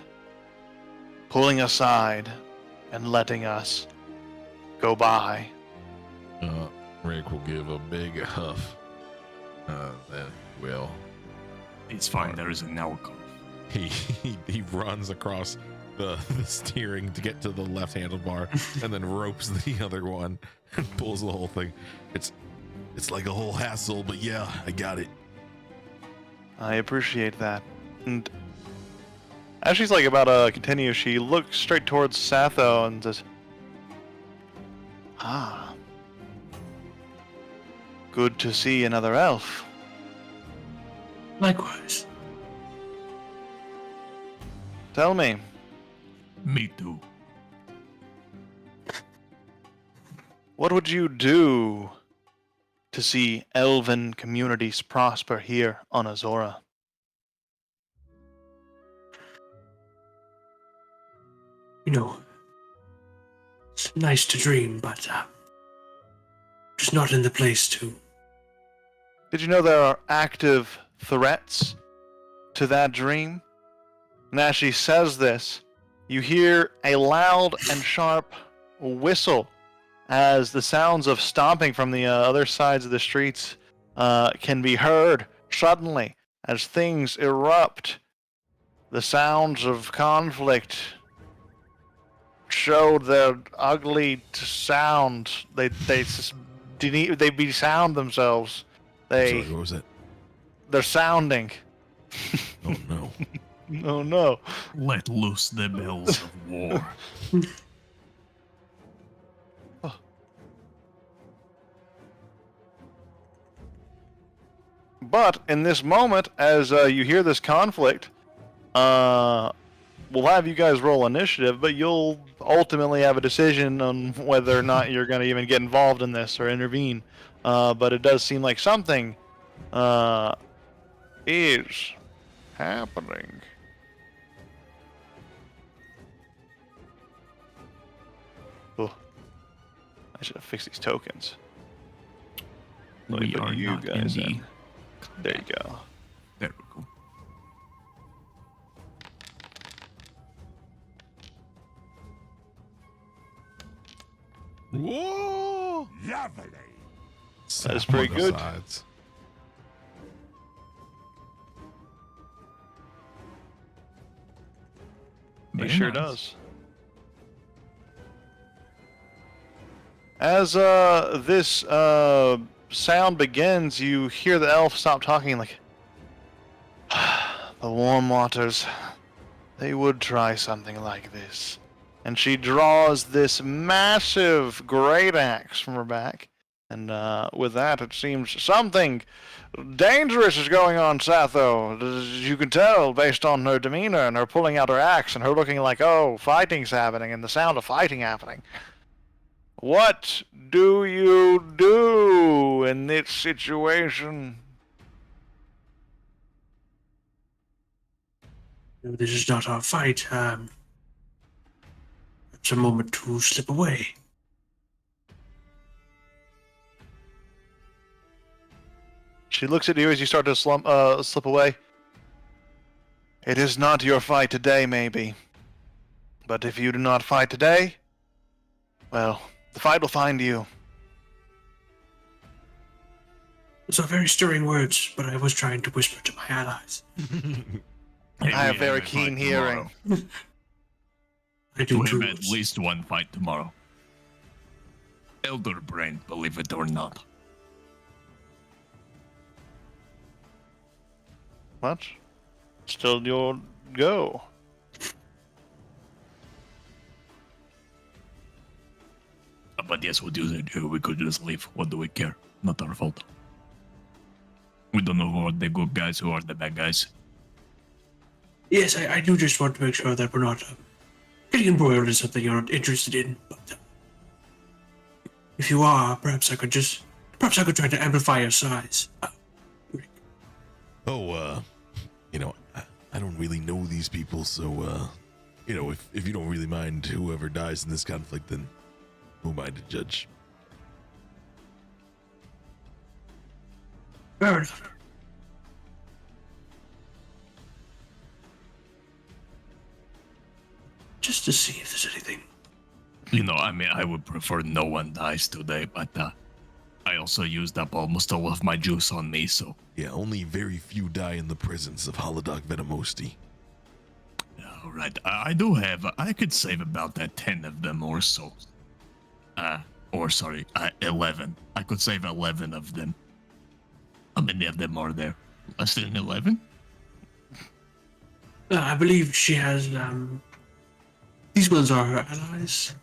A: pulling aside and letting us go by?
B: Rick will give a big huff. Then will.
C: It's fine, there is an alcove.
B: He runs across the steering to get to the left handlebar and then ropes the other one and pulls the whole thing. It's like a whole hassle, but yeah, I got it.
A: I appreciate that. And as she's like about to continue, she looks straight towards Satho and says, "Ah. Good to see another elf.
D: Likewise.
A: Tell me,
C: Me too.
A: what would you do to see elven communities prosper here on Azora?"
D: You know, it's nice to dream, but just not in the place to.
A: Did you know there are active threats to that dream? And as she says this, you hear a loud and sharp whistle as the sounds of stomping from the other sides of the streets can be heard suddenly as things erupt the sounds of conflict showed their ugly sound. They besound themselves.
B: Sorry, what was it?
A: They're sounding.
B: Oh no.
A: Oh no.
C: Let loose the bells of war.
A: But in this moment, as you hear this conflict, we'll have you guys roll initiative, but you'll ultimately have a decision on whether or not you're going to even get involved in this or intervene. But it does seem like something is happening. Oh, I should have fixed these tokens. Let me
C: We
A: put
C: are
A: you
C: not
A: guys
C: in the...
A: in. There you go.
C: There we go.
B: Whoa!
A: That is pretty
B: On the
A: good.
B: sides.
A: It
C: Very
A: sure
C: nice.
A: does. As this sound begins, you hear the elf stop talking like, the warm waters, they would try something like this. And she draws this massive great axe from her back. And with that, it seems something dangerous is going on, Satho. As you can tell based on her demeanor and her pulling out her axe and her looking like, oh, fighting's happening and the sound of fighting happening. What do you do in this situation?
D: No, this is not our fight. It's a moment to slip away.
A: She looks at you as you start to slip away. It is not your fight today, maybe. But if you do not fight today, well, the fight will find you.
D: Those are very stirring words, but I was trying to whisper to my allies.
C: Hey,
A: I have
C: we
A: very
C: a fight
A: keen
C: tomorrow.
A: hearing.
D: I do
C: We
D: too.
C: have at least one fight tomorrow. Elder Brain, believe it or not.
A: What? Still your go.
C: But yes, what do you do? We could just leave. What do we care? Not our fault. We don't know who are the good guys, who are the bad guys.
D: Yes, I do just want to make sure that we're not getting embroiled in something you're not interested in. But if you are, perhaps I could try to amplify your size.
B: I don't really know these people, so if you don't really mind whoever dies in this conflict, then who am I to judge?
D: Fair enough. Just to see if there's anything.
C: I mean, I would prefer no one dies today, but I also used up almost all of my juice on me, so.
B: Yeah, only very few die in the presence of Holodoc Venomosti.
C: All right, I could save about 10 of them or so. 11. I could save 11 of them. How many of them are there? Less than 11?
D: I believe she has. These ones are her allies,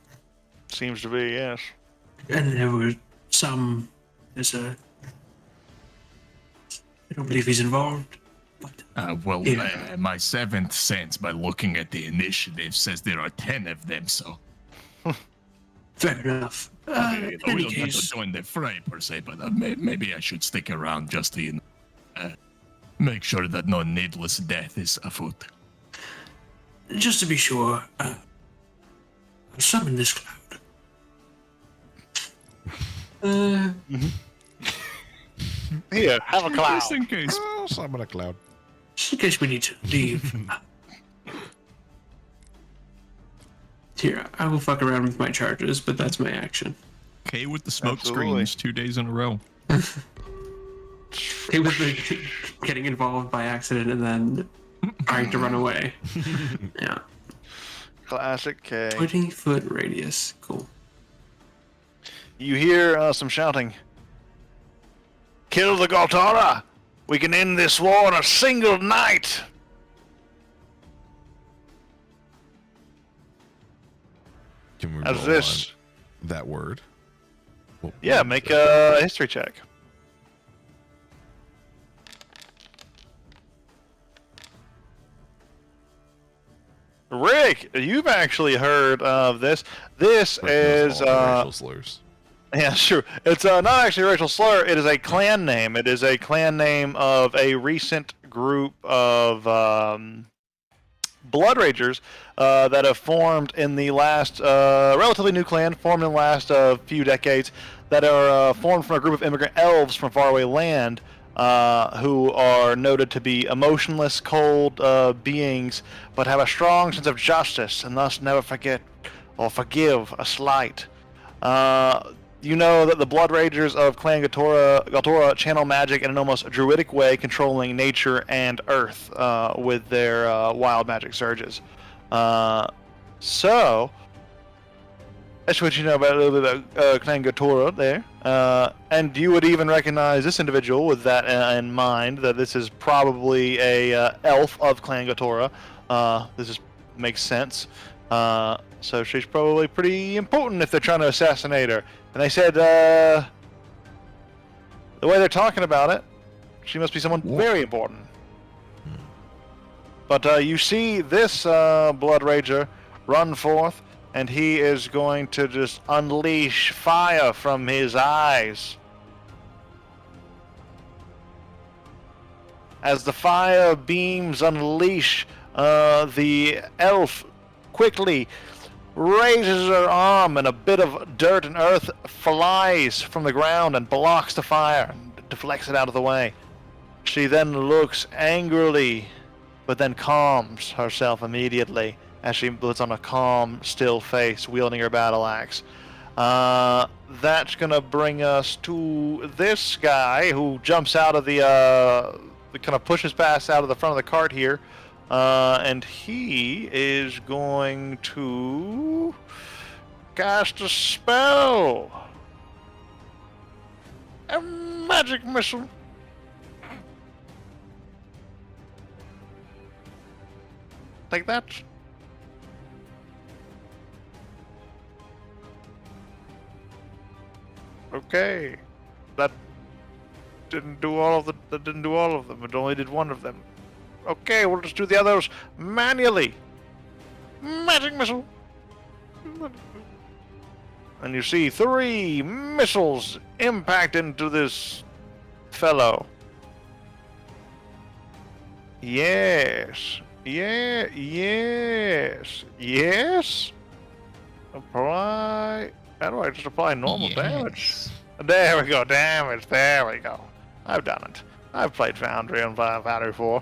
A: Seems to be, yes.
D: and there were some. There's a. I don't believe he's involved. But Yeah.
C: My seventh sense, by looking at the initiative, says there are 10 of them, so.
D: fair enough.
C: We
D: In any
C: don't have to
D: case,
C: join the fray per se, but maybe I should stick around just to make sure that no needless death is afoot.
D: just to be sure, I'll summon this cloud.
A: Here, have a cloud.
C: Just in case.
B: Oh, summon a cloud.
D: Just in case we need to leave. Here, I will fuck around with my charges, but that's my action.
C: Okay with the smoke
A: Absolutely.
C: screens 2 days in a row.
D: It was like getting involved by accident and then trying to run away. Yeah.
A: Classic K.
D: 20-foot radius. Cool.
A: You hear some shouting. Kill the Galtara! We can end this war in a single night!
B: Can we
A: As
B: roll
A: this...
B: on that word? What
A: Yeah,
B: word
A: make
B: is that?
A: a history check. Rick, you've actually heard of this. This
B: Rick knows
A: is
B: all the racial slurs.
A: yeah, sure. It's not actually a racial slur. It is a clan name. It is a clan name of a recent group of Blood Ragers that have formed in the last relatively new clan, formed in the last few decades, that are formed from a group of immigrant elves from faraway land who are noted to be emotionless, cold beings, but have a strong sense of justice and thus never forget or forgive a slight. You know that the Blood Ragers of Clan Galtora channel magic in an almost druidic way, controlling nature and earth with their wild magic surges. So, that's what you know about a little bit about Clan Galtora there. And you would even recognize this individual with that in mind, that this is probably a elf of Clan Galtora. Makes sense. So she's probably pretty important if they're trying to assassinate her. And they said, the way they're talking about it, she must be someone very important. But you see this Blood Rager run forth, and he is going to just unleash fire from his eyes. As the fire beams unleash, the elf quickly raises her arm, and a bit of dirt and earth flies from the ground and blocks the fire and deflects it out of the way. She then looks angrily, but then calms herself immediately as she puts on a calm, still face, wielding her battle axe. That's gonna bring us to this guy who jumps out of the kind of pushes past out of the front of the cart here. And he is going to cast a spell. A magic missile. Take that. Okay. That didn't do all of them. It only did one of them. Okay, we'll just do the others manually. Magic missile. And you see 3 missiles impact into this fellow. Yes. Yeah, yes. Yes. Apply. How do I just apply normal damage? There we go, damage. There we go. I've done it. I've played Foundry and Foundry 4.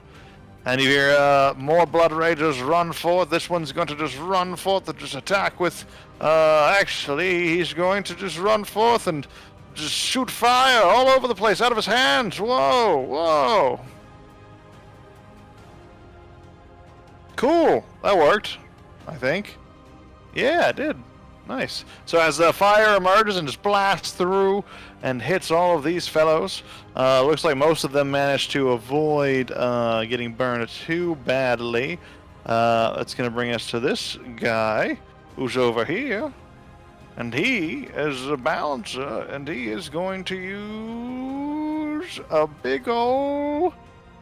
A: And you hear more Blood Ragers run forth. This one's going to just run forth and just attack with... actually, he's going to just run forth and just shoot fire all over the place out of his hands. Whoa, whoa. Cool. That worked, I think. Yeah, it did. Nice. So as the fire emerges and just blasts through and hits all of these fellows, looks like most of them managed to avoid getting burned too badly. That's going to bring us to this guy who's over here. And he is a balancer, and he is going to use a big ol'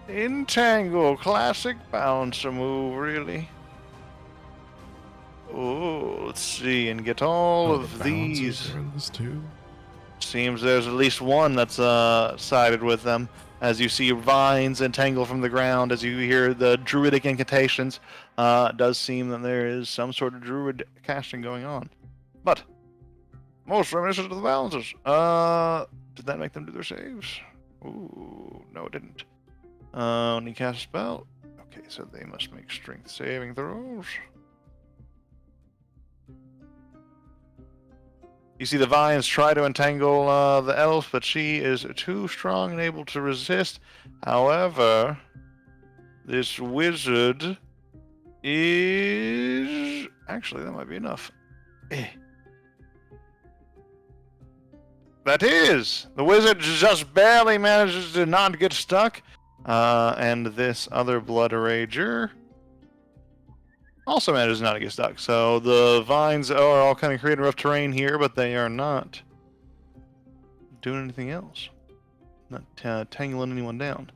A: entangle. Classic balancer move, really. Oh, let's see, and get all of these.
B: Are in this too?
A: Seems there's at least one that's sided with them. As you see vines entangle from the ground, as you hear the druidic incantations, it does seem that there is some sort of druid casting going on. But most reminiscent of the balancers. Did that make them do their saves? Ooh, no, it didn't. When you cast a spell, okay, so they must make strength saving throws. You see the vines try to entangle the elf, but she is too strong and able to resist. However, this wizard is... Actually, that might be enough. That is! The wizard just barely manages to not get stuck. And this other Blood Rager also manages not to get stuck. So the vines are all kind of creating rough terrain here, but they are not doing anything else. Not tangling anyone down.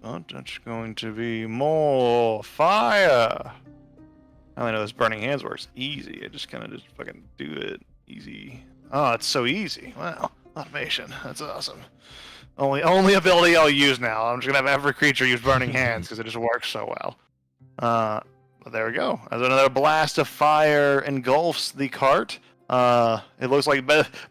A: Oh, that's going to be more fire. I only know this Burning Hands works easy. I just kind of just fucking do it easy. Oh, it's so easy. Wow, automation. That's awesome. Only ability I'll use now. I'm just gonna have every creature use Burning Hands because it just works so well. But there we go. As another blast of fire engulfs the cart. It looks like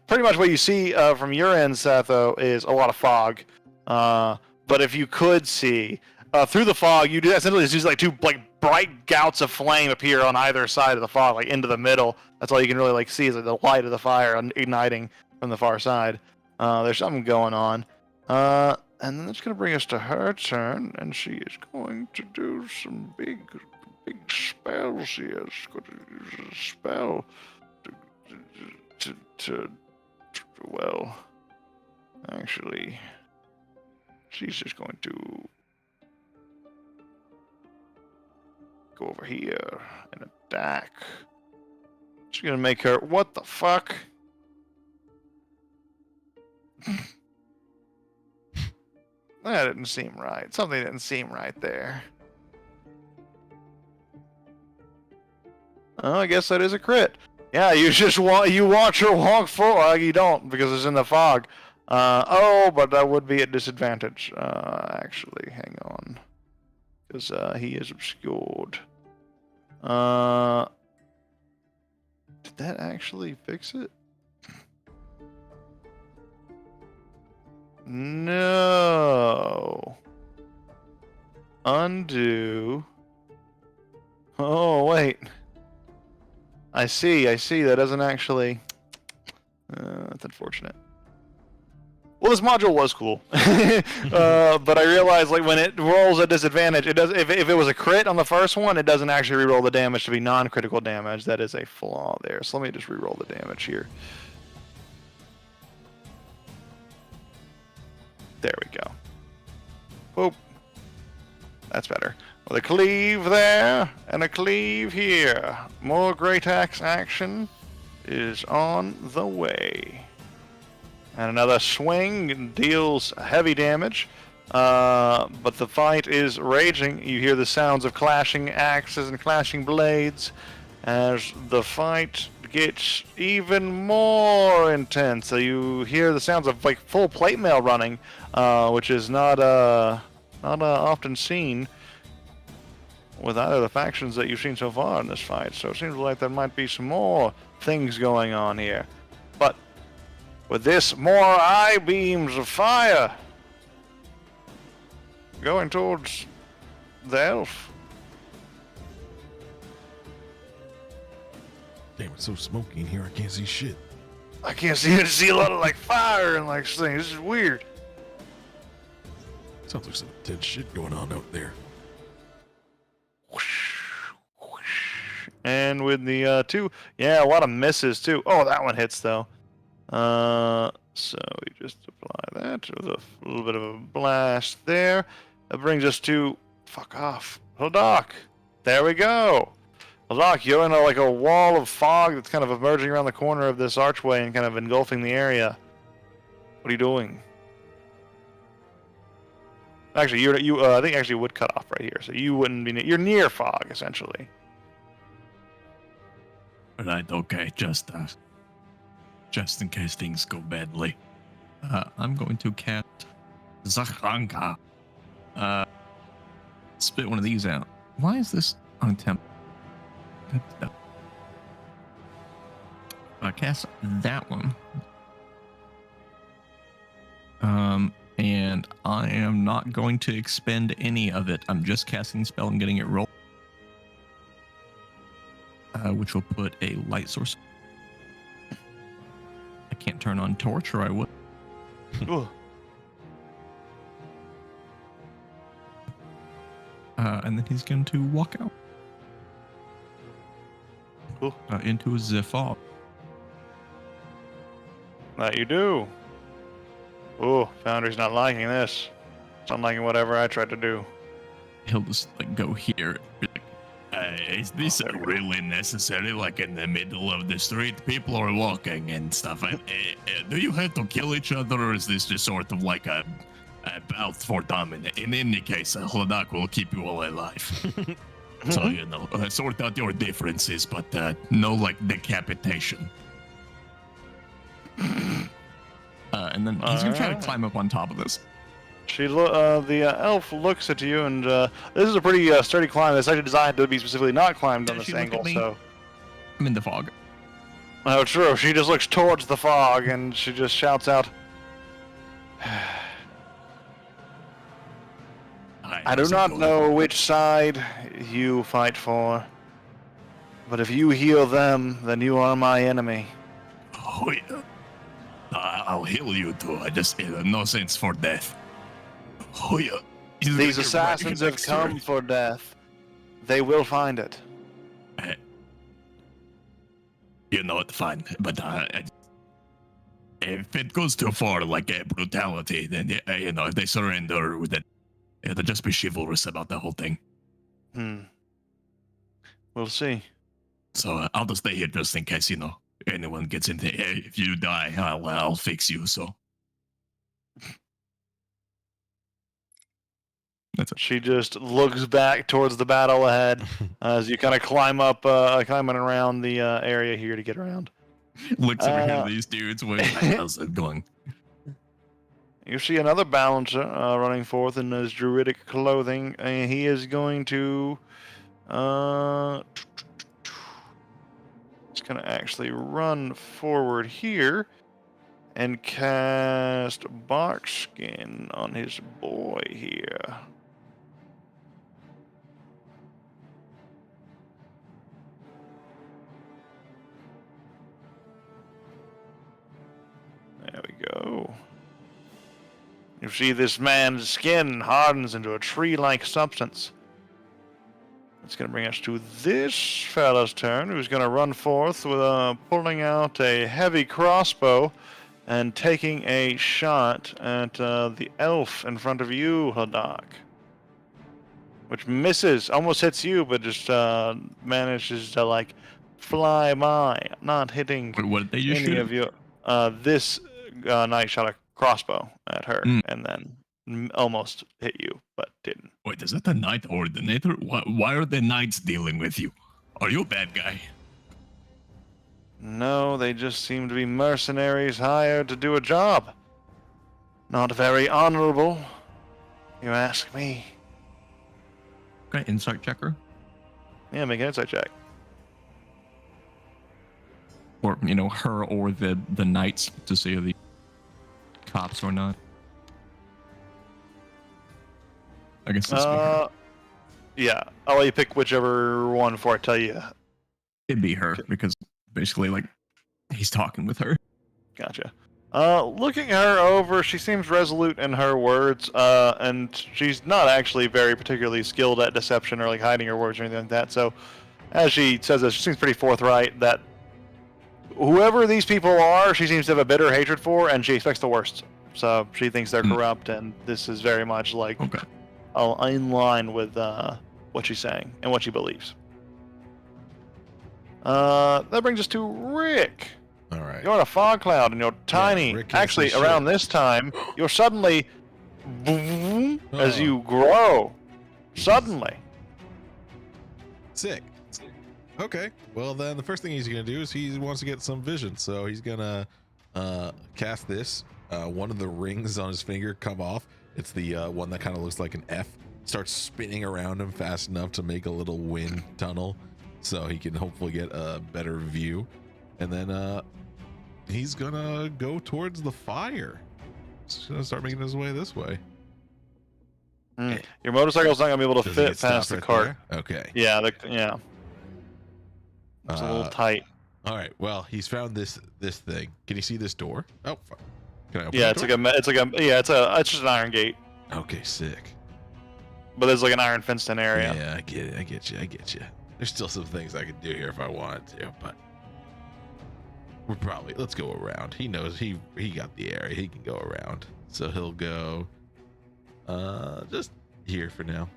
A: pretty much what you see from your end, Satho, is a lot of fog. But if you could see through the fog, you do essentially just use like two bright gouts of flame appear on either side of the fog, like into the middle. That's all you can really like see is like the light of the fire igniting from the far side. There's something going on. And then it's gonna bring us to her turn, and she is going to do some big spells here. She's going to use a spell well, actually, she's just going to go over here and attack. She's gonna make her, what the fuck? That didn't seem right. Something didn't seem right there. Oh, I guess that is a crit. Yeah, you just watch her walk forward. You don't because it's in the fog. Oh, but that would be a disadvantage. Actually, hang on, because he is obscured. Did that actually fix it? No. Undo. Oh, wait. I see. That doesn't actually... that's unfortunate. Well, this module was cool. But I realized, like, when it rolls a disadvantage, it does. If it was a crit on the first one, it doesn't actually reroll the damage to be non-critical damage. That is a flaw there. So let me just reroll the damage here. There we go. Boop. That's better. With a cleave there, and a cleave here. More Great Axe action is on the way. And another swing deals heavy damage. But the fight is raging. You hear the sounds of clashing axes and clashing blades as the fight gets even more intense. So you hear the sounds of like full plate mail running, which is not often seen with either of the factions that you've seen so far in this fight. So it seems like there might be some more things going on here. But with this, more eye beams of fire going towards the elf.
B: Damn, it's so smoky in here. I can't see shit.
A: I can't see a lot of like fire and like things. This is weird.
B: Sounds like some intense shit going on out there.
A: And with the two, yeah, a lot of misses too. Oh, that one hits though. So we just apply that with a little bit of a blast there. That brings us to fuck off, Hildock. There we go. Hildock, you're in like a wall of fog that's kind of emerging around the corner of this archway and kind of engulfing the area. What are you doing? Actually, I think actually would cut off right here, so you wouldn't be. You're near fog essentially.
C: Right, okay, just in case things go badly.
E: I'm going to cast Zahranka. Spit one of these out. Why is this on temp? I cast that one. And I am not going to expend any of it. I'm just casting the spell and getting it rolled. Which will put a light source. I can't turn on torch, or I would. And then he's going to walk out.
A: Cool.
E: Into the fog.
A: That you do. Oh, Foundry's not liking this. It's not liking whatever I tried to do.
E: He'll just like go here. Be like,
C: Is this really necessary? Like in the middle of the street, people are walking and stuff. Do you have to kill each other, or is this just sort of like a bout for dominance? In any case, Hladak will keep you all alive. So, you know, sort out your differences, but no, like, decapitation.
E: And then he's gonna try to climb up on top of this.
A: The elf looks at you, and this is a pretty sturdy climb. It's actually designed to be specifically not climbed on
E: Does
A: this
E: she look at
A: angle.
E: me?
A: So,
E: I'm in the fog.
A: oh, true. She just looks towards the fog, and she just shouts out, "I do not know which side you fight for, but if you heal them, then you are my enemy."
C: Oh, yeah. I'll heal you too. I just no sense for death. Oh, yeah.
A: These assassins have come for death. They will find it.
C: You know what? Fine, but if it goes too far, like brutality, then you know, if they surrender, then it'll just be chivalrous about the whole thing.
A: We'll see.
C: So I'll just stay here just in case, you know, anyone gets into. Hey, if you die, I'll fix you. So
E: That's it.
A: She just looks back towards the battle ahead as you kind of climb up, climbing around the area here to get around.
E: Looks over here at these dudes. Wait,
C: how's it going?
A: You see another balancer running forth in his druidic clothing, and he is going to. He's going to actually run forward here and cast Barkskin on his boy here. There we go. You see this man's skin hardens into a tree-like substance. It's going to bring us to this fella's turn, who's going to run forth with pulling out a heavy crossbow and taking a shot at the elf in front of you, Hladak. Which misses, almost hits you, but just manages to, like, fly by, not hitting
E: what did they just
A: any
E: shoot?
A: of you. This knight shot a crossbow at her, and then almost hit you, but didn't.
C: Wait, is that the knight ordinator? Why are the knights dealing with you? Are you a bad guy?
A: No, they just seem to be mercenaries hired to do a job. Not very honorable, you ask me.
E: Okay, insight checker.
A: Yeah, make an insight check.
E: Or, you know, her or the knights to see if the cops or not. I guess this
A: yeah, I'll let you pick whichever one before I tell you.
E: it'd be her because basically, like, he's talking with her.
A: Gotcha. Looking her over, she seems resolute in her words, and she's not actually very particularly skilled at deception or like hiding her words or anything like that. So, as she says this, she seems pretty forthright that whoever these people are, she seems to have a bitter hatred for, and she expects the worst. So she thinks they're corrupt, and this is very much like
E: Okay.
A: in line with what she's saying and what she believes. That brings us to Rick.
B: All right.
A: You're in a fog cloud and you're tiny.
B: Rick has
A: Actually,
B: some
A: around
B: shit.
A: this time, you're suddenly as
B: Oh.
A: you grow. Suddenly.
B: Sick. Okay. Well, then the first thing he's gonna do is he wants to get some vision, so he's gonna cast this. One of the rings on his finger come off. It's the one that kind of looks like an F. Starts spinning around him fast enough to make a little wind tunnel, so he can hopefully get a better view. And then he's gonna go towards the fire. He's gonna start making his way this way.
A: Your motorcycle's not gonna be able to
B: Does he
A: fit
B: get stopped
A: past the
B: right
A: cart.
B: there? Okay.
A: Yeah, yeah. It's a little tight.
B: All right. Well, he's found this thing. Can you see this door? Oh, fuck. Can I open
A: Yeah,
B: the
A: it's
B: door?
A: like it's just an iron gate.
B: Okay, sick.
A: but there's like an iron fenced-in area.
B: Yeah, I get it. I get you. There's still some things I could do here if I wanted to, but we're probably let's go around. He knows he got the area. He can go around, so he'll go just here for now.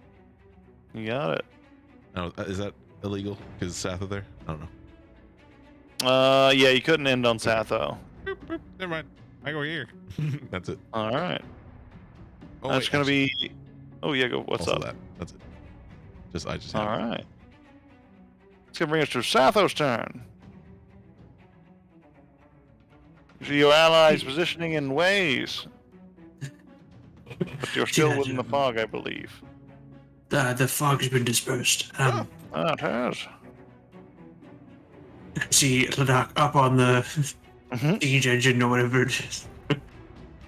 A: You got it.
B: Oh, is that illegal? Because Satho there? I don't know.
A: Yeah, you couldn't end on Satho.
B: Boop, boop. Never mind. I go here. That's it.
A: All right.
B: Oh,
A: That's
B: wait,
A: gonna
B: actually,
A: be. Oh yeah, go. What's
B: also
A: up?
B: That. That's it. I just
A: All
B: have it.
A: right. It's gonna bring us to Satho's turn. You see your allies positioning in ways, but you're still
D: Yeah,
A: within the fog, I believe.
D: The fog's been dispersed.
A: Ah, it has.
D: See Ladakh up on the
A: Mhm.
D: siege engine or whatever it is.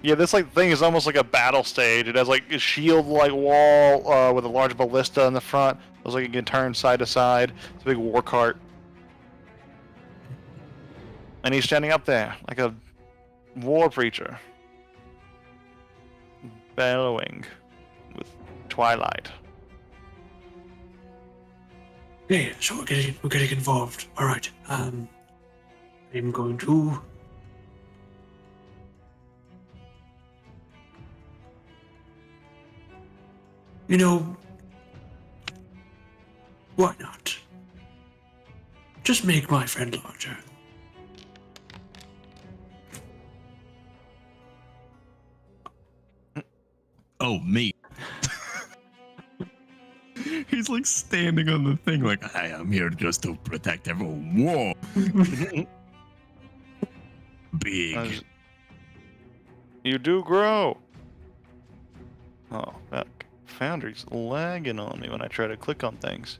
A: Yeah, this like thing is almost like a battle stage. It has like a shield-like wall with a large ballista in the front. Looks like it can turn side to side. It's a big war cart, and he's standing up there like a war preacher, bellowing with twilight.
D: Okay, so we're getting involved. All right. I'm going to. You know, why not? Just make my friend larger.
C: Oh, me. He's like standing on the thing, like, I am here just to protect everyone. Whoa. Big.
A: As you do grow. Oh, that Foundry's lagging on me when I try to click on things.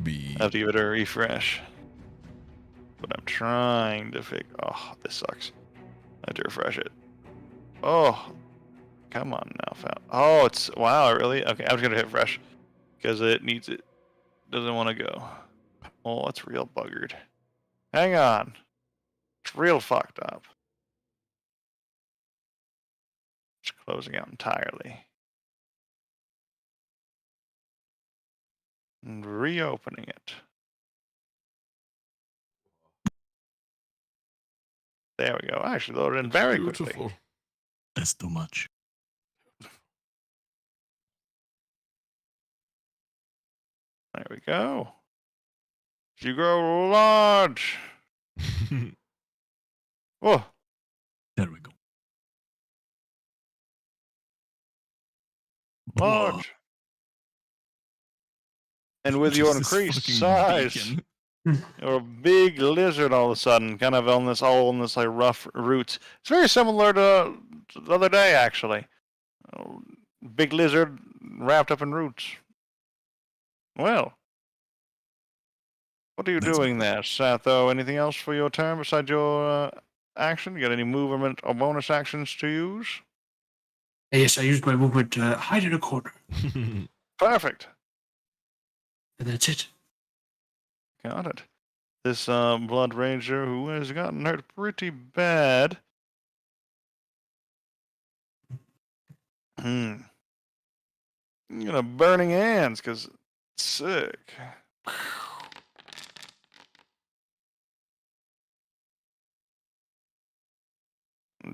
B: B.
A: I have to give it a refresh. But I'm trying to fix. Oh, this sucks. I have to refresh it. Oh, come on now, Found. Oh, it's wow, really? Okay, I'm just gonna hit refresh because it needs it. Doesn't want to go. Oh, it's real buggered. Hang on. It's real fucked up. It's closing out entirely. And reopening it. There we go. Actually loaded in very quickly.
B: Beautiful.
C: That's too much.
A: There we go. You grow large. Oh,
C: There we go.
A: large. And with your
C: Just this
A: increased
C: fucking
A: size,
C: beacon.
A: you're a big lizard all of a sudden, kind of on this like rough roots. It's very similar to the other day, actually. Big lizard wrapped up in roots. Well, what are you
C: That's
A: doing there, Satho? Anything else for your turn besides your action? You got any movement or bonus actions to use?
D: Yes, I used my movement to hide in a corner,
A: Perfect.
D: and that's it.
A: Got it. This Blood Ranger who has gotten hurt pretty bad. You know, burning hands, because sick.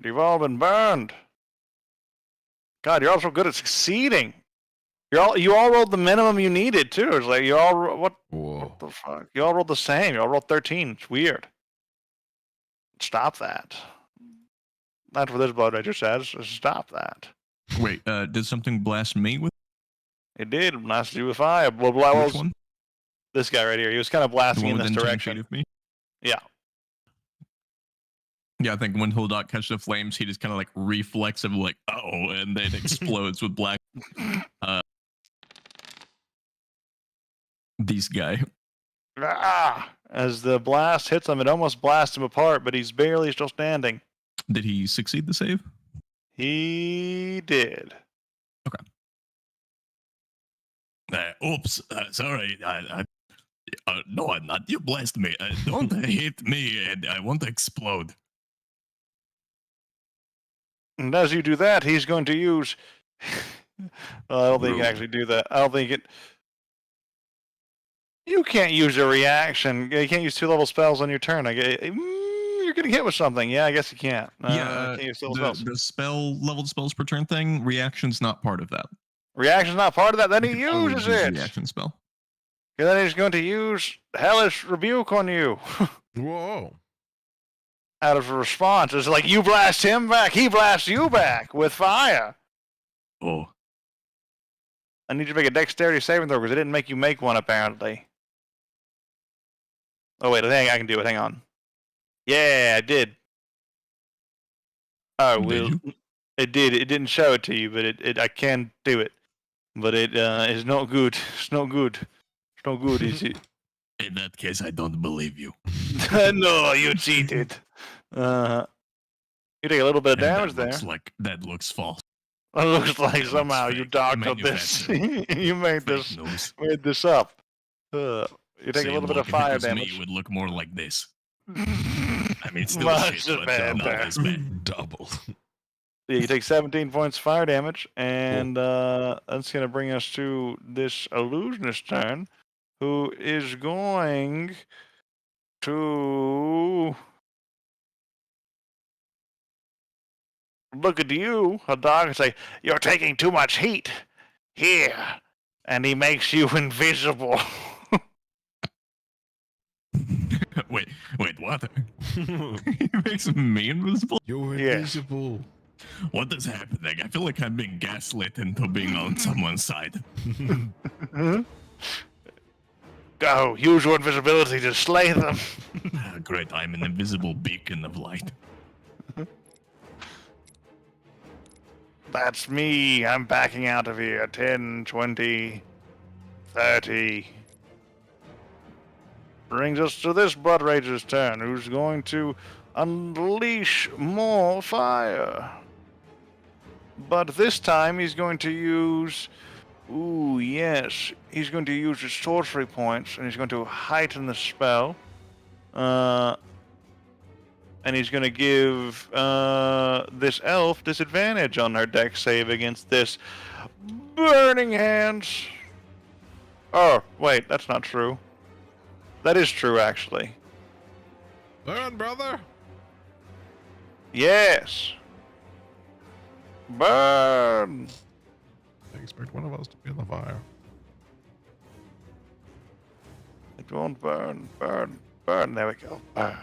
A: You've all been burned. God, you're all so good at succeeding. You all rolled the minimum you needed too. It's like you all what
B: Whoa.
A: the fuck? You all rolled the same. You all rolled 13. It's weird. Stop that. That's what this Blood Ranger says. Stop that.
E: Wait, did something blast me with
A: It did blast you with fire. Well,
E: which one?
A: this guy right here. He was kind of
E: The
A: blasting
E: one
A: in this
E: within 10
A: direction.
E: feet of me?
A: Yeah.
E: Yeah, I think when Hildot catches the flames, he just kind of like reflexive, like, oh, and then explodes with black. These guy.
A: Ah! As the blast hits him, it almost blasts him apart, but he's barely still standing.
E: Did he succeed the save?
A: He did.
C: Oops, sorry. No, I'm not. You blast me. Don't hit me, and I want to explode.
A: And as you do that, he's going to use I don't think you can actually do that. I don't think it. You can't use a reaction. You can't use 2-level spells on your turn. You're getting hit with something. Yeah, I guess you can't. Can't use 2-level spells.
E: The spell leveled spells per turn thing, reaction's not part of that.
A: Reaction's not part of that. Then he
E: You can only
A: uses
E: use
A: it.
E: Reaction spell.
A: And then he's going to use Hellish Rebuke on you.
B: Whoa.
A: Out of a response. It's like you blast him back, he blasts you back with fire.
C: Oh,
A: I need you to make a dexterity saving throw because it didn't make you make one apparently. Oh wait, I think I can do it. Hang on. Yeah, I did. Oh,
C: Did
A: well,
C: you?
A: it did. It didn't show it to you, but I can do it. But it is not good. It's not good. It's not good, is it?
C: in that case, I don't believe you.
A: No, you cheated. You take a little bit of
C: And
A: damage there.
C: That looks false.
A: It looks like
C: looks
A: somehow you
C: fake.
A: doctored this. You made
C: Fake news.
A: this up. You take a
C: Same
A: little bit
C: look,
A: of fire
C: if it was
A: damage.
C: Me, it would look more like this. I mean, still
A: Much
C: shit, but not
A: better.
C: as bad.
B: Double.
A: Yeah, you take 17 points of fire damage, and that's going to bring us to this illusionist turn, who is going to look at you, a dog, and say, "You're taking too much heat here," and he makes you invisible.
C: wait, what? He makes me invisible?
B: You're
A: Yes.
B: invisible.
C: What is happening? I feel like I'm being gaslit into being on someone's side.
A: Go, use your invisibility to slay them.
C: Ah, great, I'm an invisible beacon of light.
A: That's me. I'm backing out of here. 10, 20, 30. Brings us to this Blood Rager's turn, who's going to unleash more fire. But this time he's going to use... Ooh, yes. He's going to use his sorcery points, and he's going to heighten the spell. And he's going to give this elf disadvantage on her dex save against this Burning Hands. Oh, wait, that's not true. That is true, actually.
B: Burn, brother.
A: Yes. Burn.
B: I expect one of us to be in the fire.
A: It won't burn. Burn. Burn. There we go. Burn.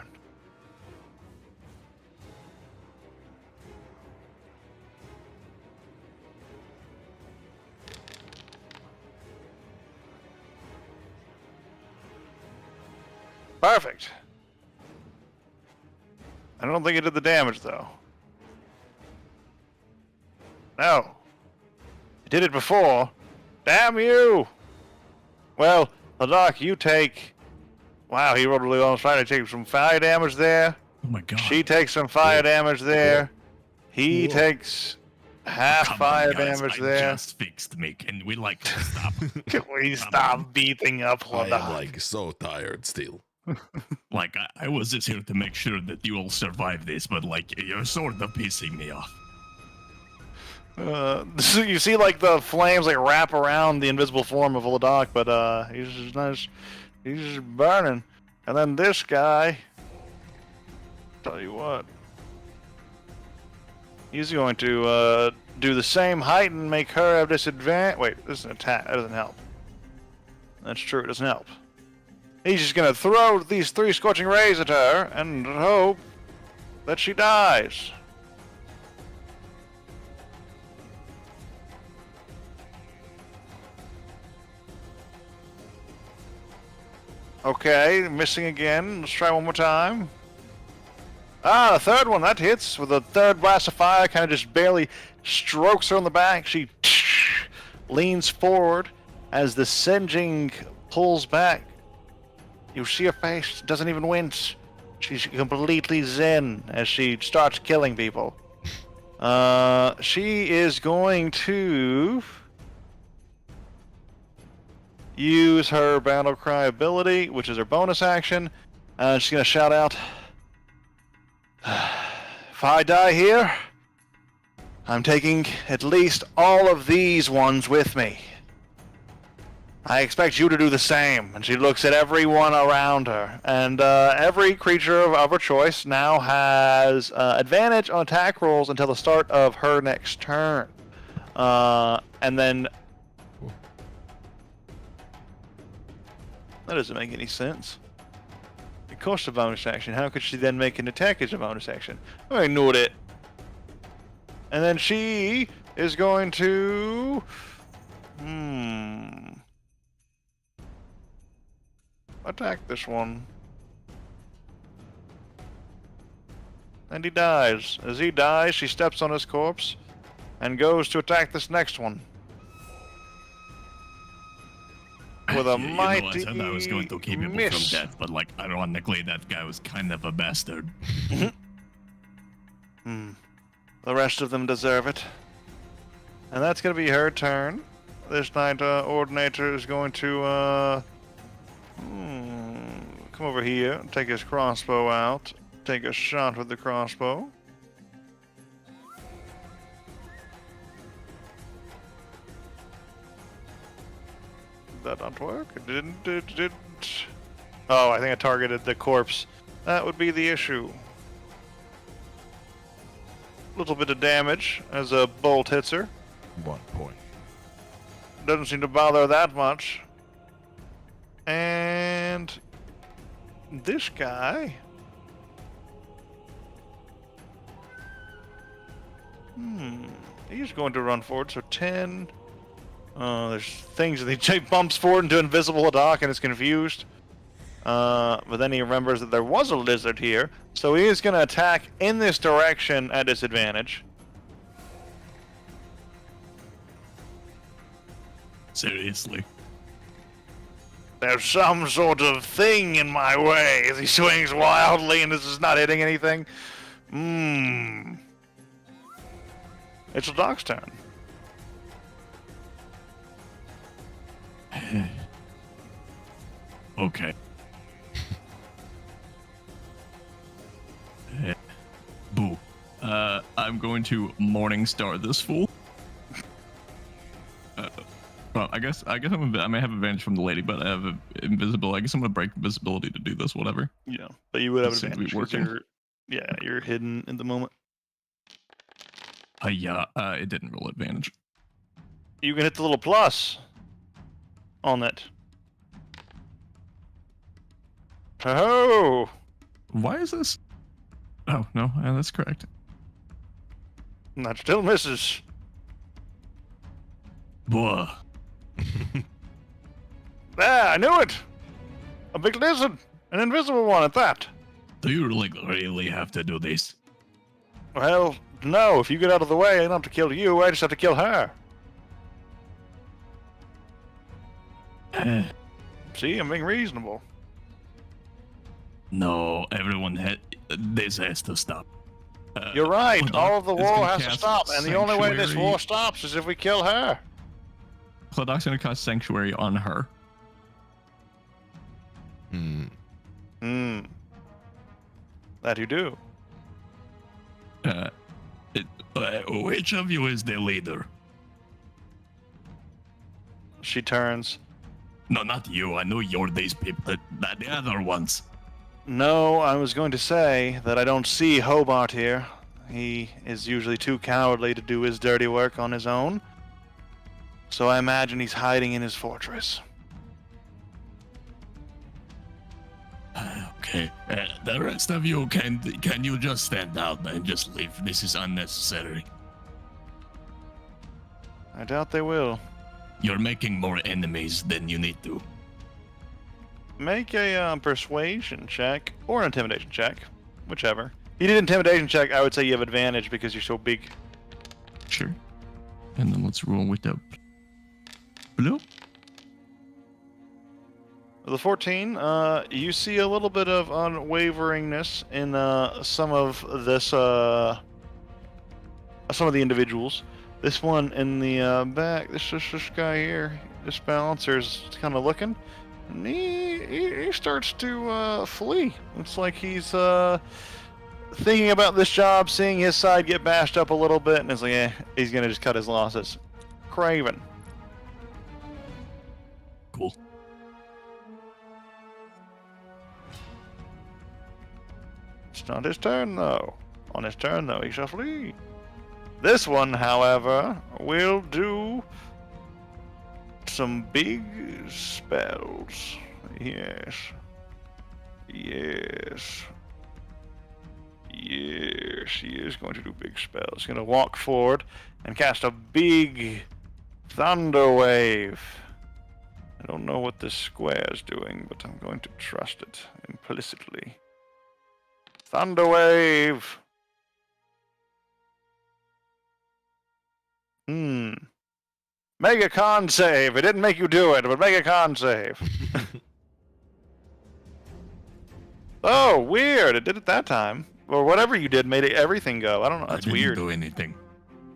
A: Perfect. I don't think it did the damage, though. No. It did it before. Damn you! Well, Ladok, you take... Wow, he rolled really well on fire. He takes some fire damage there.
C: Oh my god.
A: She takes some fire damage there. He
B: Whoa.
A: takes half
C: Come on,
A: fire
C: guys,
A: damage
C: I
A: there.
C: just fixed me. Can we like stop?
A: Can we stop beating up
B: I am
A: Ladok?
B: like so tired still.
C: Like I was just here to make sure that you all survive this, but like you're sort of pissing me off.
A: So you see, like the flames like wrap around the invisible form of Ladok, but he's just nice. He's just burning. And then this guy, tell you what, he's going to do the same height and make her have disadvantage. Wait, this is an attack. That doesn't help. That's true. It doesn't help. He's just gonna throw these 3 scorching rays at her and hope that she dies. Okay, missing again. Let's try one more time. Ah, the third one, that hits with a third blast of fire, kind of just barely strokes her on the back. She leans forward as the singeing pulls back. You see her face, doesn't even wince. She's completely zen as she starts killing people. She is going to use her battle cry ability, which is her bonus action. She's going to shout out, "If I die here, I'm taking at least all of these ones with me. I expect you to do the same. And she looks at everyone around her. And every creature of her choice now has advantage on attack rolls until the start of her next turn. And then... That doesn't make any sense. It costs a bonus action. How could she then make an attack as a bonus action? I ignored it. And then she is going to... attack this one. And he dies. As he dies, she steps on his corpse and goes to attack this next one. With a mighty
C: I said I was going to keep people
A: miss.
C: from death, but like ironically, that guy was kind of a bastard.
A: The rest of them deserve it. And that's going to be her turn. This Night Ordinator is going to come over here, take his crossbow out, take a shot with the crossbow. Did that not work? It didn't. Oh, I think I targeted the corpse. That would be the issue. Little bit of damage as a bolt hits her.
B: 1 point.
A: Doesn't seem to bother that much. And this guy. He's going to run forward. So 10. There's things that he bumps forward into invisible dock and is confused. But then he remembers that there was a lizard here, so he is going to attack in this direction at disadvantage.
C: Seriously.
A: There's some sort of thing in my way as he swings wildly and this is not hitting anything. It's the dog's turn.
C: Okay. Boo. I'm going to Morningstar this fool. Well, I guess I may have advantage from the lady, but I have invisible. I guess I'm gonna break invisibility to do this. Whatever.
A: Yeah, but you would have
C: It seems to be
A: advantage. 'Cause
C: working.
A: you're hidden in the moment.
C: Yeah. It didn't roll advantage.
A: You can hit the little plus on it. Oh,
C: Why is this? Oh no, that's correct.
A: that still misses.
C: Boy.
A: There, I knew it. A big lizard, an invisible one at that.
C: Do you really have to do this?
A: Well, no. If you get out of the way, I don't have to kill you. I just have to kill her. See, I'm being reasonable.
C: No, this has to stop.
A: You're right.
C: Clodagh
A: All of the
C: is
A: war
C: gonna
A: has to
C: cast
A: stop, and the only way this
C: Sanctuary.
A: war stops is if we kill her.
C: Clodagh's gonna cast Sanctuary on her.
A: That you do.
C: Which of you is the leader?
A: She turns.
C: No, not you. I know you're these people. The other ones.
A: No, I was going to say that I don't see Hobart here. He is usually too cowardly to do his dirty work on his own. So I imagine he's hiding in his fortress.
C: Okay. The rest of you, can you just stand out and just leave? This is unnecessary.
A: I doubt they will.
C: You're making more enemies than you need to.
A: Make a persuasion check or an intimidation check, whichever. If you did intimidation check, I would say you have advantage because you're so big.
C: Sure. And then let's roll with the blue.
A: The 14, you see a little bit of unwaveringness in some of this, some of the individuals. This one in the back, this guy here, this balancer's kind of looking, and he starts to flee. Looks like he's thinking about this job, seeing his side get bashed up a little bit, and is like, he's gonna just cut his losses. Craven.
C: Cool.
A: It's not his turn, though. On his turn, though, he shall flee. This one, however, will do some big spells. Yes. Yes. Yes, he is going to do big spells. He's going to walk forward and cast a big thunder wave. I don't know what this square is doing, but I'm going to trust it implicitly. Thunder wave! Make a con save. It didn't make you do it, but make a con save. Oh, weird. It did it that time. Or whatever you did made everything go. I don't know. That's
C: I didn't
A: weird.
C: do anything.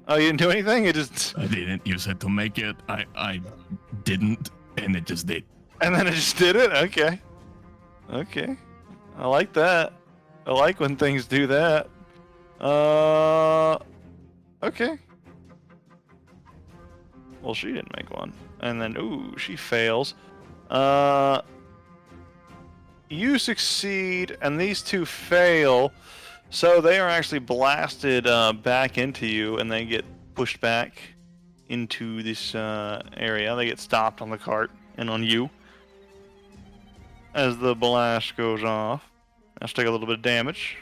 A: Oh, you didn't do anything? It just...
C: I didn't. You said to make it. I didn't, and it just did.
A: And then it just did it? Okay. Okay. I like that. I like when things do that. Okay. Well, she didn't make one. And then, ooh, she fails. You succeed, and these two fail. So they are actually blasted back into you, and they get pushed back into this area. They get stopped on the cart and on you as the blast goes off. Let's take a little bit of damage.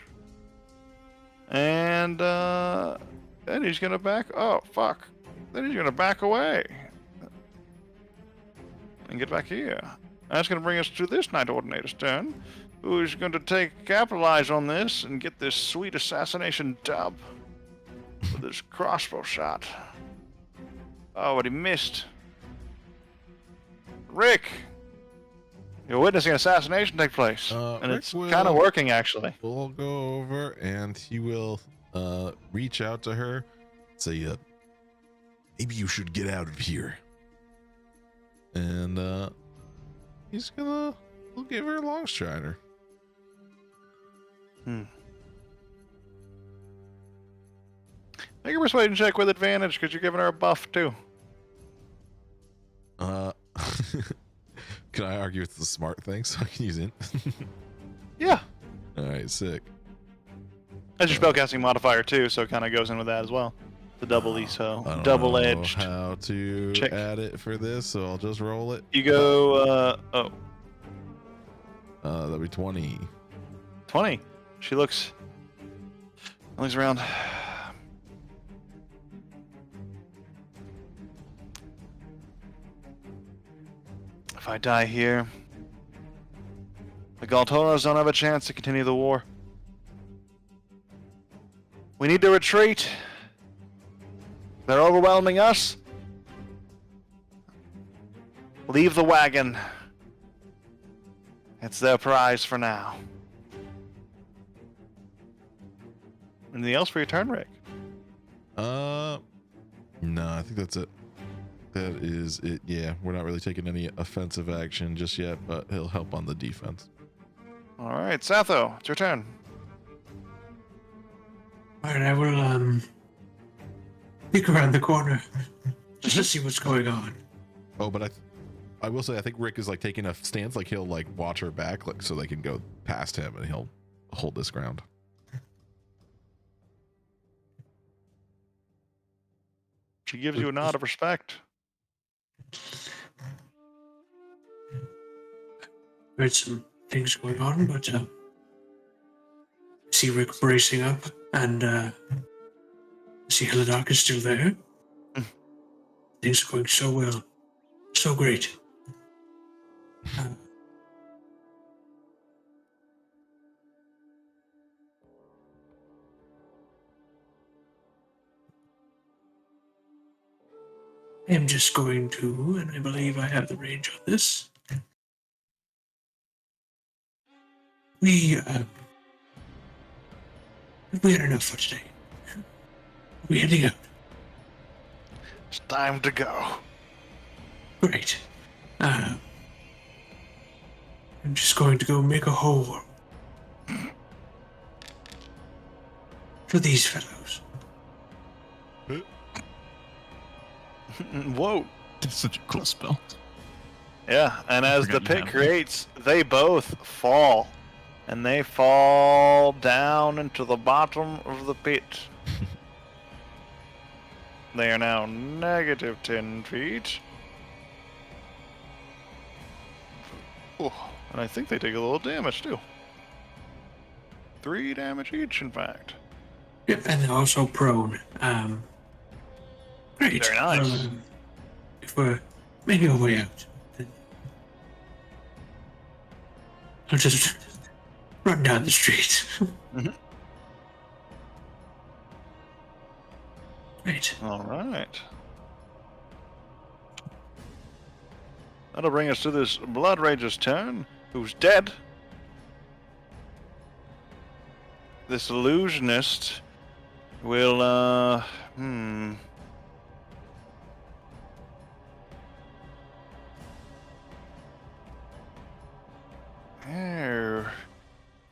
A: And then he's going to back... Oh, fuck. Then he's going to back away. And get back here. That's going to bring us to this Knight Ordinator's turn, who is going to capitalize on this and get this sweet assassination dub with his crossbow shot. Oh, but he missed. Rick! You're witnessing an assassination take place. And
B: Rick
A: it's kind of working, actually.
B: We'll go over and he will reach out to her, say, maybe you should get out of here. And he'll give her a long strider.
A: Make a persuasion check with advantage because you're giving her a buff too.
B: Can I argue it's the smart thing so I can use it?
A: Yeah.
B: All right, sick.
A: That's your spellcasting modifier too, so it kind of goes in with that as well. The doubly,
B: I
A: so
B: don't
A: double-edged.
B: know how to
A: check.
B: add it for this, so I'll just roll it.
A: You go,
B: That'll be 20.
A: 20. She looks around. If I die here, the Galtoras don't have a chance to continue the war. We need to retreat. They're overwhelming us. Leave the wagon. It's their prize for now. Anything else for your turn, Rick?
B: No, I think that's it. That is it. Yeah, we're not really taking any offensive action just yet, but he'll help on the defense.
A: All right, Satho, it's your turn.
D: All right, I will peek around the corner just to see what's going on.
B: Oh, but I will say I think Rick is like taking a stance, like he'll like watch her back, like so they can go past him, and he'll hold this ground.
A: She gives you a nod of respect.
D: There's some things going on, but I see Rick bracing up, and I see Helidark is still there. Things are going so well, so great. I am just going to, and I believe I have the range on this. We had enough for today. We're heading out.
A: It's time to go.
D: Great. I'm just going to go make a hole. to these fellows.
A: Whoa.
E: It's such a cool spell.
A: Yeah, and as the
E: forgot you
A: pit
E: have that.
A: creates, they both fall. And they fall down into the bottom of the pit. They are now negative 10 feet. Oh, and I think they take a little damage too. 3 damage each, in fact.
D: Yep, and they're also prone. Great.
A: Very nice.
D: If we're maybe on our way out, then I'll just run down the street.
A: Mhm.
D: Great.
A: All right. That'll bring us to this Blood Rage's turn, who's dead. This illusionist will, Here.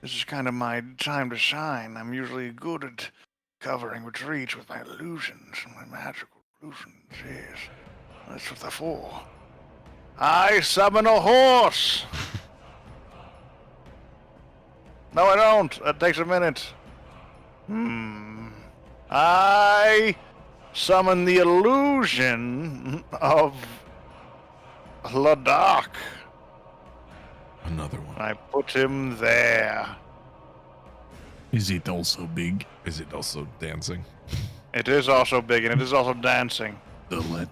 A: This is kind of my time to shine. I'm usually good at covering retreats with my illusions, my magical illusions, yes. That's what they're for. I summon a horse! No, I don't. That takes a minute. I summon the illusion of Ladakh.
B: Another one.
A: I put him there.
C: Is it also big?
B: Is it also dancing?
A: It is also big, and it is also dancing.
C: The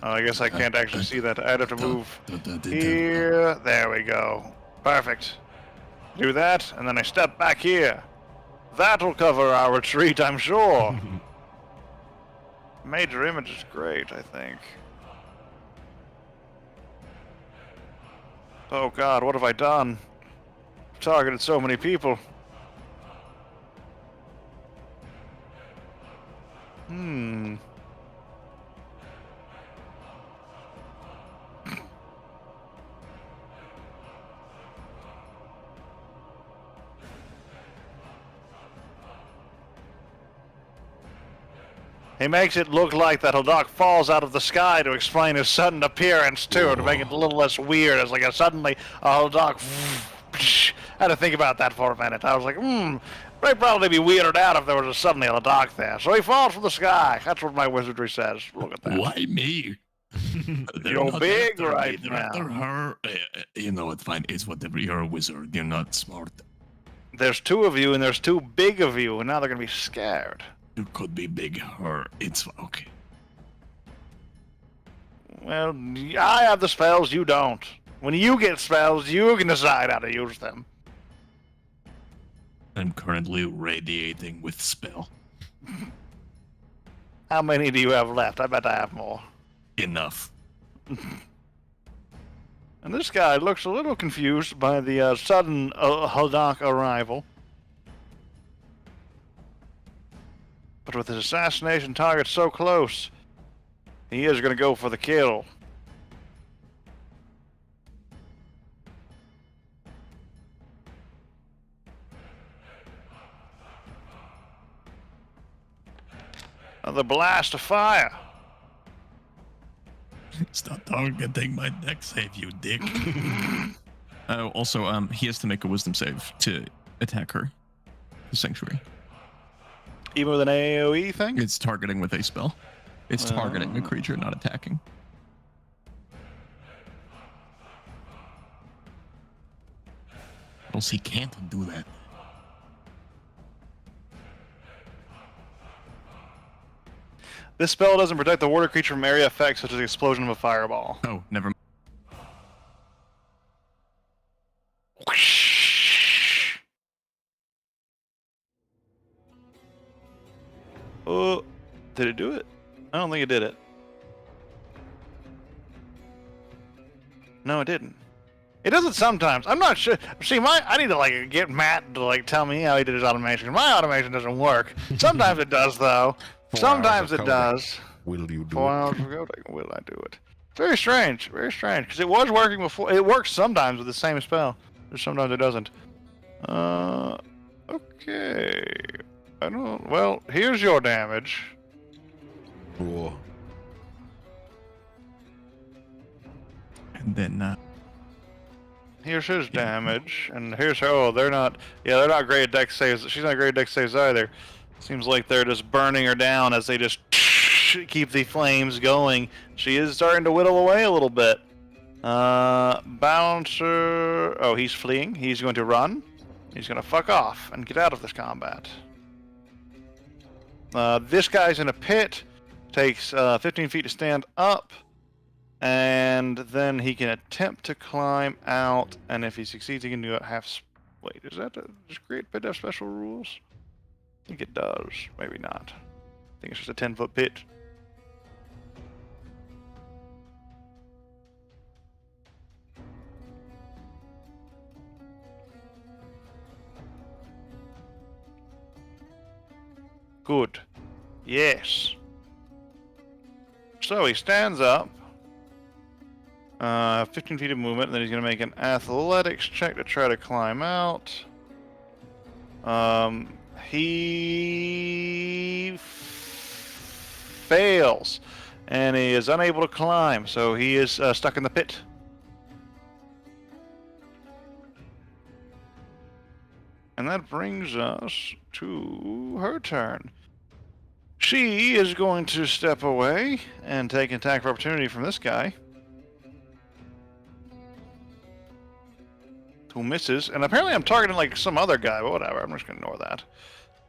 A: Oh, I guess I can't actually see that. I'd have to move here. There we go. Perfect. Do that, and then I step back here. That'll cover our retreat, I'm sure. Major image is great, I think. Oh god, what have I done? I've targeted so many people. He makes it look like that Haddock falls out of the sky to explain his sudden appearance, too, to make it a little less weird. It's like suddenly a Haddock... I had to think about that for a minute. I was like, they'd probably be weirded out if there was suddenly a Haddock there. So he falls from the sky. That's what my wizardry says. Look at that.
C: Why me? They're
A: You're
C: not
A: big
C: after me,
A: right
C: they're
A: now.
C: after her. You know what? Fine. It's whatever. You're a wizard. You're not smart.
A: There's 2 of you, and there's 2 big of you, and now they're going to be scared.
C: You could be big. Her. It's okay.
A: Well, I have the spells, you don't. When you get spells, you can decide how to use them.
C: I'm currently radiating with spell.
A: How many do you have left? I bet I have more.
C: Enough.
A: And this guy looks a little confused by the sudden Haddock arrival. But with his assassination target so close, he is going to go for the kill. Another blast of fire.
C: Stop targeting my deck save, you dick.
E: Also, he has to make a wisdom save to attack her. The sanctuary.
A: Even with an AoE thing?
E: It's targeting with a spell. It's targeting a creature, not attacking.
C: Else he can't do that.
A: This spell doesn't protect the warder creature from area effects such as the explosion of a fireball.
E: Oh, never mind.
A: Oh, did it do it? I don't think it did it. No, it didn't. It does it sometimes. I'm not sure. See, I need to get Matt to tell me how he did his automation. My automation doesn't work. Sometimes it does though.
B: 4
A: Sometimes
B: hours
A: it
B: of coding.
A: does.
B: Will you do
A: 4
B: it?
A: hours of coding. Will I do it? Very strange. Very strange. Because it was working before. It works sometimes with the same spell. Or sometimes it doesn't. Okay. I don't. Well, here's your damage.
B: Cool.
E: And then
A: Here's his damage, and here's her. Oh, they're not. Yeah, they're not great at dex saves. She's not great at dex saves either. Seems like they're just burning her down as they just keep the flames going. She is starting to whittle away a little bit. Bouncer. Oh, he's fleeing. He's going to run. He's going to fuck off and get out of this combat. This guy's in a pit. Takes 15 feet to stand up. And then he can attempt to climb out, and if he succeeds, he can do it wait, does Great Pit have special rules? I think it does. Maybe not. I think it's just a 10-foot pit. Good. Yes. So he stands up. 15 feet of movement, and then he's going to make an athletics check to try to climb out. He fails, and he is unable to climb, so he is stuck in the pit. And that brings us to her turn. She is going to step away and take an attack of opportunity from this guy. Who misses, and apparently I'm targeting like some other guy, but whatever, I'm just gonna ignore that.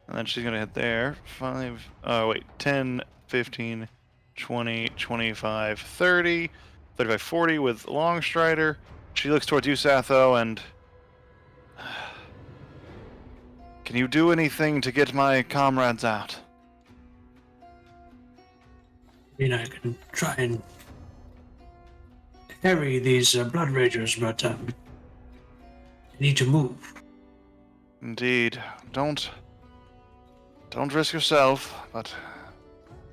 A: And then she's gonna hit there. 10, 15, 20, 25, 30, 35, 40 with Long Strider. She looks towards you, Satho, and can you do anything to get my comrades out?
D: I mean, I can try and harry these Blood Ragers, but I need to move.
A: Indeed. Don't risk yourself, but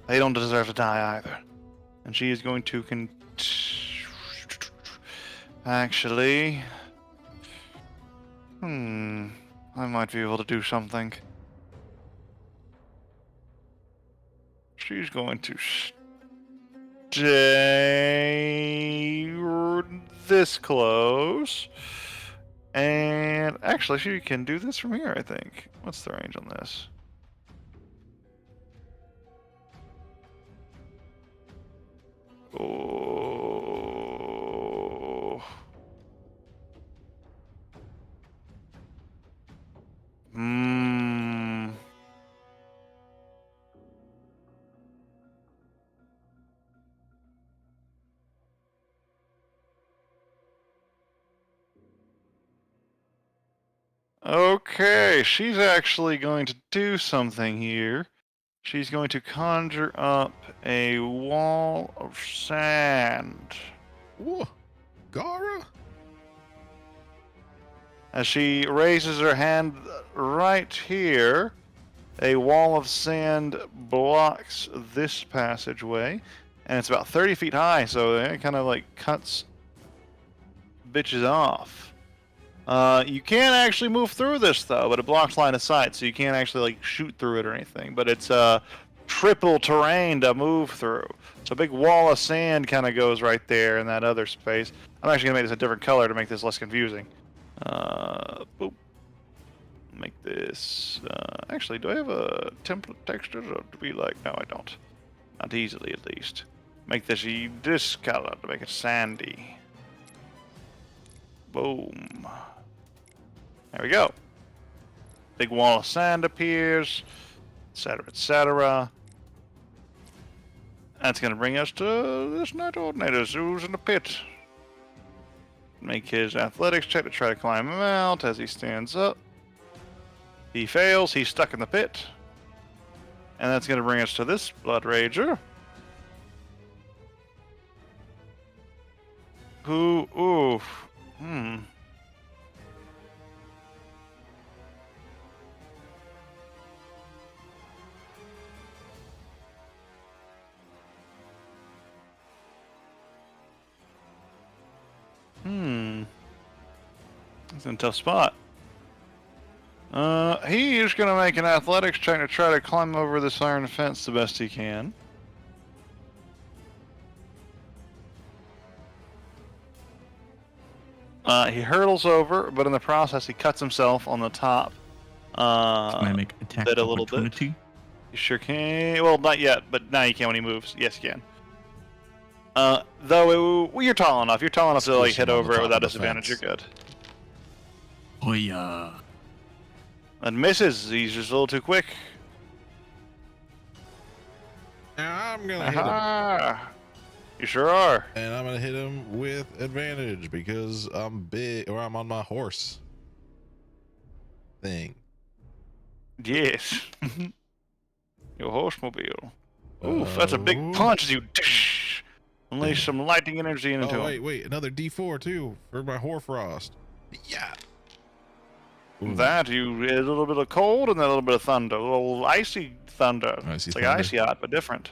A: they don't deserve to die either. And she is going to actually, I might be able to do something. She's going to stay this close. And actually, she can do this from here, I think. What's the range on this? Oh. Okay, she's actually going to do something here. She's going to conjure up a wall of sand.
B: Whoa, Gara?
A: As she raises her hand right here, a wall of sand blocks this passageway, and it's about 30 feet high, so it kind of like cuts bitches off. You can't actually move through this though, but it blocks line of sight, so you can't actually like shoot through it or anything. But it's triple terrain to move through. So a big wall of sand kind of goes right there in that other space. I'm actually gonna make this a different color to make this less confusing. Boop. Make this. Actually, do I have a template texture, or do we like? No, I don't. Not easily, at least. Make this color to make it sandy. Boom. There we go. Big wall of sand appears, etc., etc. That's going to bring us to this Night Ordinator who's in the pit. Make his athletics check to try to climb him out as he stands up. He fails, he's stuck in the pit. And that's going to bring us to this Blood Rager. Who, It's in a tough spot. He is gonna make an athletics check to try to climb over this iron fence the best he can. He hurdles over, but in the process, he cuts himself on the top.
E: Can I make attack
A: bit a little bit.
E: opportunity?
A: You sure can. Well, not yet, but now you can when he moves. Yes, you can. Well, you're tall enough. You're tall enough to like
B: Squish
A: hit
B: him on
A: over
B: the
A: it
B: top
A: without
B: of the
A: disadvantage. You're
B: fence.
A: good.
C: Oh yeah.
A: And misses. He's just a little too quick.
B: Now I'm gonna hit him,
A: Aha! You sure are.
B: and I'm gonna hit him with advantage because I'm big, or I'm on my horse thing.
A: Yes. Your horsemobile. Oof, that's a big
B: Oh.
A: punch as you unleash some lightning energy into
B: Oh
A: him.
B: wait, another D4 too for my Horfrost. Yeah. Ooh.
A: That you a little bit of cold and then a little bit of thunder, a little icy thunder.
B: Icy
A: it's like
B: thunder.
A: icy hot, but different.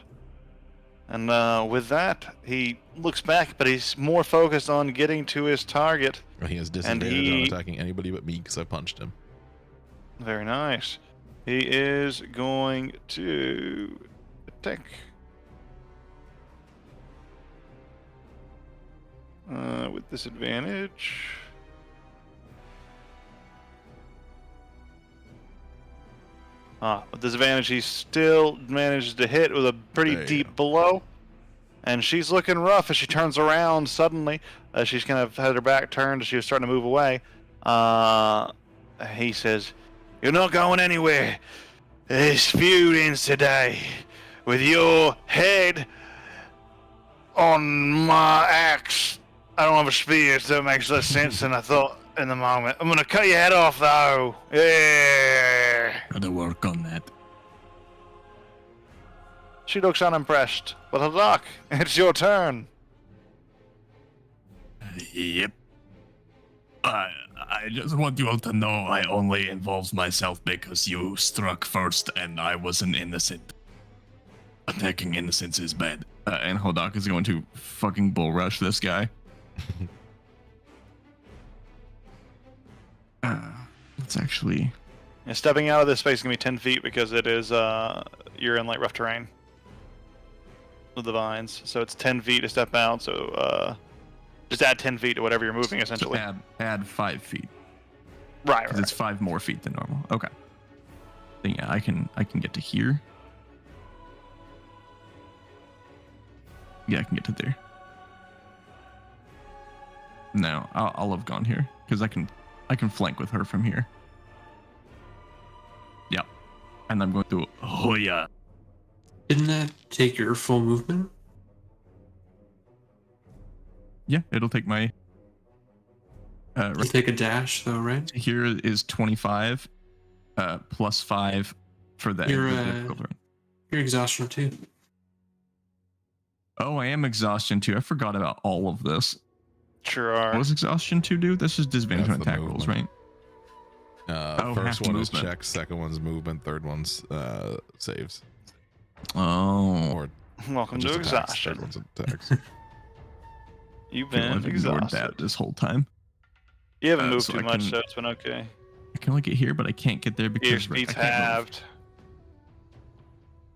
A: And with that, he looks back, but he's more focused on getting to his target.
B: He has disadvantage on
A: he-
B: attacking anybody but me because I punched him.
A: Very nice. He is going to attack. With disadvantage. With disadvantage, he still manages to hit with a pretty
B: There you
A: deep
B: go.
A: blow. And she's looking rough as she turns around suddenly. She's kind of had her back turned as she was starting to move away. He says, "You're not going anywhere. This feud ends today with your head on my axe. I don't have a spear, so it makes less sense than I thought in the moment. I'm gonna cut your head off, though. Yeah."
C: Gotta work on that.
A: She looks unimpressed. But Hadak, it's your turn.
C: Yep. I just want you all to know I only involved myself because you struck first and I was an innocent. Attacking innocents is bad.
E: And Hodak is going to fucking bull rush this guy. Let's actually.
A: And stepping out of this space is gonna be 10 feet because it is you're in like rough terrain with the vines. So it's 10 feet to step out. So just add 10 feet to whatever you're moving,
E: So
A: essentially.
E: add 5 feet.
A: Right,
E: Because
A: right.
E: it's 5 more feet than normal. Okay. Then yeah, I can get to here. Yeah, I can get to there. No, I'll have gone here because I can flank with her from here. Yep. And I'm going to.
C: Oh yeah.
D: Didn't that take your full movement?
E: Yeah, it'll take my.
D: You
E: Right
D: take a dash though, right?
E: here is 25, plus 5 for that.
D: You're,
E: the difficult one.
D: Your exhaustion too.
E: Oh, I am exhaustion too. I forgot about all of this.
A: Sure
E: What
A: are.
E: does exhaustion 2 do? This is disadvantage
B: That's
E: on
B: the
E: attack rolls,
B: movement.
E: right? Oh, half
B: First one is
E: movement.
B: checks, second one's movement, third one's saves.
E: Oh.
B: Or
A: Welcome to
B: just attacks,
A: exhaustion.
B: third one's attacks.
A: You've
E: I feel
A: been
E: I've ignored
A: exhausted.
E: that this whole time.
A: You haven't moved
E: so
A: too
E: I
A: much,
E: can-
A: so it's been okay.
E: I can only get here, but I can't get there because
A: Your
E: I
A: speed's
E: can't move.
A: halved.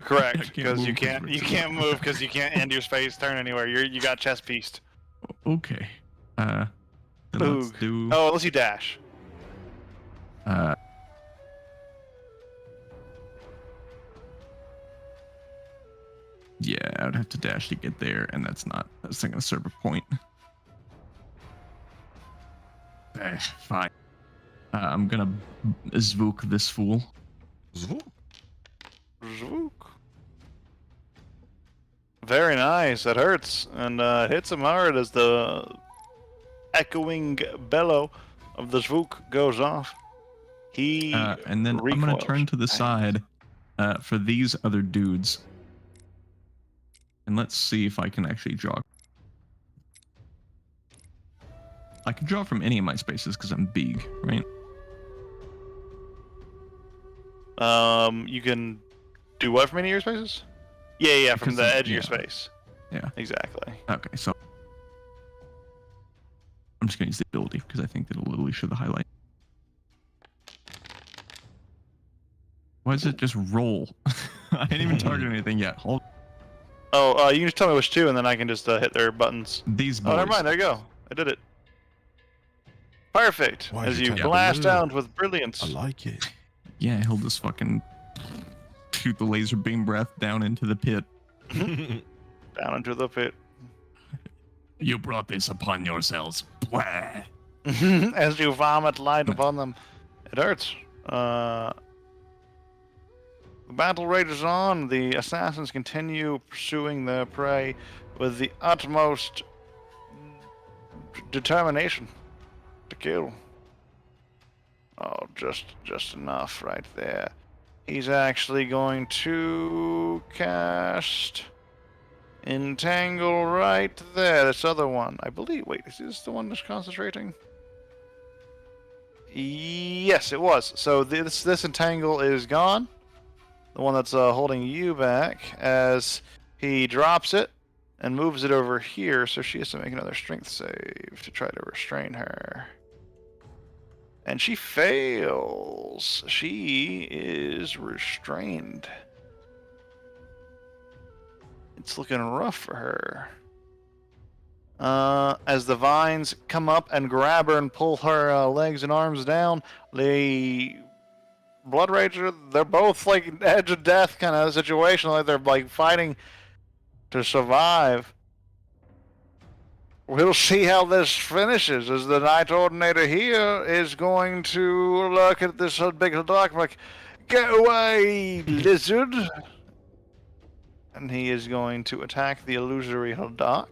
A: Correct,
E: can't
A: because you
E: move 'cause
A: can't
E: Rick's
A: can't move because you can't end your space turn anywhere. You got chest pieced.
E: Okay. Then let's
A: Boog.
E: do.
A: Oh, unless you dash.
E: Uh, yeah, I would have to dash to get there, and that's not going to serve a point. Fine. I'm gonna zvook this fool.
B: Zvook.
A: Zwook. Very nice. That hurts, and hits him hard as the echoing bellow of the Zwook goes off. He
E: And then I'm gonna turn to the
A: recoils.
E: side for these other dudes, and let's see if I can actually draw. I can draw from any of my spaces because I'm big, right?
A: You can do what from any of your spaces? Yeah, from
E: Because
A: the
E: of-
A: edge of your
E: yeah.
A: space.
E: Yeah.
A: Exactly.
E: Okay, so I'm just gonna use the ability because I think that'll literally show the highlight. Why does it just roll? I didn't even target anything yet. Hold
A: Oh, you can just tell me which two, and then I can just hit their buttons.
E: these boys.
A: Oh, never mind. There you go. I did it. Perfect.
B: Why'd
A: As
B: you
A: you
B: type
A: blast
B: blue?
A: out with brilliance.
B: I like it.
E: Yeah, he'll just fucking shoot the laser beam breath down into the pit.
A: Down into the pit.
C: You brought this upon yourselves. Blah.
A: As you vomit light upon them. It hurts. The battle rages on. The assassins continue pursuing their prey with the utmost determination to kill. Oh, just enough right there. He's actually going to cast Entangle right there. This other one, I believe. Wait, is this the one that's concentrating? Yes, it was. So this Entangle is gone. The one that's holding you back, as he drops it and moves it over here, so she has to make another strength save to try to restrain her. And she fails. She is restrained. It's looking rough for her. As the vines come up and grab her and pull her legs and arms down, the Blood Rager, they're both like edge of death kind of situation, like they're like fighting to survive. We'll see how this finishes, as the Night Ordinator here is going to look at this big dog like, "Get away, lizard!" And he is going to attack the illusory Hildak.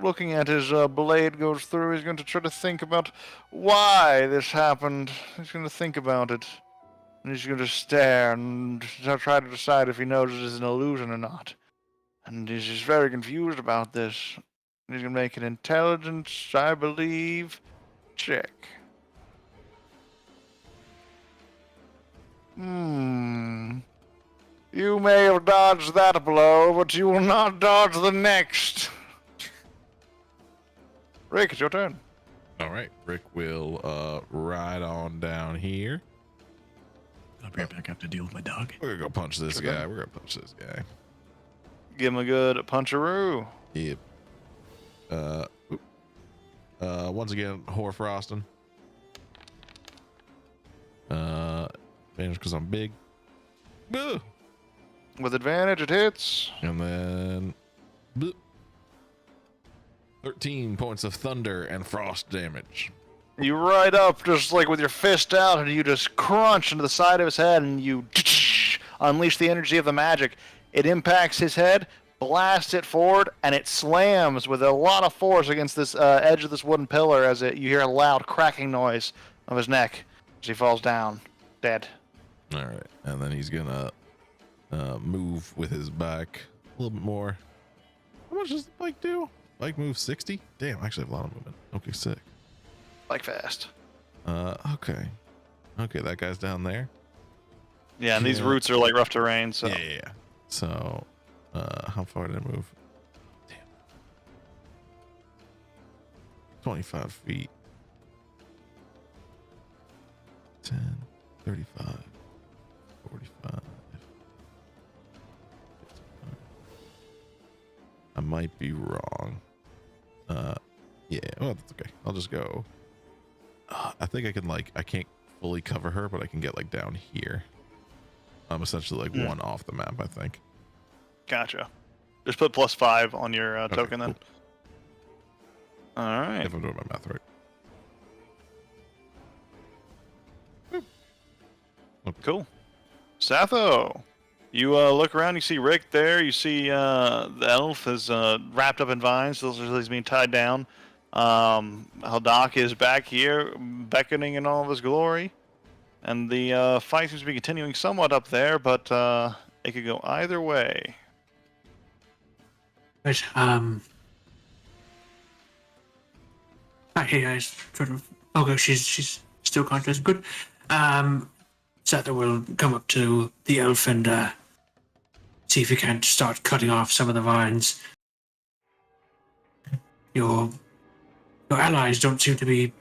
A: Looking at his blade goes through, he's going to try to think about why this happened. He's going to think about it. And he's going to stare and try to decide if he knows it is an illusion or not. And he's just very confused about this. He's going to make an intelligence, I believe, check. You may have dodged that blow, but you will not dodge the next. Rick, it's your turn.
B: All right, Rick will ride on down here.
C: I'll be right back. I have to deal with my dog.
B: We're gonna go punch this guy. We're gonna punch this guy.
A: Give him a good puncheroo.
B: Yep. Once again, Hoarfrosting. Advantage because I'm big. Boo!
A: With advantage, it hits.
B: And then boo. 13 points of thunder and frost damage.
A: You ride up just like with your fist out, and you just crunch into the side of his head, and you unleash the energy of the magic. It impacts his head, blasts it forward, and it slams with a lot of force against this edge of this wooden pillar as you hear a loud cracking noise of his neck as he falls down, dead.
B: All right, and then he's gonna move with his back a little bit more. How much does the bike do? Bike moves 60? Damn, I actually have a lot of movement. Okay, sick.
A: Like fast.
B: Okay. Okay, that guy's down there.
A: Yeah, and these
B: Yeah.
A: roots are like rough terrain, so.
B: Yeah. So, how far did I move? Damn. 25 feet. 10, 35, 45. I might be wrong. Yeah, well, that's okay. I'll just go. I think I can, like, I can't fully cover her, but I can get, like, down here. I'm essentially, like, one off the map, I think.
A: Gotcha. Just put +5 on your
B: Okay,
A: token then.
B: cool.
A: All right.
B: If I'm doing my math right.
A: Cool. Satho, you look around, you see Rick there, you see the elf is wrapped up in vines, so he's being tied down. Hildak is back here, beckoning in all of his glory. And the fight seems to be continuing somewhat up there, but it could go either way.
D: Right, I sort of, okay, she's still conscious, good. Satha will come up to the elf and see if he can't start cutting off some of the vines. Your allies don't seem to be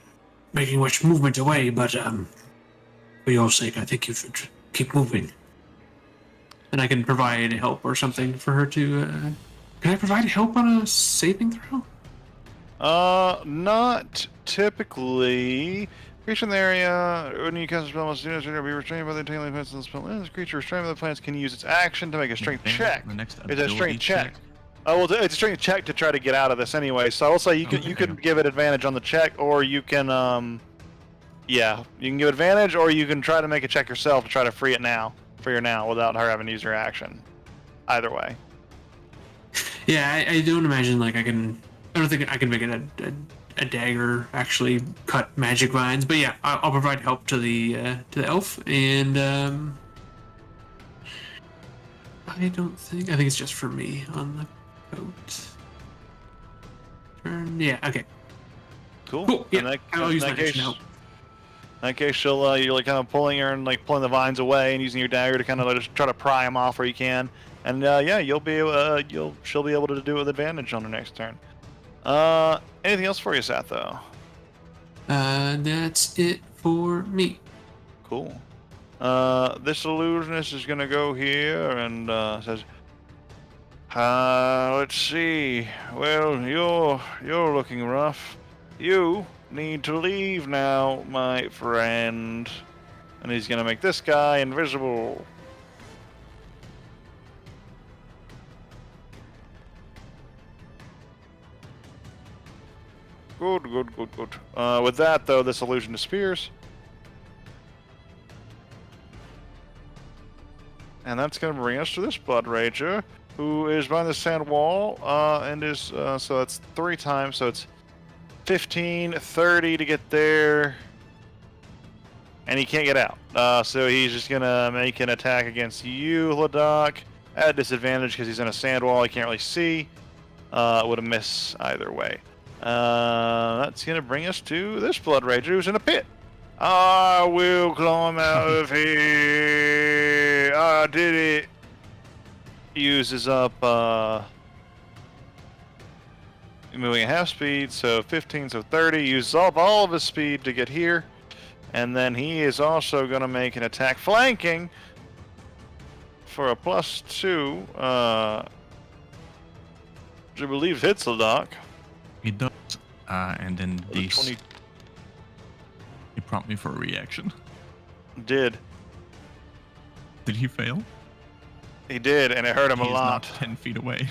D: making much movement away, but for your sake, I think you should keep moving. And I can provide help or something for her to. Can I provide help on a saving throw?
A: Not typically. Creature in the area, when you cast a spell, must be restrained by the entangling plants in the spell. This creature restrained by the plants can use its action to make a strength check.
E: The next
A: It's a strength
E: ability
A: check. Oh, well, it's a strength check to try to get out of this anyway. So I'll say you can give it advantage on the check, or you can yeah, you can give advantage, or you can try to make a check yourself to try to free it now, without her having to use her action. Either way.
D: Yeah, I don't imagine like I don't think I can make it a dagger actually cut magic vines, but yeah, I'll provide help to the elf, and I think it's just for me on the coat. Turn, yeah, okay.
A: Cool.
D: Yeah, I'll use my action to help.
A: In that case, you're like kind of pulling her and like pulling the vines away and using your dagger to kind of just try to pry them off where you can. And yeah, she'll be able to do it with advantage on her next turn. Anything else for you, Satho?
D: That's it for me.
A: Cool. This illusionist is gonna go here and says, let's see. Well, you're looking rough. You need to leave now, my friend. And he's gonna make this guy invisible. Good. With that, though, this illusion disappears. And that's going to bring us to this Blood Rager, who is behind the sand wall, and is, so that's 3 times, so it's 15, 30 to get there, and he can't get out. So he's just going to make an attack against you, Ladok, at disadvantage because he's in a sand wall, he can't really see. Would have missed either way. That's gonna bring us to this Blood Rager who's in a pit. I will climb out of here. I did it. Uses up moving at half speed, so 15, so 30. Uses up all of his speed to get here, and then he is also gonna make an attack flanking for a +2. Which I believe hits the dock.
E: He does. And then
A: The
E: these.
A: 20
E: He prompt me for a reaction.
A: did.
E: Did he fail?
A: He did, and it hurt him
E: He
A: a
E: is
A: lot.
E: not 10 feet away.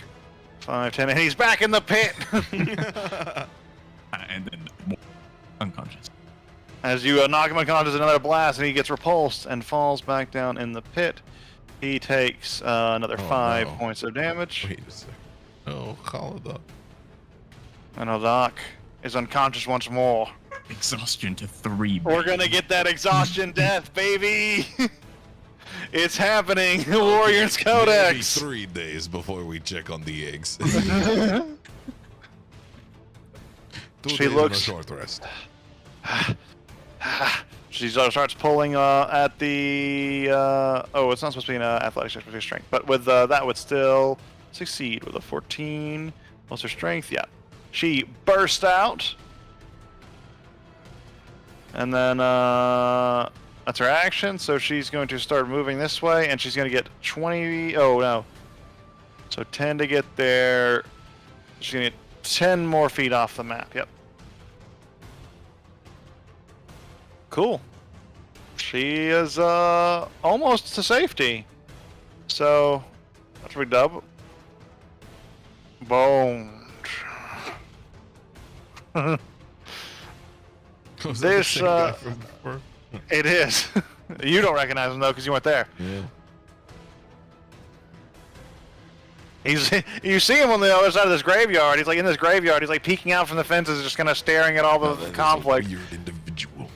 A: 5, 10, and he's back in the pit.
E: And then unconscious.
A: As you knock him unconscious, another blast, and he gets repulsed and falls back down in the pit. He takes another 5
B: no.
A: points of damage.
B: Wait a second. Oh, Khalida.
A: And Odak is unconscious once more.
E: Exhaustion to 3.
A: We're gonna get that exhaustion death, baby! It's happening! The Warriors
B: Maybe
A: Codex!
B: 3 days before we check on the eggs. 2
A: She
B: days and
A: looks-
B: a short rest.
A: She starts pulling at the. Oh, it's not supposed to be an athletics, it's supposed to be strength. But with that, would still succeed with a 14. What's her strength? Yeah. She burst out. And then that's her action. So she's going to start moving this way, and she's going to get 20. Oh, no. So 10 to get there. She's going to get 10 more feet off the map. Yep. Cool. She is almost to safety. So that's a big dub. Boom.
B: Was that the
A: This,
B: same guy from before?
A: It is. You don't recognize him though, because you weren't there.
B: Yeah.
A: You see him on the other side of this graveyard. He's like in this graveyard. He's like peeking out from the fences, just kind of staring at all the
B: That is a
A: conflict,
B: weird individual.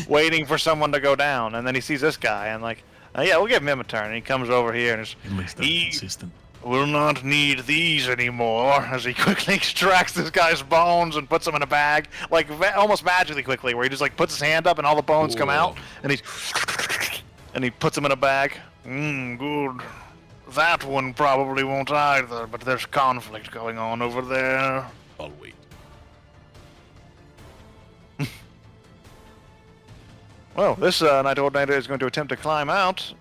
A: waiting for someone to go down. And then he sees this guy, and like, yeah, we'll give him a turn. And he comes over here and is,
E: At least they're
A: He-
E: consistent.
A: will not need these anymore, as he quickly extracts this guy's bones and puts them in a bag, like almost magically quickly, where he just like puts his hand up and all the bones come out, and he puts them in a bag. Good. That one probably won't either, but there's conflict going on over there.
B: I'll wait.
A: Well, this Night Ordinator is going to attempt to climb out,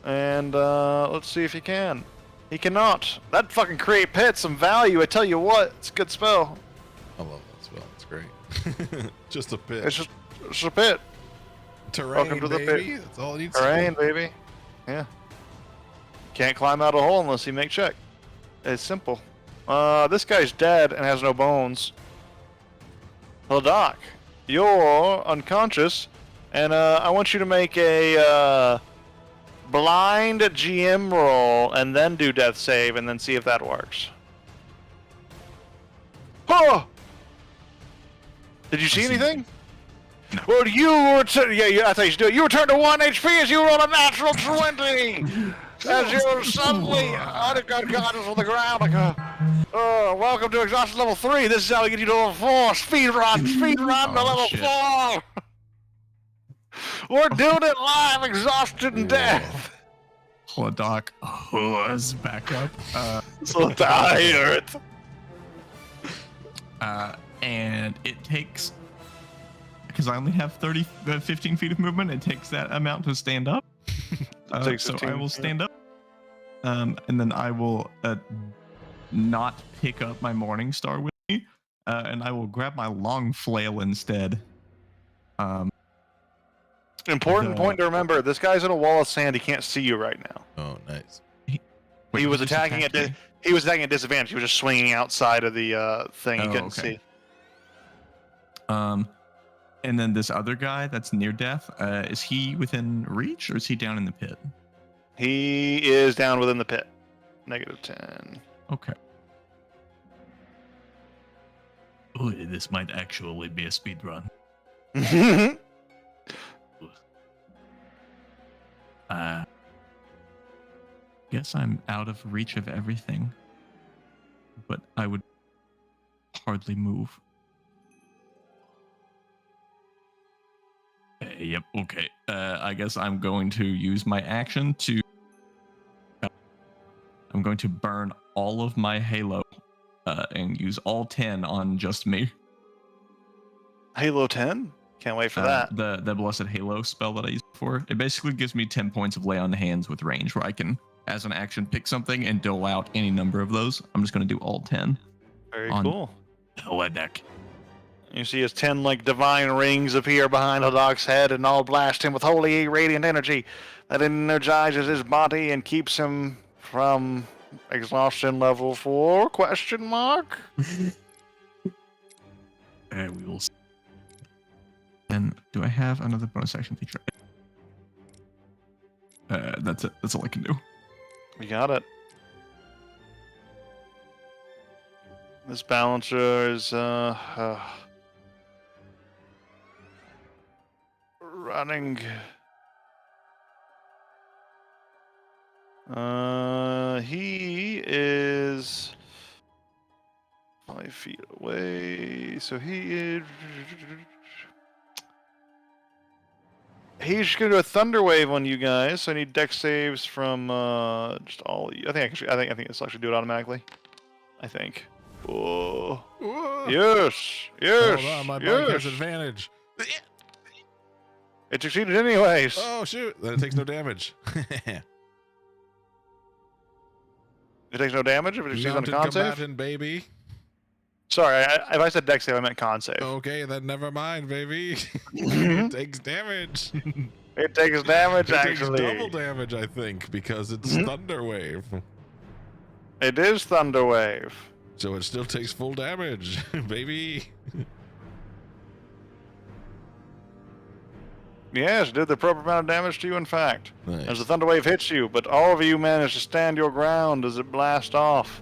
A: and let's see if he can. He cannot. That fucking create pit some value. I tell you what, it's a good spell.
B: I love that spell. It's great. Just a pit.
A: It's a pit.
B: Terrain,
A: welcome to the
B: baby.
A: pit.
B: That's all it needs
A: Terrain,
B: to be.
A: baby. Yeah. Can't climb out a hole unless you make check. It's simple. This guy's dead and has no bones. Well, Doc, you're unconscious, and I want you to make a blind GM roll and then do death save and then see if that works. Oh! Did you see anything?
C: No.
A: Well, you were I thought you should do it. You returned to 1 HP as you rolled a natural 20. As you're suddenly unconscious on the ground, like welcome to exhaustion level 3. This is how we get you to level 4. Speed run to level
C: shit.
A: 4. We're doing it live, exhausted and death.
E: Doc was back up.
A: So tired.
E: And it takes, because I only have 15 feet of movement, it takes that amount to stand up.
A: Takes
E: So
A: 15,
E: I will stand up. And then I will not pick up my Morning Star with me. And I will grab my long flail instead.
A: Important point to remember: this guy's in a wall of sand. He can't see you right now.
B: Oh, nice.
E: Wait,
A: he was
E: who just
A: attacking
E: attacked
A: at
E: me?
A: he was attacking at disadvantage. He was just swinging outside of the thing. He
E: Oh,
A: couldn't
E: okay.
A: see.
E: And then this other guy that's near death, is he within reach or is he down in the pit?
A: He is down within the pit. -10.
E: Okay.
C: Oh, this might actually be a speed run.
E: Guess I'm out of reach of everything. But I would hardly move. Yep, okay. I guess I'm going to use my action to... I'm going to burn all of my Halo and use all 10 on just me.
A: Halo 10? Can't wait for that.
E: The Blessed Halo spell that I used before. It basically gives me 10 points of lay on hands with range, where I can, as an action, pick something and dole out any number of those. I'm just going to do all 10.
A: Very
E: on-
A: cool.
C: Heledeck.
A: You see his 10 like divine rings appear behind Hadok's head and all blast him with holy radiant energy that energizes his body and keeps him from exhaustion level 4? Question mark?
C: We will see.
E: And do I have another bonus action feature? That's it. That's all I can do.
A: You got it. This balancer is running. He is 5 feet away, so he's gonna do a thunder wave on you guys. So I need dex saves from just all. I think this actually do it automatically. I think. Oh.
B: Whoa.
A: Yes. Yes.
B: Hold on, my bike has
A: yes.
B: advantage.
A: It succeeded anyways.
B: Oh shoot! Then it takes no damage.
A: It takes no damage if it succeeds on a
B: Mounted
A: con save.
B: combatant, baby.
A: Sorry, if I said dex save, I meant con save.
B: Okay, then never mind, baby.
A: Mhm.
B: It takes damage.
A: It takes damage,
B: It takes
A: actually.
B: double damage, I think, because it's
A: Mhm.
B: Thunder Wave.
A: It is thunder wave.
B: So it still takes full damage, baby.
A: Yes, it did the proper amount of damage to you, in fact.
B: Nice.
A: As the thunder wave hits you, but all of you manage to stand your ground as it blasts off.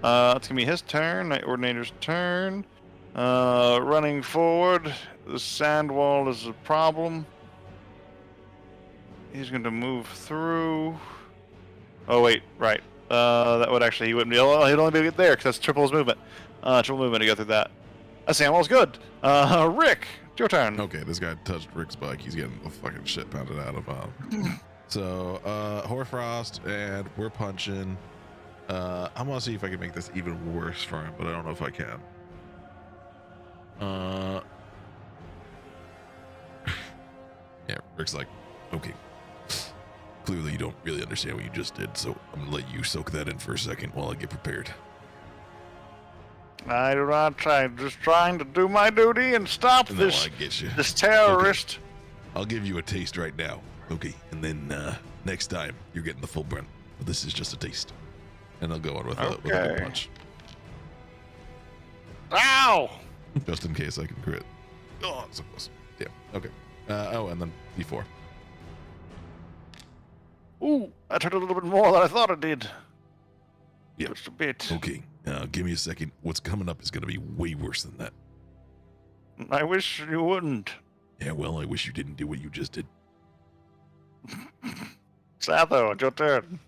A: It's gonna be his turn, Night Ordinator's turn. Running forward, the sand wall is a problem. He's going to move through. Oh wait, right. That would actually, he wouldn't be. He'd only be able to get there because that's triple his movement. Triple movement to go through that. Sand wall's good. Rick, it's your turn.
B: Okay, this guy touched Rick's bike. He's getting the fucking shit pounded out of him. So, Hoarfrost, and we're punching. I'm gonna see if I can make this even worse for him, but I don't know if I can. Yeah, Rick's like, okay. Clearly you don't really understand what you just did, so I'm gonna let you soak that in for a second while I get prepared.
A: I do not try. Just trying to do my duty and stop
B: No,
A: this
B: I get you.
A: this terrorist.
B: I'll give you a taste right now. Okay, and then next time you're getting the full brunt. But this is just a taste. And I'll go on with a
A: Okay.
B: punch.
A: Ow!
B: Just in case I can crit. Oh, so close. Yeah, okay. And then D4.
A: Ooh, that hurt a little bit more than I thought it did.
B: Yeah.
A: Just a bit.
B: Okay, give me a second. What's coming up is going to be way worse than that.
A: I wish you wouldn't.
B: Yeah, well, I wish you didn't do what you just did.
A: Satho, it's your turn.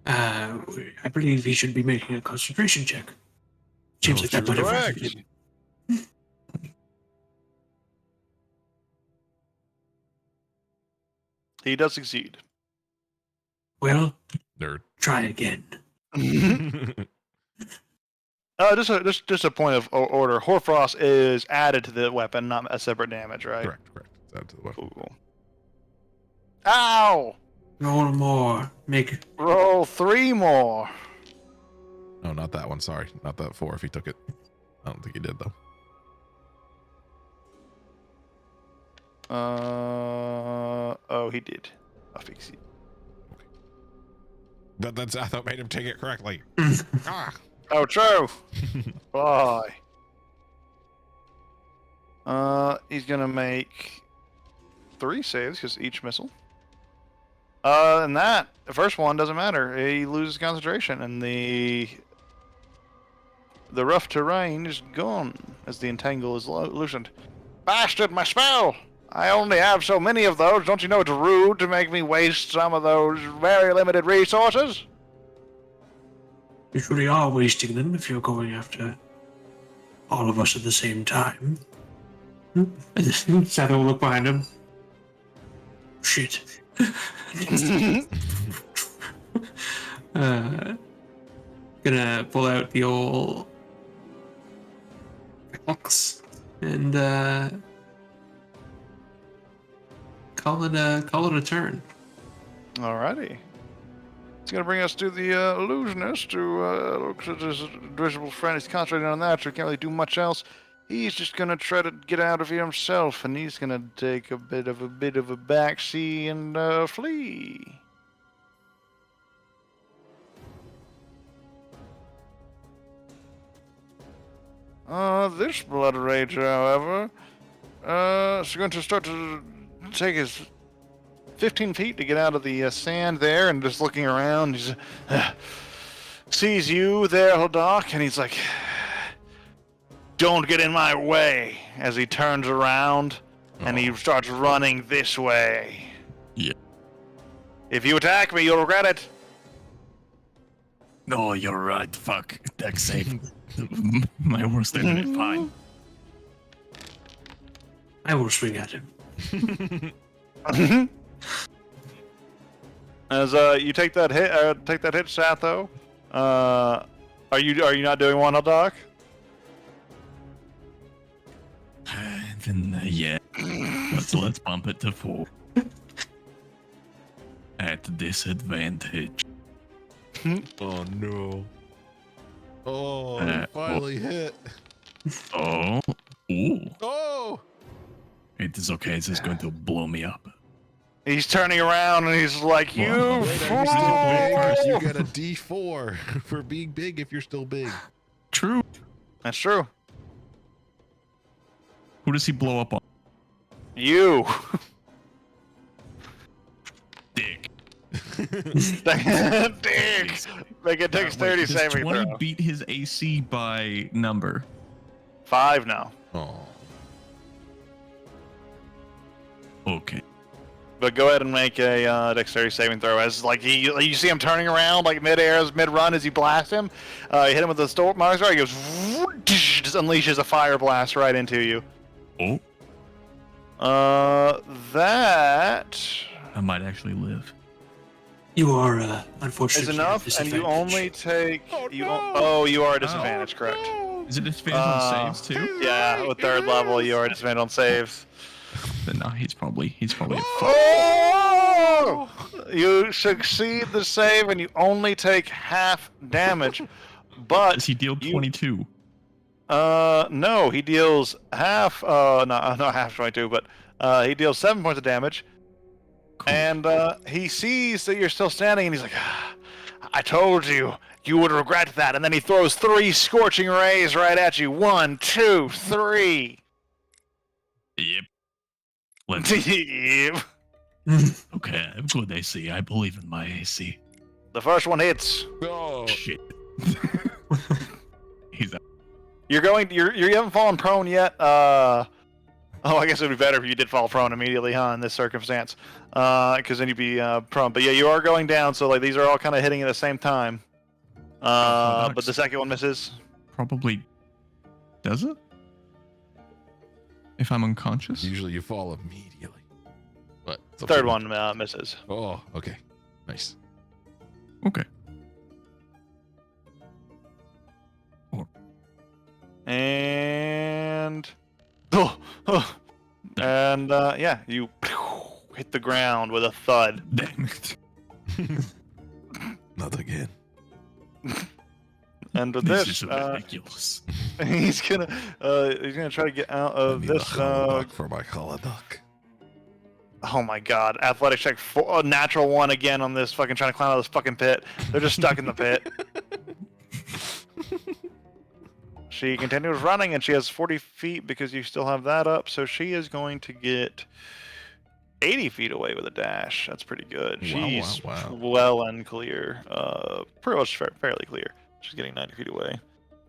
D: I believe he should be making a concentration check. Seems
B: Oh,
D: like that might have
A: correct.
D: affected him.
A: He does succeed.
D: Well,
B: Nerd.
D: try again.
A: Just a point of order. Hoarfrost is added to the weapon, not a separate damage, right?
B: Correct. It's added to the weapon.
A: Cool. Ow!
D: Roll more. Make
A: Roll 3 more.
B: Oh, not that one. Sorry. Not that 4 if he took it. I don't think he did, though.
A: Oh, he did. I'll fix it.
B: But that's, I thought, made him take it correctly. Ah.
A: Oh, true. Bye. He's gonna make 3 saves because each missile. And that the first one doesn't matter. He loses concentration, and the rough terrain is gone as the entangle is loosened. Bastard, my spell! I only have so many of those. Don't you know it's rude to make me waste some of those very limited resources?
D: You surely are wasting them if you're going after all of us at the same time. Satho will look behind him. Shit. Gonna pull out the old axe and call it a turn.
A: Alrighty. It's gonna bring us to the illusionist, who looks at his invisible friend. He's concentrating on that, so he can't really do much else. He's just gonna try to get out of here himself, and he's gonna take a bit of a backseat and flee. This Blood Rager, however, is going to start to take his 15 feet to get out of the sand there, and just looking around, he sees you there, Hodak, and he's like, "Don't get in my way," as he turns around and he starts running this way.
C: Yeah.
A: If you attack me, you'll regret it.
C: No, you're right. Fuck. Dex save. My worst enemy. Fine.
D: I will swing at him.
A: As you take that hit, Satho. Are you not doing one, Hodak?
C: Then yeah. Let's bump it to 4. At disadvantage.
B: Oh, no. Oh, he finally hit.
C: Oh. Ooh.
B: Oh!
C: It is okay. This is going to blow me up.
A: He's turning around and he's like, "You
C: Well,
B: Wait,
A: fool!"
B: are you still big? You get a D4 for being big if you're still big.
C: True.
A: That's true.
C: Who does he blow up on?
A: You.
C: Dick.
A: Dick. Make it takes 30
C: Does
A: saving
C: 20
A: throw.
C: beat his AC by number?
A: 5 now.
B: Oh.
C: Okay.
A: But go ahead and make a dexterity saving throw. As like you see him turning around like mid-run as you blast him. You hit him with the storm star. He goes, just unleashes a fire blast right into you.
C: Oh,
A: That
C: I might actually live.
D: You are
A: is
D: unfortunately
A: enough,
D: at
A: and you
D: disadvantage.
A: only take.
B: Oh,
A: you
B: no!
A: you are at disadvantage, correct?
C: Is it disadvantage on saves too?
A: Yeah, with 3rd level, you are at disadvantage on saves.
E: Then no, he's probably at
A: Oh! You succeed the save and you only take half damage. But
E: Does he deal 22?
A: no, he deals half. Not half 22, but he deals 7 points of damage.
E: Cool.
A: And he sees that you're still standing, and he's like, "I told you, you would regret that." And then he throws 3 scorching rays right at you. 1, 2, 3.
C: Yep. Let's,
A: Yep.
C: okay, I've got AC. I believe in my AC.
A: The first one hits.
B: Oh,
C: Shit.
E: He's
A: You haven't fallen prone yet. I guess it would be better if you did fall prone immediately, huh? In this circumstance, because then you'd be prone. But yeah, you are going down. So like these are all kind of hitting at the same time. But the second one misses.
E: probably does it? If I'm unconscious?
B: usually you fall immediately. But it's up
A: Third
B: to-
A: one misses.
B: Oh, okay. Nice.
E: Okay.
A: And yeah, you hit the ground with a thud.
C: Damn it.
B: Not again.
A: And with
C: This
A: this,
C: is ridiculous.
A: he's gonna try to get out
B: I
A: of
B: need
A: this.
B: a hollow duck for my hollow duck.
A: Oh my god, athletic check for a natural one again on this fucking trying to climb out of this fucking pit. They're just stuck in the pit. She continues running and she has 40 feet because you still have that up, so she is going to get 80 feet away with a dash. That's pretty good.
B: Wow,
A: She's
B: wow.
A: well and clear. Pretty much fairly clear. She's getting 90 feet away.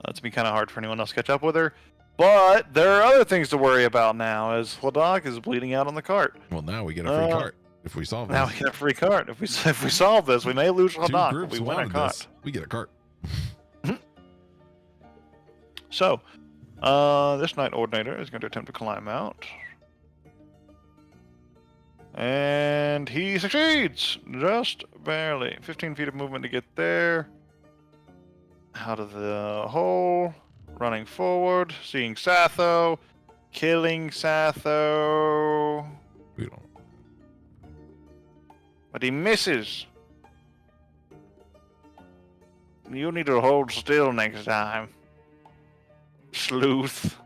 A: It's be kind of hard for anyone else to catch up with her. But there are other things to worry about now, as Ladok is bleeding out on the cart.
B: Well, now we get a free cart if we solve
A: Now
B: this.
A: we get a free cart. If we solve this, we may lose
B: 2
A: Ladok, but
B: groups
A: we win a
B: wanted
A: cart.
B: this. We get a cart.
A: So, this Night Ordinator is going to attempt to climb out. And he succeeds! Just barely. 15 feet of movement to get there. Out of the hole. Running forward. Seeing Satho. Killing Satho.
B: We don't.
A: But he misses. You need to hold still next time. Sleuth.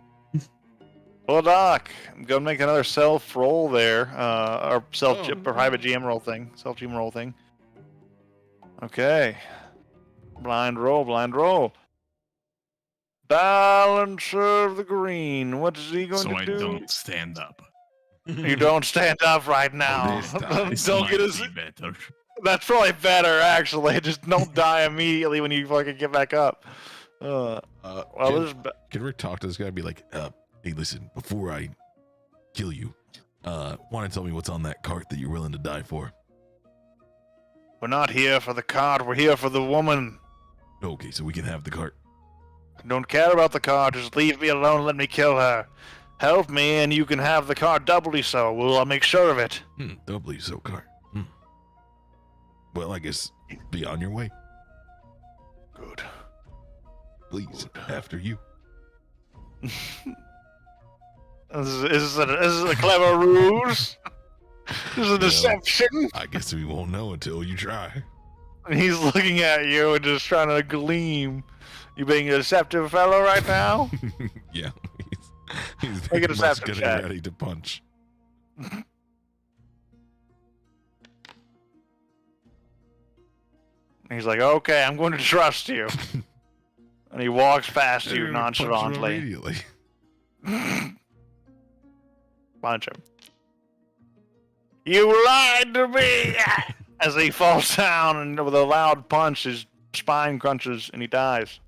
A: Well, Doc, I'm gonna make another self roll there, or private GM roll thing, self GM roll thing. Okay. Blind roll. Balancer of the green. What is he going
C: So
A: to
C: I
A: do?
C: don't stand up.
A: You don't stand up right now.
B: This time.
C: This
A: Don't
C: might
A: get us.
C: be better.
A: That's probably better, actually. Just don't die immediately when you fucking get back up. Well,
B: can,
A: this is
B: can Rick talk to this guy and be like, hey, listen, before I kill you, want to tell me what's on that cart that you're willing to die for?
A: we're not here for the cart. We're here for the woman.
B: Okay, so we can have the cart.
A: I don't care about the cart. Just leave me alone and let me kill her. Help me, and you can have the cart doubly so. I'll make sure of it.
B: Doubly so cart. Well, I guess be on your way.
A: Good.
B: Please, after you.
A: This is a clever ruse. This is a deception.
B: I guess we won't know until you try.
A: And he's looking at you and just trying to gleam. You being a deceptive fellow right now?
B: Yeah, he's
A: Make
B: very
A: a
B: much
A: deception
B: getting
A: check.
B: ready to punch.
A: He's like, okay, I'm going to trust you. And he walks past you
B: You're gonna punch him
A: nonchalantly.
B: immediately.
A: Punch him. You lied to me! As he falls down and with a loud punch, his spine crunches and he dies.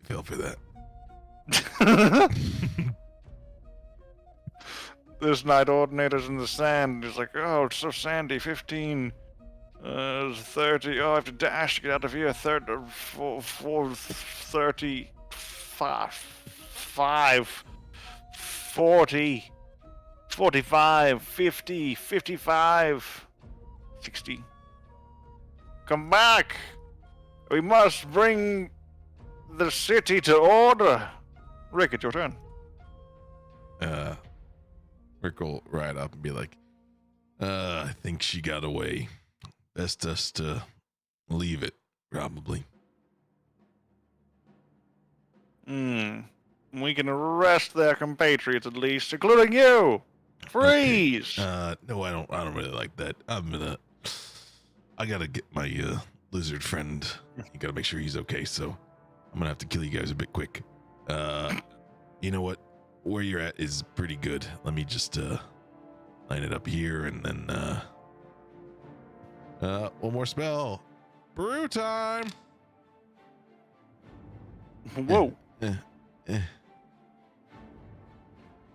B: You fell for that.
A: This Night Ordinator's in the sand. He's like, oh, it's so sandy. 15, 30. Oh, I have to dash to get out of here. 30, 5, 40, 45, 50, 55, 60. Come back. We must bring the city to order. Rick, it's your turn.
B: Rick will ride up and be like, I think she got away. Best us to leave it, probably.
A: We can arrest their compatriots at least, including you. Freeze!
B: No, I don't really like that. I gotta get my lizard friend. You gotta make sure he's okay, so I'm gonna have to kill you guys a bit quick. You know what? Where you're at is pretty good. Let me just line it up here, and then one more spell. Brew time.
A: Whoa.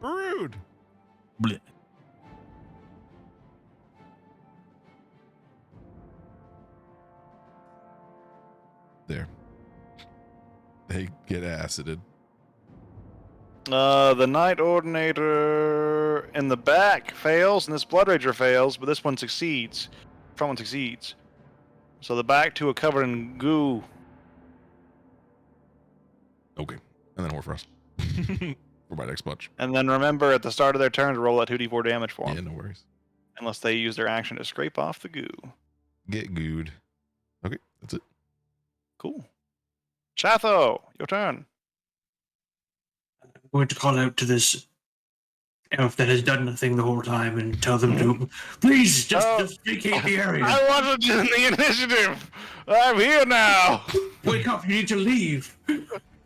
B: Brewed.
C: Bleh.
B: There. They get acided.
A: The Night Ordinator in the back fails, and this Blood Rager fails, but this one succeeds. Front one succeeds. So the back two are covered in goo.
B: Okay. And then Horfrost. For my next punch.
A: And then remember, at the start of their turn, to roll that 2d4 damage for them.
B: Yeah, no worries.
A: Unless they use their action to scrape off the goo.
B: Get gooed. Okay, that's it.
A: Cool. Chatho, your turn.
D: I'm going to call out to this elf that has done nothing the whole time and tell them to please just vacate the area.
A: I wasn't in the initiative. I'm here now.
D: Wake up! You need to leave.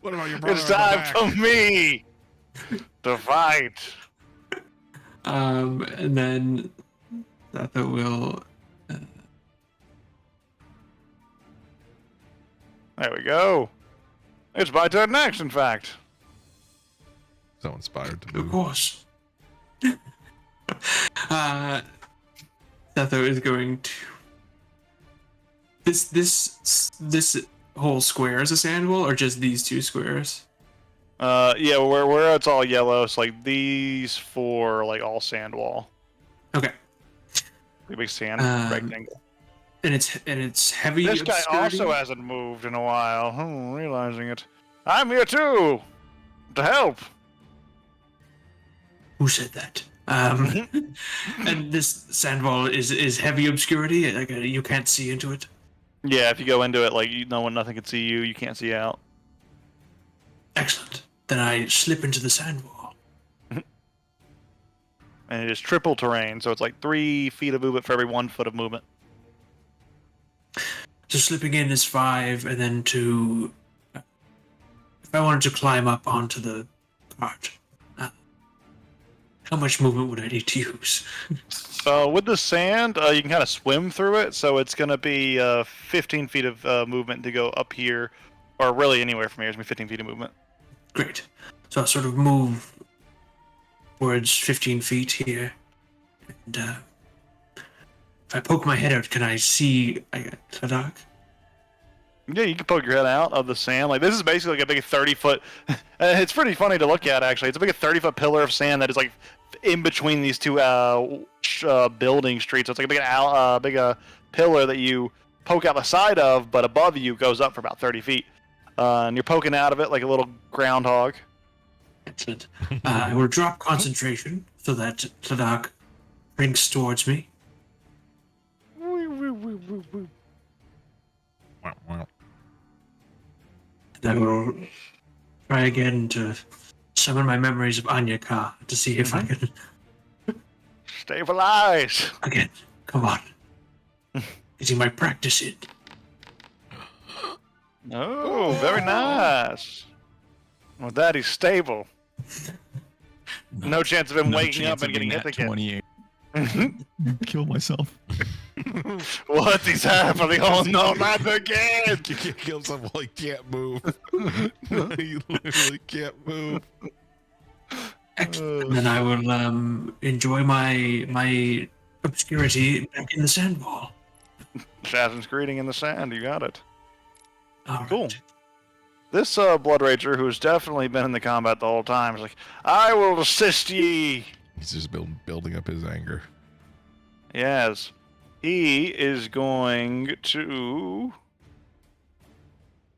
B: What about your brother?
A: It's time for me to fight.
D: And then that will.
A: There we go. It's my turn next, in fact.
B: So inspired to
D: Of
B: move.
D: course. Setho is going to. This whole square is a sand wall, or just these two squares?
A: Yeah, where it's all yellow, it's like these four are like all sand wall.
D: Okay.
A: The big sand rectangle.
D: And it's heavy.
A: This guy
D: obscurity?
A: also hasn't moved in a while. Realizing it. I'm here too! To help!
D: Who said that? And this sand wall is heavy obscurity. Like you can't see into it.
A: Yeah, if you go into it, like nothing can see you, you can't see out.
D: Excellent. Then I slip into the sand wall.
A: And it is triple terrain, so it's like 3 feet of movement for every 1 foot of movement.
D: So slipping in is 5, and then if I wanted to climb up onto the cart, how much movement would I need to use?
A: With the sand, you can kind of swim through it, so it's going to be 15 feet of movement to go up here, or really anywhere from here. It's going to be 15 feet of movement.
D: Great. So I'll sort of move towards 15 feet here, and if I poke my head out, can I see Kladak?
A: Yeah, you can poke your head out of the sand. Like, this is basically like a big 30-foot... it's pretty funny to look at, actually. It's a big 30-foot pillar of sand that is, like, in between these two building streets. So it's like a big pillar that you poke out the side of, but above you goes up for about 30 feet. And you're poking out of it like a little groundhog.
D: Excellent. I will drop concentration so that Kladak drinks towards me. And I will try again to summon my memories of Anya Ka to see if I can.
A: Stabilize!
D: Again, come on. Getting my practice in.
A: Oh, very nice. With that, he's stable. No chance of him
E: No
A: waking
E: chance
A: up and
E: of
A: getting
E: being
A: hit
E: at
A: again.
E: 28. Kill myself.
A: What is happening? Oh no, not again!
B: You can't kill someone while he can't move. He literally can't move.
D: Excellent. And then I will enjoy my obscurity back in the sand wall.
A: Assassin's Greeting in the sand, you got it.
D: All right.
A: Cool. This Blood Rager, who's definitely been in the combat the whole time, is like, I will assist ye!
B: He's just building up his anger.
A: Yes. He is going to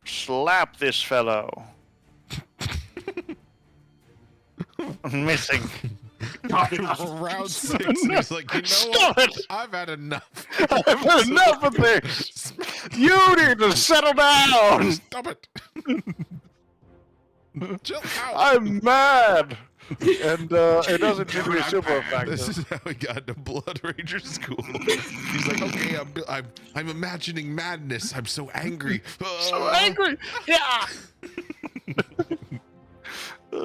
A: slap this fellow. missing.
B: Round 6. He's like, you know
A: Stop
B: what?
A: it!
B: I've had enough.
A: I've had enough of this. You need to settle down.
B: Stop it. Chill out.
A: I'm mad. And it doesn't seem to be super
B: This
A: effective.
B: is how he got into Blood Ranger school. He's like, okay, I'm imagining madness. I'm so angry.
A: So angry. Yeah.
B: He's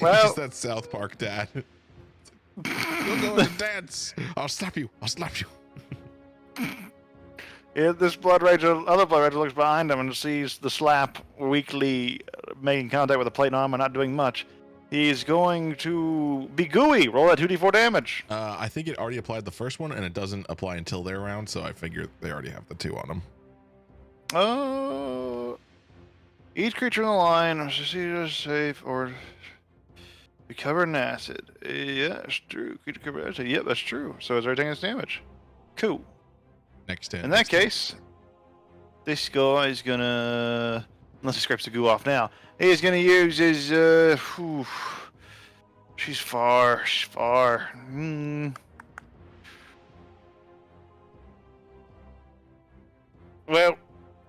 A: Well,
B: that South Park dad. You'll go and dance. I'll slap you. I'll slap you.
A: yeah, this other Blood Ranger looks behind him and sees the slap weakly making contact with the plate armor, not doing much. He's going to be gooey. Roll that 2d4 damage.
B: I think it already applied the first one, and it doesn't apply until their round, so I figure they already have the 2 on them.
A: Each creature in the line is either safe or be covered in acid. Yeah, that's true. Creature covered in acid. Yep, that's true. So it's already taking its damage. Cool.
B: Next 10.
A: In that case, this guy is gonna, unless he scrapes the goo off now, he's gonna use his, she's far. Well,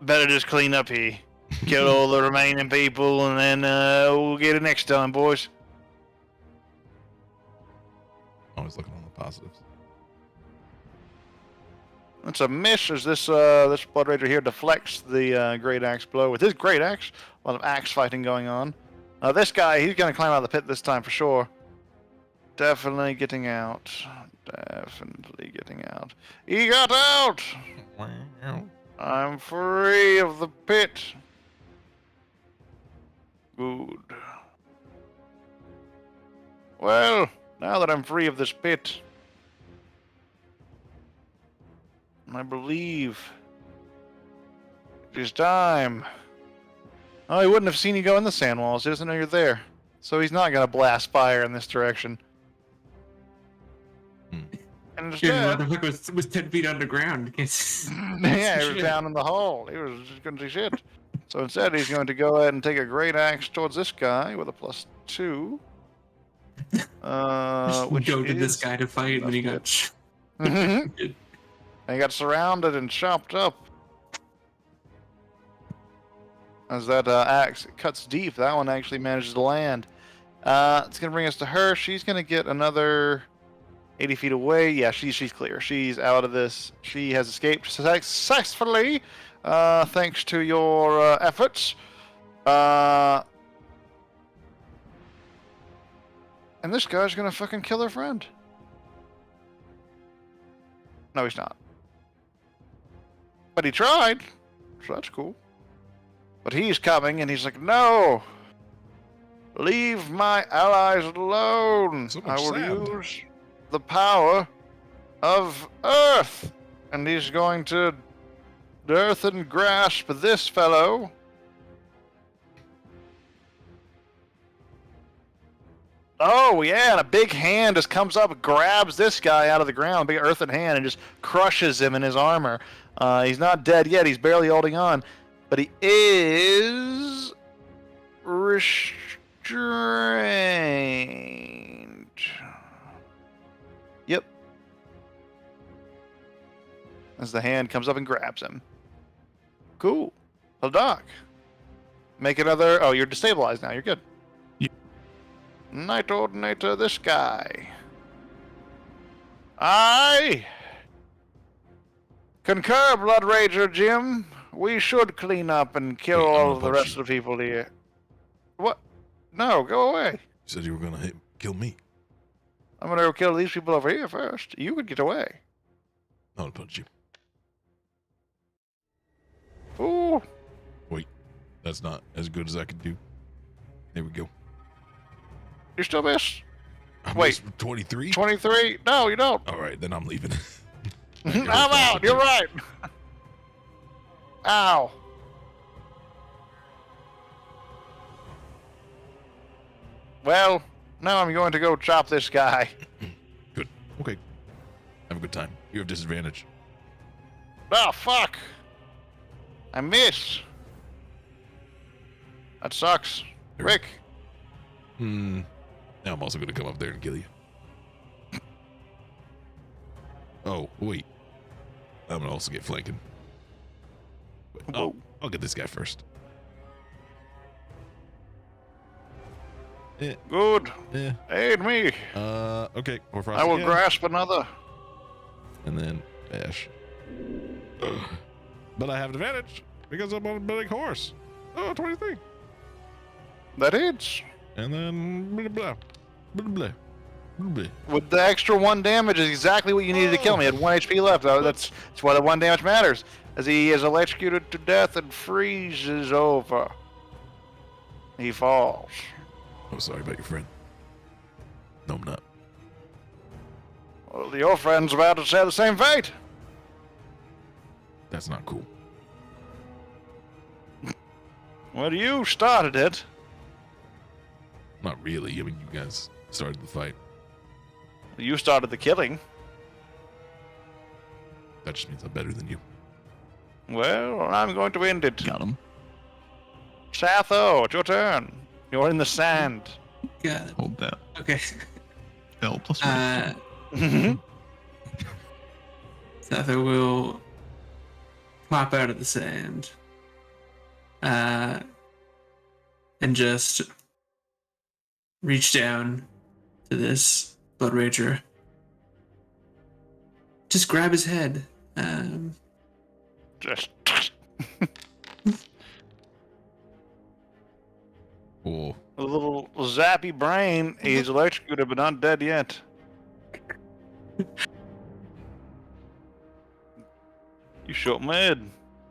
A: better just clean up here. Kill all the remaining people, and then we'll get it next time, boys.
B: Always looking on the positives.
A: It's a miss as this Blood Ranger here deflects the Great Axe blow. With his Great Axe, a lot of axe fighting going on. This guy, he's going to climb out of the pit this time for sure. Definitely getting out. He got out! I'm free of the pit. Good. Well, now that I'm free of this pit, I believe it is time. Oh, he wouldn't have seen you go in the sand walls. He doesn't know you're there. So he's not going to blast fire in this direction. And
D: Yeah,
A: instead,
D: motherfucker was 10 feet underground.
A: yeah, he was down in the hole. He was just going to see shit. So instead, he's going to go ahead and take a great axe towards this guy with a +2. Which
D: goaded this
A: is-
D: guy to fight, and he got.
A: Mhm. And he got surrounded and chopped up. As that axe cuts deep, that one actually manages to land. It's going to bring us to her. She's going to get another 80 feet away. Yeah, she's clear. She's out of this. She has escaped successfully, thanks to your efforts. And this guy's going to fucking kill her friend. No, he's not. But he tried, so that's cool. But he's coming, and he's like, no! Leave my allies alone!
B: So
A: I
B: much
A: will
B: sand.
A: use the power of Earth! And he's going to earth and grasp this fellow. Oh, yeah, and a big hand just comes up, grabs this guy out of the ground, big earthen hand, and just crushes him in his armor. He's not dead yet, he's barely holding on, but he is restrained. Yep. As the hand comes up and grabs him. Cool. Well, Doc. Make another... Oh, you're destabilized now, you're good. Night Ordinator, this guy. I concur, Blood Ranger Jim. We should clean up and kill
B: Wait, I'm
A: all
B: gonna
A: of the
B: punch
A: rest of the people here. What? No, go away.
B: You said you were gonna kill me.
A: I'm gonna go kill these people over here first. You could get away.
B: I'm gonna punch you.
A: Ooh.
B: That's not as good as I could do. There we go.
A: You still miss?
B: I
A: Wait.
B: missed 23?
A: 23? No, you don't.
B: All right, then I'm leaving.
A: I'm out. You're right. Ow. Well, now I'm going to go chop this guy.
B: Good. Okay. Have a good time. You have disadvantage.
A: Oh, fuck. I miss. That sucks. Rick.
B: Now I'm also going to come up there and kill you. Oh, wait. I'm going to also get flanking. Oh, I'll get this guy first.
A: Good.
B: Yeah.
A: Aid me.
B: Okay. Hoarfrost
A: I will
B: again.
A: grasp another.
B: And then bash. But I have advantage because I'm on a big horse. Oh, 23.
A: That hits.
B: And then blah, blah, blah, blah, blah, blah.
A: With the extra 1 damage is exactly what you needed to kill me. He had 1 HP left. That's why the 1 damage matters. As he is electrocuted to death and freezes over. He falls.
B: Oh, sorry about your friend. No, I'm not.
A: Well, your friend's about to share the same fate.
B: That's not cool.
A: Well, you started it.
B: Not really. I mean, you guys started the fight.
A: You started the killing.
B: That just means I'm better than you.
A: Well, I'm going to end it.
E: Got him.
A: Satho, it's your turn. You're in the sand.
D: Got it.
E: Hold that.
D: Okay.
E: L plus
D: Satho will pop out of the sand. And just reach down to this Blood Rager. Just grab his head.
A: Just.
B: Oh,
A: A little zappy brain. He's electrocuted, but not dead yet. You shot my head.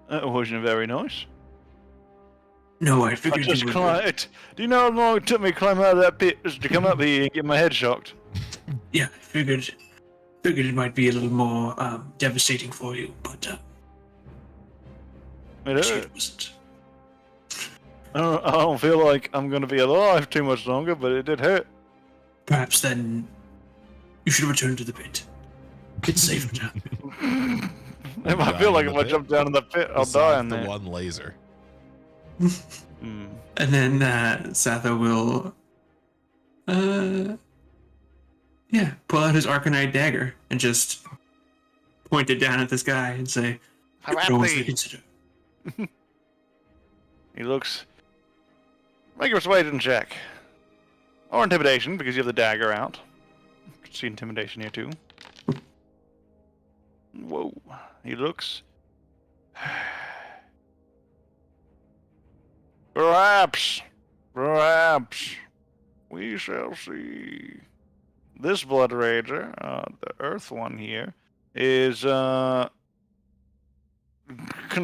A: That wasn't very nice.
D: No, I
A: I
D: figured
A: just
D: you would.
A: climbed. Do you know how long it took me to climb out of that pit just to come up here and get my head shocked?
D: Yeah, I figured it might be a little more devastating for you, but
A: It
D: actually
A: hurt.
D: it wasn't.
A: I don't feel like I'm gonna be alive too much longer, but it did hurt.
D: Perhaps then you should return to the pit. It's safer now.
A: If I feel like if I jump down in the pit, I'll die in
B: the
A: there.
B: one laser.
A: Hmm.
D: And then Satho will, pull out his Arcanite dagger and just point it down at this guy and say, "No one's to
A: Happy.
D: consider."
A: He looks. Make a persuasion check. Or intimidation, because you have the dagger out. See intimidation here too. Whoa. He looks. Perhaps. We shall see. This Blood Rager, the Earth one here, is gonna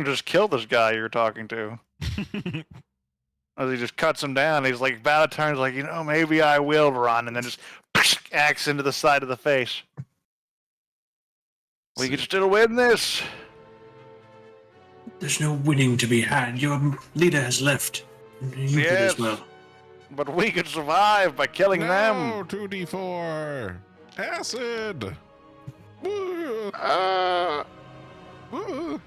A: just kill this guy you're talking to. As he just cuts him down, he's like, about to turn, like, maybe I will run, and then just axe into the side of the face. We can still win this.
D: There's no winning to be had. Your leader has left. You could
A: Yes.
D: as well.
A: But we could survive by killing them.
B: No, 2d4. Acid. Woo. Woo.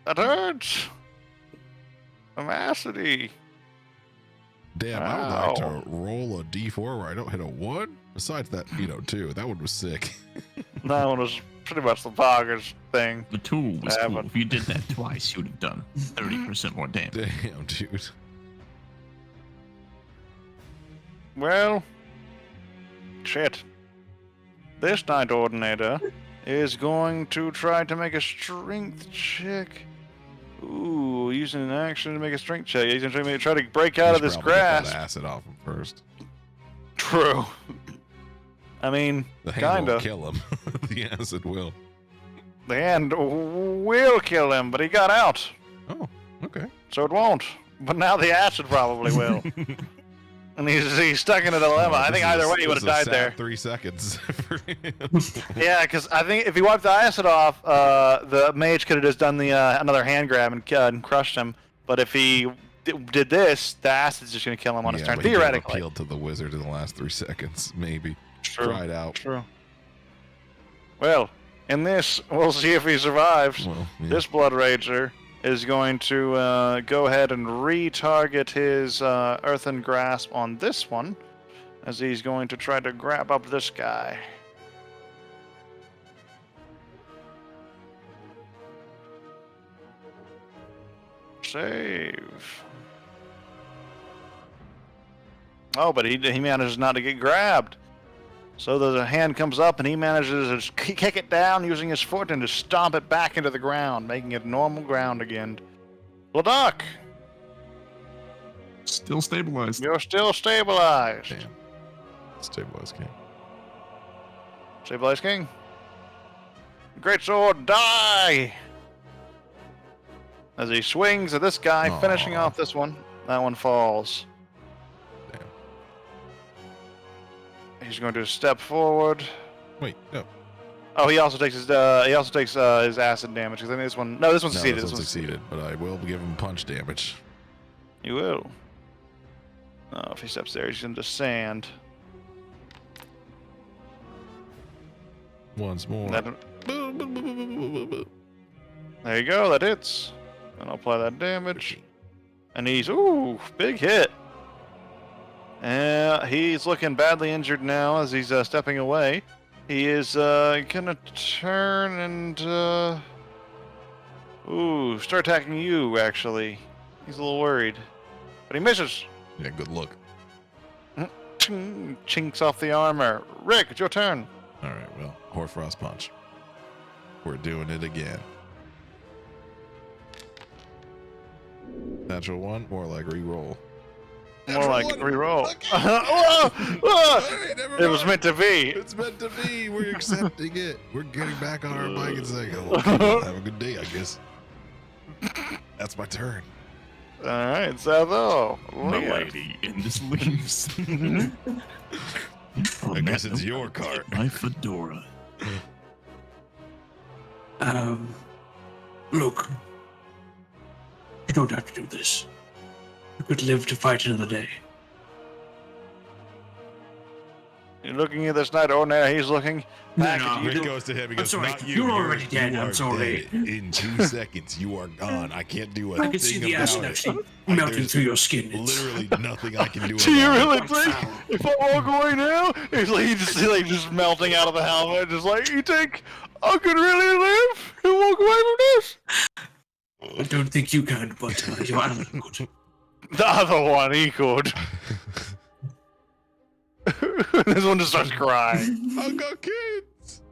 A: That hurts. Amacity.
B: Damn, I would like
A: Ow.
B: to roll a d4 where I don't hit a 1. Besides that, 2. That one was sick.
A: That one was pretty much the Poggers thing.
E: The tool was
A: Yeah,
E: cool.
A: but-
E: If you did that twice, you would have done 30% more damage.
B: Damn, dude.
A: Well, shit. This Night Ordinator is going to try to make a strength check. Ooh, using an action to make a strength check. He's going to try to break out of
B: You
A: this
B: should probably get
A: grasp.
B: that acid off him first.
A: True. I mean,
B: The hand
A: kinda.
B: won't kill him. The acid will.
A: The hand will kill him, but he got out,
B: Oh, okay.
A: so it won't. But now the acid probably will. And he's stuck in a dilemma. I think either way he would have died there.
B: 3 seconds for him.
A: Yeah, because I think if he wiped the acid off, the mage could have just done the another hand grab and crushed him. But if he did this, the acid's just going to kill him on his
B: Yeah,
A: turn,
B: but he could have
A: theoretically.
B: appealed to the wizard in the last 3 seconds, maybe.
A: True.
B: Tried out.
A: True. Well, in this, we'll see if he survives.
B: Well, yeah.
A: This Blood Rager is going to go ahead and re-target his Earthen Grasp on this one, as he's going to try to grab up this guy. Save. Oh, but he manages not to get grabbed. So the hand comes up and he manages to kick it down using his foot and to stomp it back into the ground, making it normal ground again. Ladok,
E: Still stabilized.
A: you're still stabilized.
B: Damn. Stabilize king.
A: Stabilized King. Great sword, die! As he swings at this guy, finishing
B: Aw.
A: off this one. That one falls.
B: Damn.
A: He's going to step forward.
B: Wait, no.
A: Oh, he also takes his his acid damage. 'Cause I think this one. No, this one
B: No,
A: succeeded.
B: this one succeeded, but I will give him punch damage.
A: You will. Oh, if he steps there, he's into sand.
B: Once more.
A: That, there you go. That hits. And I'll apply that damage. And he's big hit. He's looking badly injured now as he's stepping away. He is gonna turn and start attacking you. Actually, he's a little worried, but he misses.
B: Yeah, good look.
A: Chinks off the armor. Rick, it's your turn.
B: All right, well, Hoarfrost punch. We're doing it again. Natural one, more like re-roll.
A: More like reroll. It was meant to be.
B: It's meant to be. We're accepting it. We're getting back on our bike and saying, "Oh, okay, well, have a good day, I guess." That's my turn.
A: All right, Satho.
C: The lady in this leaves.
B: I guess it's your cart.
C: My fedora.
D: Look, you don't have to do this. You could live to fight another day.
A: You're looking at this knight ordinary. He's looking back at
B: Rick
A: you.
B: goes to him. He
D: I'm
B: goes,
D: sorry,
B: "Not you.
D: you're already dead,
B: You
D: I'm
B: are
D: sorry."
B: dead. In 2 seconds, you are gone. I can't do a
D: I can see
B: thing
D: the acid
B: about it.
D: actually
B: Like,
D: melting
B: there's
D: through your skin. It's
B: Literally nothing I can do
A: Do you
B: about it.
A: really
D: quite
A: think
D: foul.
A: if I walk away now, he's like just melting out of the helmet, just like you think I could really live and walk away from this?
D: I don't think you can, but your ally could.
A: The other one, he could. This one just starts crying.
B: I got kids.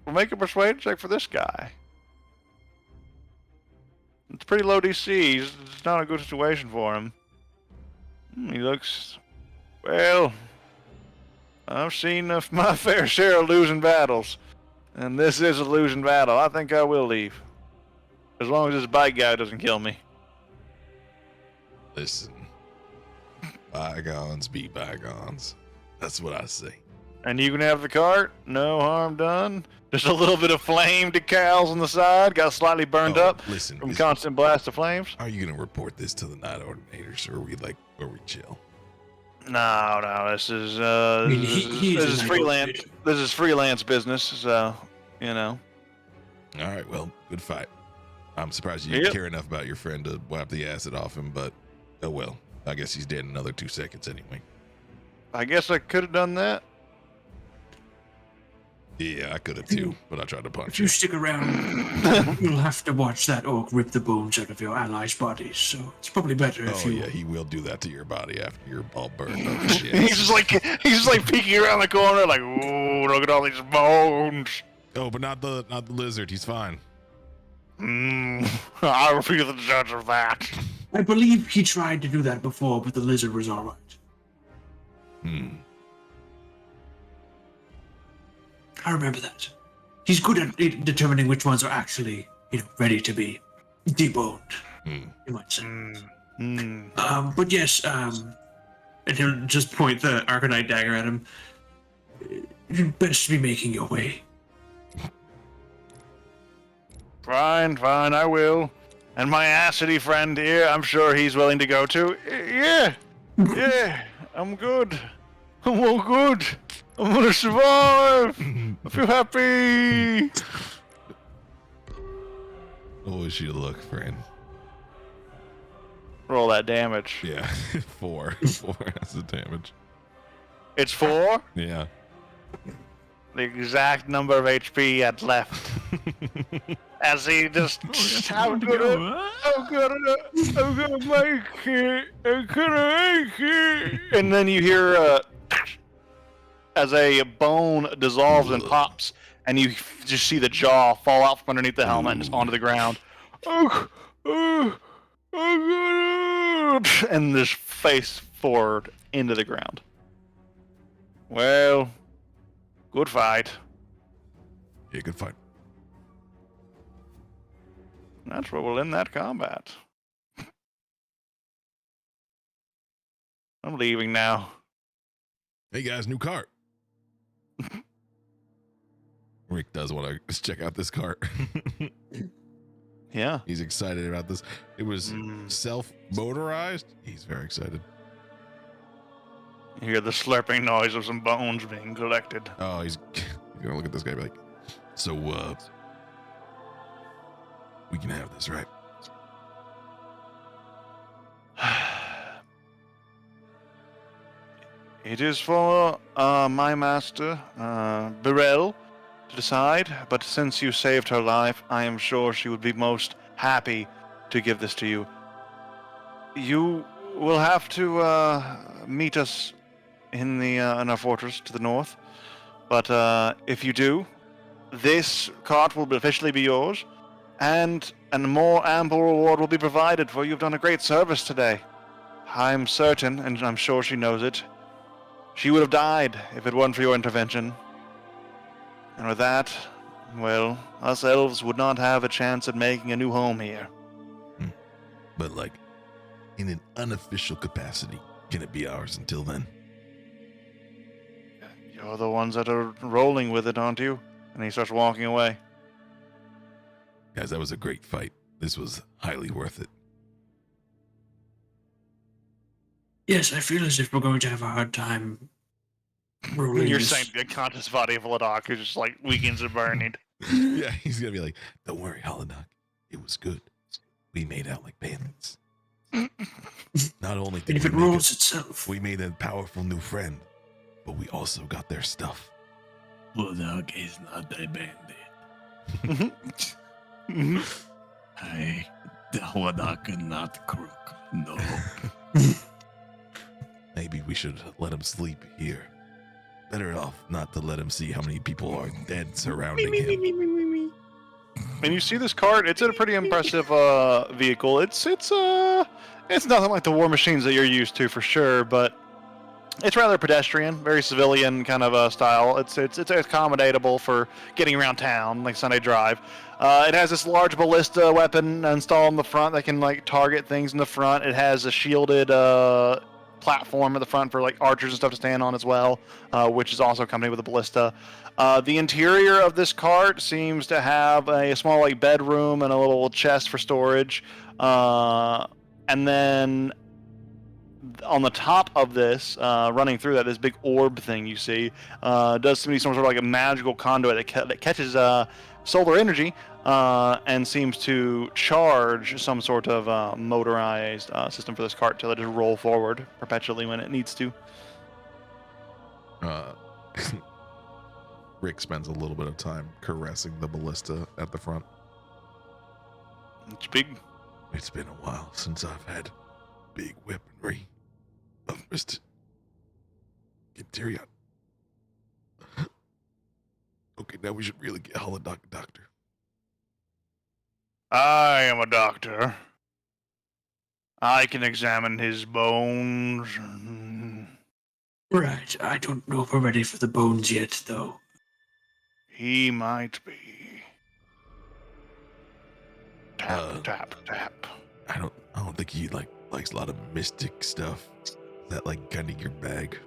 A: We'll make a persuasion check for this guy. It's pretty low DC. It's not a good situation for him. He looks... Well... I've seen my fair share of losing battles. And this is a losing battle. I think I will leave. As long as this bike guy doesn't kill me.
B: Listen, bygones be bygones. That's what I say.
A: And you can have the cart. No harm done. Just a little bit of flame decals on the side. Got slightly burned
B: Oh,
A: up
B: Listen,
A: from constant blast of flames.
B: are you gonna report this to the night ordinators, or are we chill?
A: No, this is
D: mean,
A: this is
D: an
A: freelance.
D: negotiator.
A: This is freelance business, so you know.
B: All right, well, good fight. I'm surprised you
A: Yep.
B: didn't care enough about your friend to wipe the acid off him, but oh well. I guess he's dead in another 2 seconds anyway.
A: I guess I could have done that.
B: Yeah, I could have too, but I tried to
D: If
B: punch
D: you
B: you.
D: stick around, you'll have to watch that orc rip the bones out of your allies' bodies. So it's probably better if
B: Oh
D: you.
B: yeah, he will do that to your body after you're all burned up. and shit.
A: he's just like peeking around the corner, like, ooh, look at all these bones.
B: Oh, but not the lizard. He's fine.
A: I will be the judge of that.
D: I believe he tried to do that before, but the lizard was all right.
B: Hmm.
D: I remember that. He's good at determining which ones are actually, ready to be deboned.
B: Hmm.
D: You might say.
A: Mm.
D: But yes, and he'll just point the Arcanite dagger at him. You'd best be making your way.
A: Fine, I will. And my acidy friend here, I'm sure he's willing to go too. Yeah, I'm good. I'm all good. I'm gonna survive. I feel happy.
B: What was you look, friend?
A: Roll that damage.
B: Yeah, 4. 4 has the damage.
A: It's 4.
B: Yeah.
A: The exact number of HP he had left. As he just, I'm gonna make it. I'm gonna make it. And then you hear as a bone dissolves and pops, and you just see the jaw fall out from underneath the helmet and just onto the ground. And just face forward into the ground. Well, good fight.
B: Yeah, good fight.
A: That's where we'll end that combat. I'm leaving now.
B: Hey guys, new cart. Rick does want to check out this cart.
A: Yeah.
B: He's excited about this. It was self-motorized. He's very excited.
A: You hear the slurping noise of some bones being collected.
B: Oh, he's gonna look at this guy and be like, so, we can have this, right?
A: It is for my master, Burrell, to decide, but since you saved her life, I am sure she would be most happy to give this to you. You will have to meet us in our fortress to the north, but if you do, this cart will officially be yours, and a more ample reward will be provided, for you've done a great service today. I'm certain, and I'm sure she knows it, she would have died if it weren't for your intervention. And with that, well, us elves would not have a chance at making a new home here.
B: But like, in an unofficial capacity, can it be ours until then?
A: You're the ones that are rolling with it, aren't you? And he starts walking away.
B: Guys, that was a great fight. This was highly worth it.
D: Yes, I feel as if we're going to have a hard time rolling
A: You're
D: this.
A: saying the conscious body of Ladok, who's just like weakens and burning.
B: Yeah, he's gonna be like, don't worry, Holodoc. It was good. We made out like bandits. Not only
D: And
B: did
D: if
B: we
D: it
B: make
D: rolls itself,
B: we made a powerful new friend, but we also got their stuff.
C: Bulldog is not a bandit. The Holodoc is not crook. No.
B: Maybe we should let him sleep here. Better off not to let him see how many people are dead surrounding him.
A: And you see this cart, it's a pretty impressive vehicle. It's nothing like the war machines that you're used to for sure, but it's rather pedestrian, very civilian kind of style. It's accommodatable for getting around town, like Sunday drive. It has this large ballista weapon installed in the front that can like target things in the front. It has a shielded platform at the front for like archers and stuff to stand on as well, which is also accompanied with a ballista. The interior of this cart seems to have a small like bedroom and a little chest for storage, and then on the top of this, running through that, this big orb thing you see, does seem to be some sort of like a magical conduit that catches solar energy and seems to charge some sort of motorized system for this cart to let it roll forward perpetually when it needs to.
B: Rick spends a little bit of time caressing the ballista at the front.
A: It's big.
B: It's been a while since I've had big weaponry of Mr. Tyrion. Okay, now we should really get Holodoc a doctor.
A: I am a doctor. I can examine his bones.
D: right? I don't know if we're ready for the bones yet, though.
A: He might be. Tap,
B: Uh,
A: tap, tap.
B: I don't think he likes a lot of mystic stuff. Is that like kind of your bag?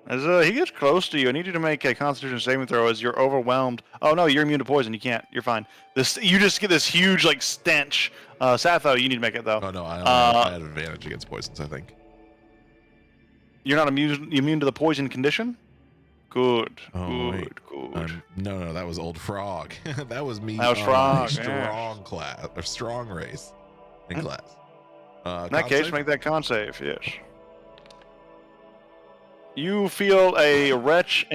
A: As he gets close to you, I need you to make a Constitution saving throw as you're overwhelmed. Oh no, you're immune to poison. You can't. You're fine. You just get this huge like stench. Satho, you need to make it though.
B: Oh no, I had advantage against poisons, I think.
A: You're not immune to the poison condition. Good.
B: Oh, wait.
A: Good.
B: No, that was Old Frog. That was me.
A: That was
B: on
A: Frog,
B: a strong
A: yes.
B: class or strong race in class.
A: In that
B: Con
A: case,
B: save?
A: make that con save, yes. You feel a retching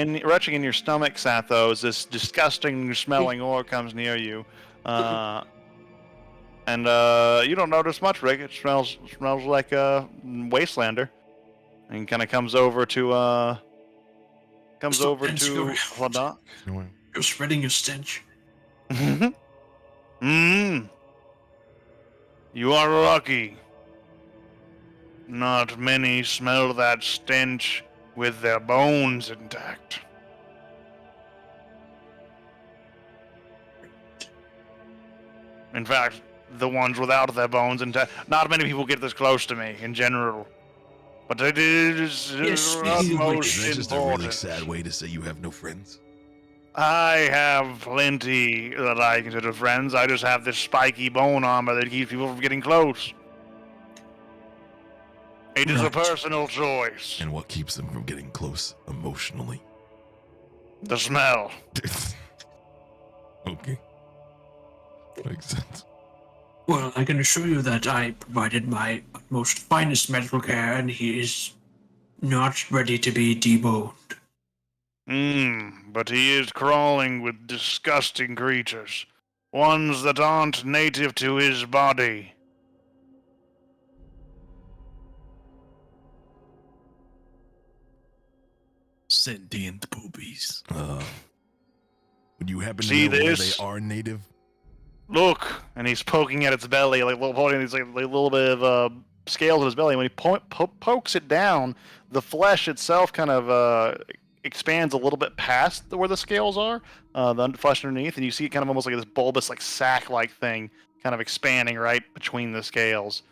A: in your stomach, Sathos. This disgusting smelling ore comes near you. And you don't notice much, Rick. It smells like a wastelander. And kind of comes over to
D: Stop dancing around.
A: Hladok.
D: You're spreading your stench.
A: You are lucky. Not many smell that stench with their bones intact. In fact, the ones without their bones intact. Not many people get this close to me in general. But it is
D: Yes,
A: utmost
B: Is that just a really
A: important.
B: sad way to say you have no friends?
A: I have plenty that I consider friends. I just have this spiky bone armor that keeps people from getting close. It is a
D: Right.
A: personal choice.
B: And what keeps them from getting close emotionally?
A: The smell.
B: Okay. Makes sense.
D: Well, I can assure you that I provided my utmost finest medical care, and he is not ready to be deboned.
A: But he is crawling with disgusting creatures. Ones that aren't native to his body.
C: Sentient boobies.
B: Would you happen to
A: See
B: know where
A: this?
B: they are native?
A: Look, and he's poking at its belly, like holding these like a little bit of scales in his belly. When he pokes it down, the flesh itself kind of expands a little bit past where the scales are, the flesh underneath, and you see it kind of almost like this bulbous, like sack-like thing, kind of expanding right between the scales.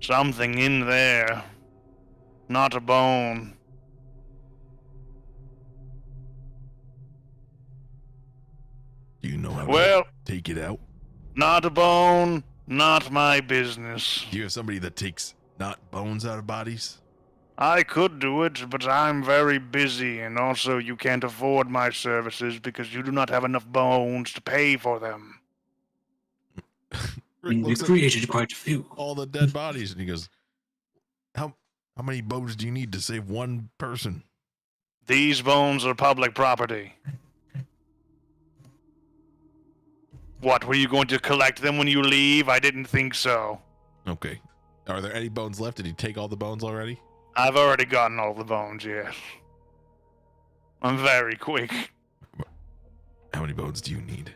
A: Something in there, not a bone.
B: Do you know how
A: Well,
B: to take it out?
A: not a bone, not my business.
B: Do you have somebody that takes not bones out of bodies?
A: I could do it, but I'm very busy, and also you can't afford my services because you do not have enough bones to pay for them.
B: Rick
D: We
B: looks at
D: created quite a few.
B: all the dead bodies and he goes, How many bones do you need to save one person?
A: These bones are public property. What, were you going to collect them when you leave? I didn't think so.
B: Okay. Are there any bones left? Did he take all the bones already?
A: I've already gotten all the bones, yes. I'm very quick.
B: How many bones do you need?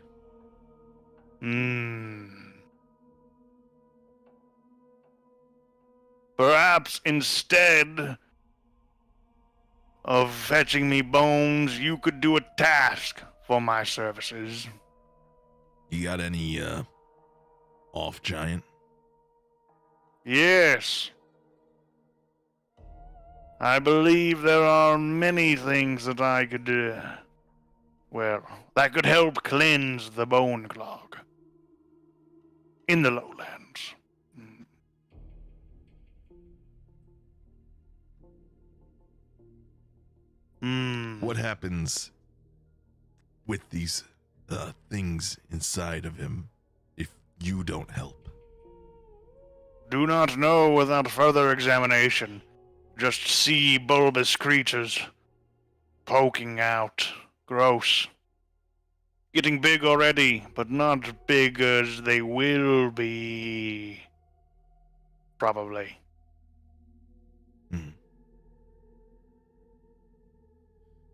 A: Perhaps instead of fetching me bones, you could do a task for my services.
B: You got any off giant?
A: Yes. I believe there are many things that I could do. Well, that could help cleanse the bone clog. In the lowlands.
B: What happens with these things inside of him if you don't help?
A: Do not know without further examination. Just see bulbous creatures poking out. Gross. Getting big already, but not big as they will be. Probably.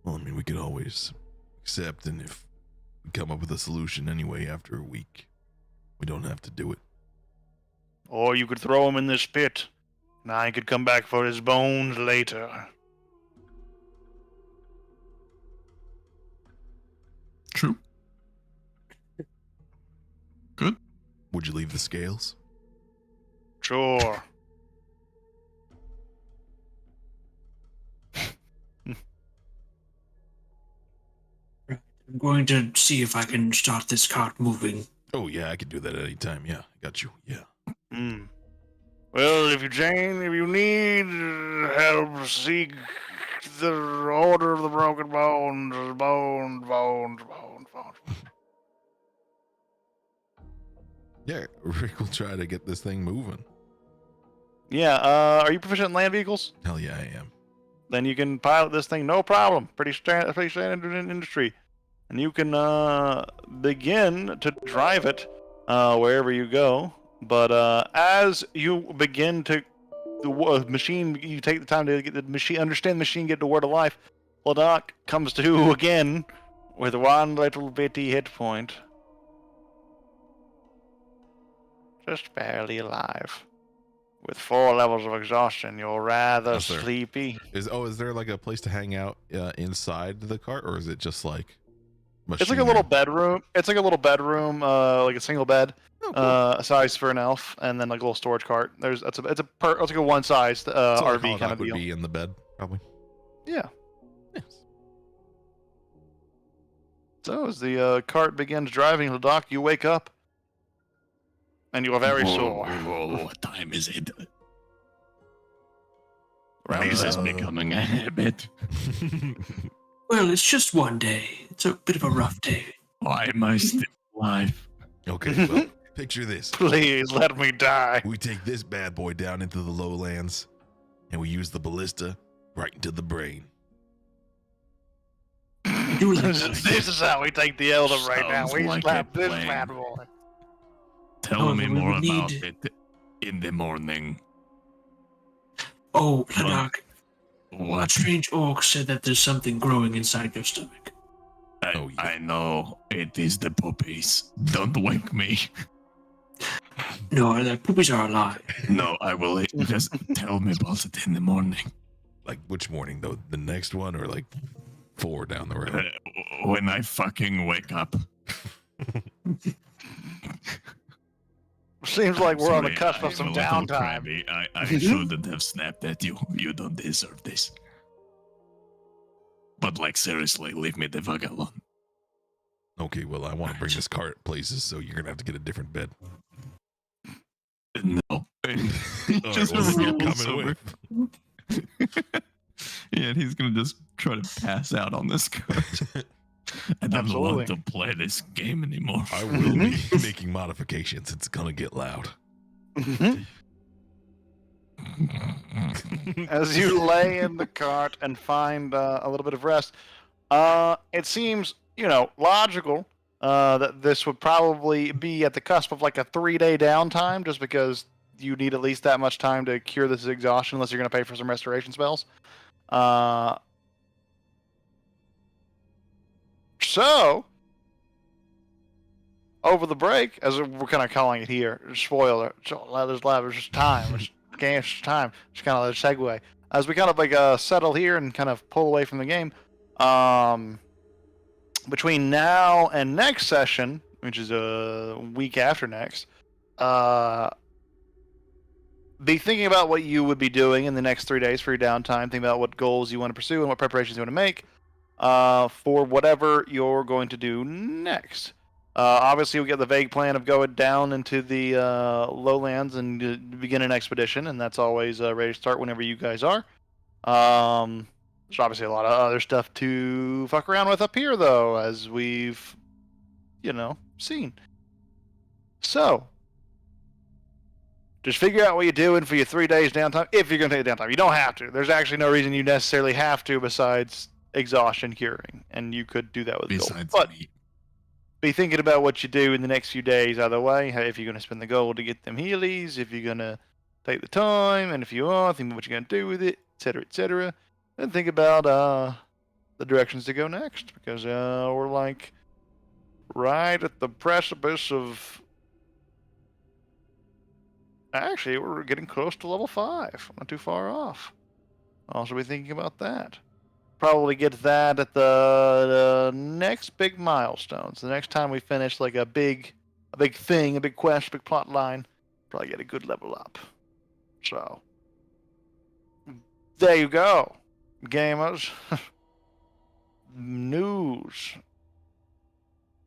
B: Well, I mean, we could always accept, and if we come up with a solution anyway after a week, we don't have to do it.
A: Or you could throw him in this pit, and I could come back for his bones later.
E: True. Good.
B: Would you leave the scales?
A: Sure.
D: I'm going to see if I can start this cart moving.
B: Oh, yeah, I could do that at any time. Yeah, I got you. Yeah.
A: Well, if you need help, seek the Order of the Broken Bones.
B: Yeah, Rick will try to get this thing moving.
A: Yeah, are you proficient in land vehicles?
B: Hell yeah, I am.
A: Then you can pilot this thing, no problem. Pretty standard in industry. And you can begin to drive it wherever you go. But as you begin to the machine, you take the time to get the machine, understand the machine, get the word of life. Ladakh comes to again with one little bitty hit point. Just barely alive. With 4 levels of exhaustion, you're rather
B: Yes, sir.
A: sleepy.
B: Is there like a place to hang out inside the cart, or is it just like
A: It's like a little bedroom. It's like a little bedroom, like a single bed,
B: Oh, cool.
A: a size for an elf, and then like a little storage cart. It's like a one-sized
B: So
A: RV
B: Holodoc
A: kind of
B: would
A: deal.
B: be in the bed, probably.
A: Yeah.
B: Yes.
A: So as the cart begins driving, Ladakh, you wake up, and you are very sore.
C: Whoa, what time is it?
A: Around
C: This is
A: 11.
C: becoming a habit.
D: Well, it's just one day. It's a bit of a rough day.
C: Why am I still alive?
B: Okay, well, picture this.
A: Please let me die.
B: We take this bad boy down into the lowlands, and we use the ballista right into the brain.
D: Do like
A: This is how we take the elder right now.
C: Sounds
A: We
C: like
A: slap
C: a
A: this
C: plan.
A: bad boy.
C: Tell
D: However,
C: me
D: we
C: more
D: would
C: about
D: need-
C: it in the morning.
D: Oh, Ladakh, a
C: What?
D: strange orc said that there's something growing inside your stomach.
B: Oh, yeah.
C: I know it is the puppies. Don't wake me.
D: No, the poopies are alive.
C: No, I will just tell me about it in the morning.
B: Like, which morning, though? The next one, or like 4 down the
C: Uh,
B: road?
C: when I fucking wake up.
A: Seems like we're on the
C: Sorry,
A: cusp of some
C: I'm a little
A: downtime.
C: crabby. I shouldn't have snapped at you. You don't deserve this. But like seriously, leave me the fuck alone.
B: Okay, well, I want to bring this cart places, so you're gonna have to get a different bed.
C: No.
B: All right,
C: Just
B: well, then you're
C: rolls
B: coming
C: over.
B: with.
E: Yeah, and he's gonna just try to pass out on this cart.
C: I don't
A: Absolutely.
C: want to play this game anymore.
B: I will be making modifications. It's gonna get loud.
A: As you lay in the cart and find a little bit of rest, it seems, logical that this would probably be at the cusp of like a 3-day downtime, just because you need at least that much time to cure this exhaustion, unless you're going to pay for some restoration spells. So, over the break, as we're kind of calling it here, spoiler, there's just time, it's game, it's time, it's kind of a segue. As we kind of like settle here and kind of pull away from the game, between now and next session, which is a week after next, be thinking about what you would be doing in the next 3 days for your downtime. Think about what goals you want to pursue and what preparations you want to make for whatever you're going to do next. Obviously, we get the vague plan of going down into the lowlands and begin an expedition, and that's always ready to start whenever you guys are. There's obviously a lot of other stuff to fuck around with up here, though, as we've, seen. So, just figure out what you're doing for your 3 days downtime, if you're going to take downtime. You don't have to. There's actually no reason you necessarily have to besides exhaustion curing, and you could do that with gold.
C: Besides
A: But
C: me.
A: be thinking about what you do in the next few days either way. If you're going to spend the gold to get them healies, if you're going to take the time, and if you are, think about what you're going to do with it, etc., etc. And think about the directions to go next, because we're like right at the precipice of... Actually, we're getting close to level 5. Not too far off. Also be thinking about that. Probably get that at the next big milestones. The next time we finish like a big thing, a big quest, big plot line, probably get a good level up. So there you go, gamers. News,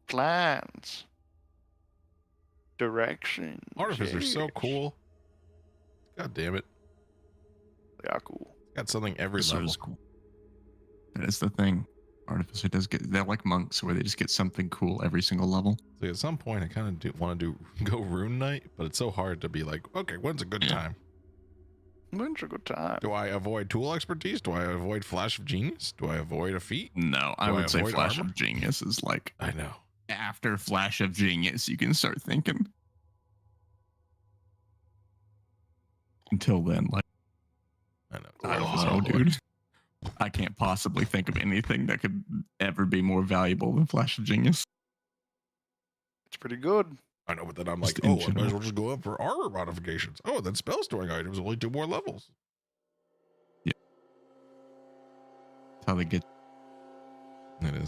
A: plans, direction.
B: Artificers are so cool. God damn it.
A: They are cool.
B: Got something every
C: This
B: level.
C: is cool.
E: That is the thing. Artificer does get, they're like monks where they just get something cool every single level.
B: So at some point, I kind of do want to go Rune Knight, but it's so hard to be like, okay, when's a good time?
A: When's a good time?
B: Do I avoid tool expertise? Do I avoid Flash of Genius? Do I avoid a feat?
E: No, I
B: Do I
E: would say
B: avoid
E: Flash
B: armor?
E: of Genius is like
B: I know.
E: after Flash of Genius, you can start thinking. Until then, like,
B: I know.
E: I don't know, dude. I can't possibly think of anything that could ever be more valuable than Flash of Genius.
A: It's pretty good.
B: I know, but then I'm
E: Just
B: like,
E: in
B: oh, I might as
E: general.
B: well just go up for armor modifications. Oh, then spell storing items only 2 more levels.
E: That's how they get
B: It is.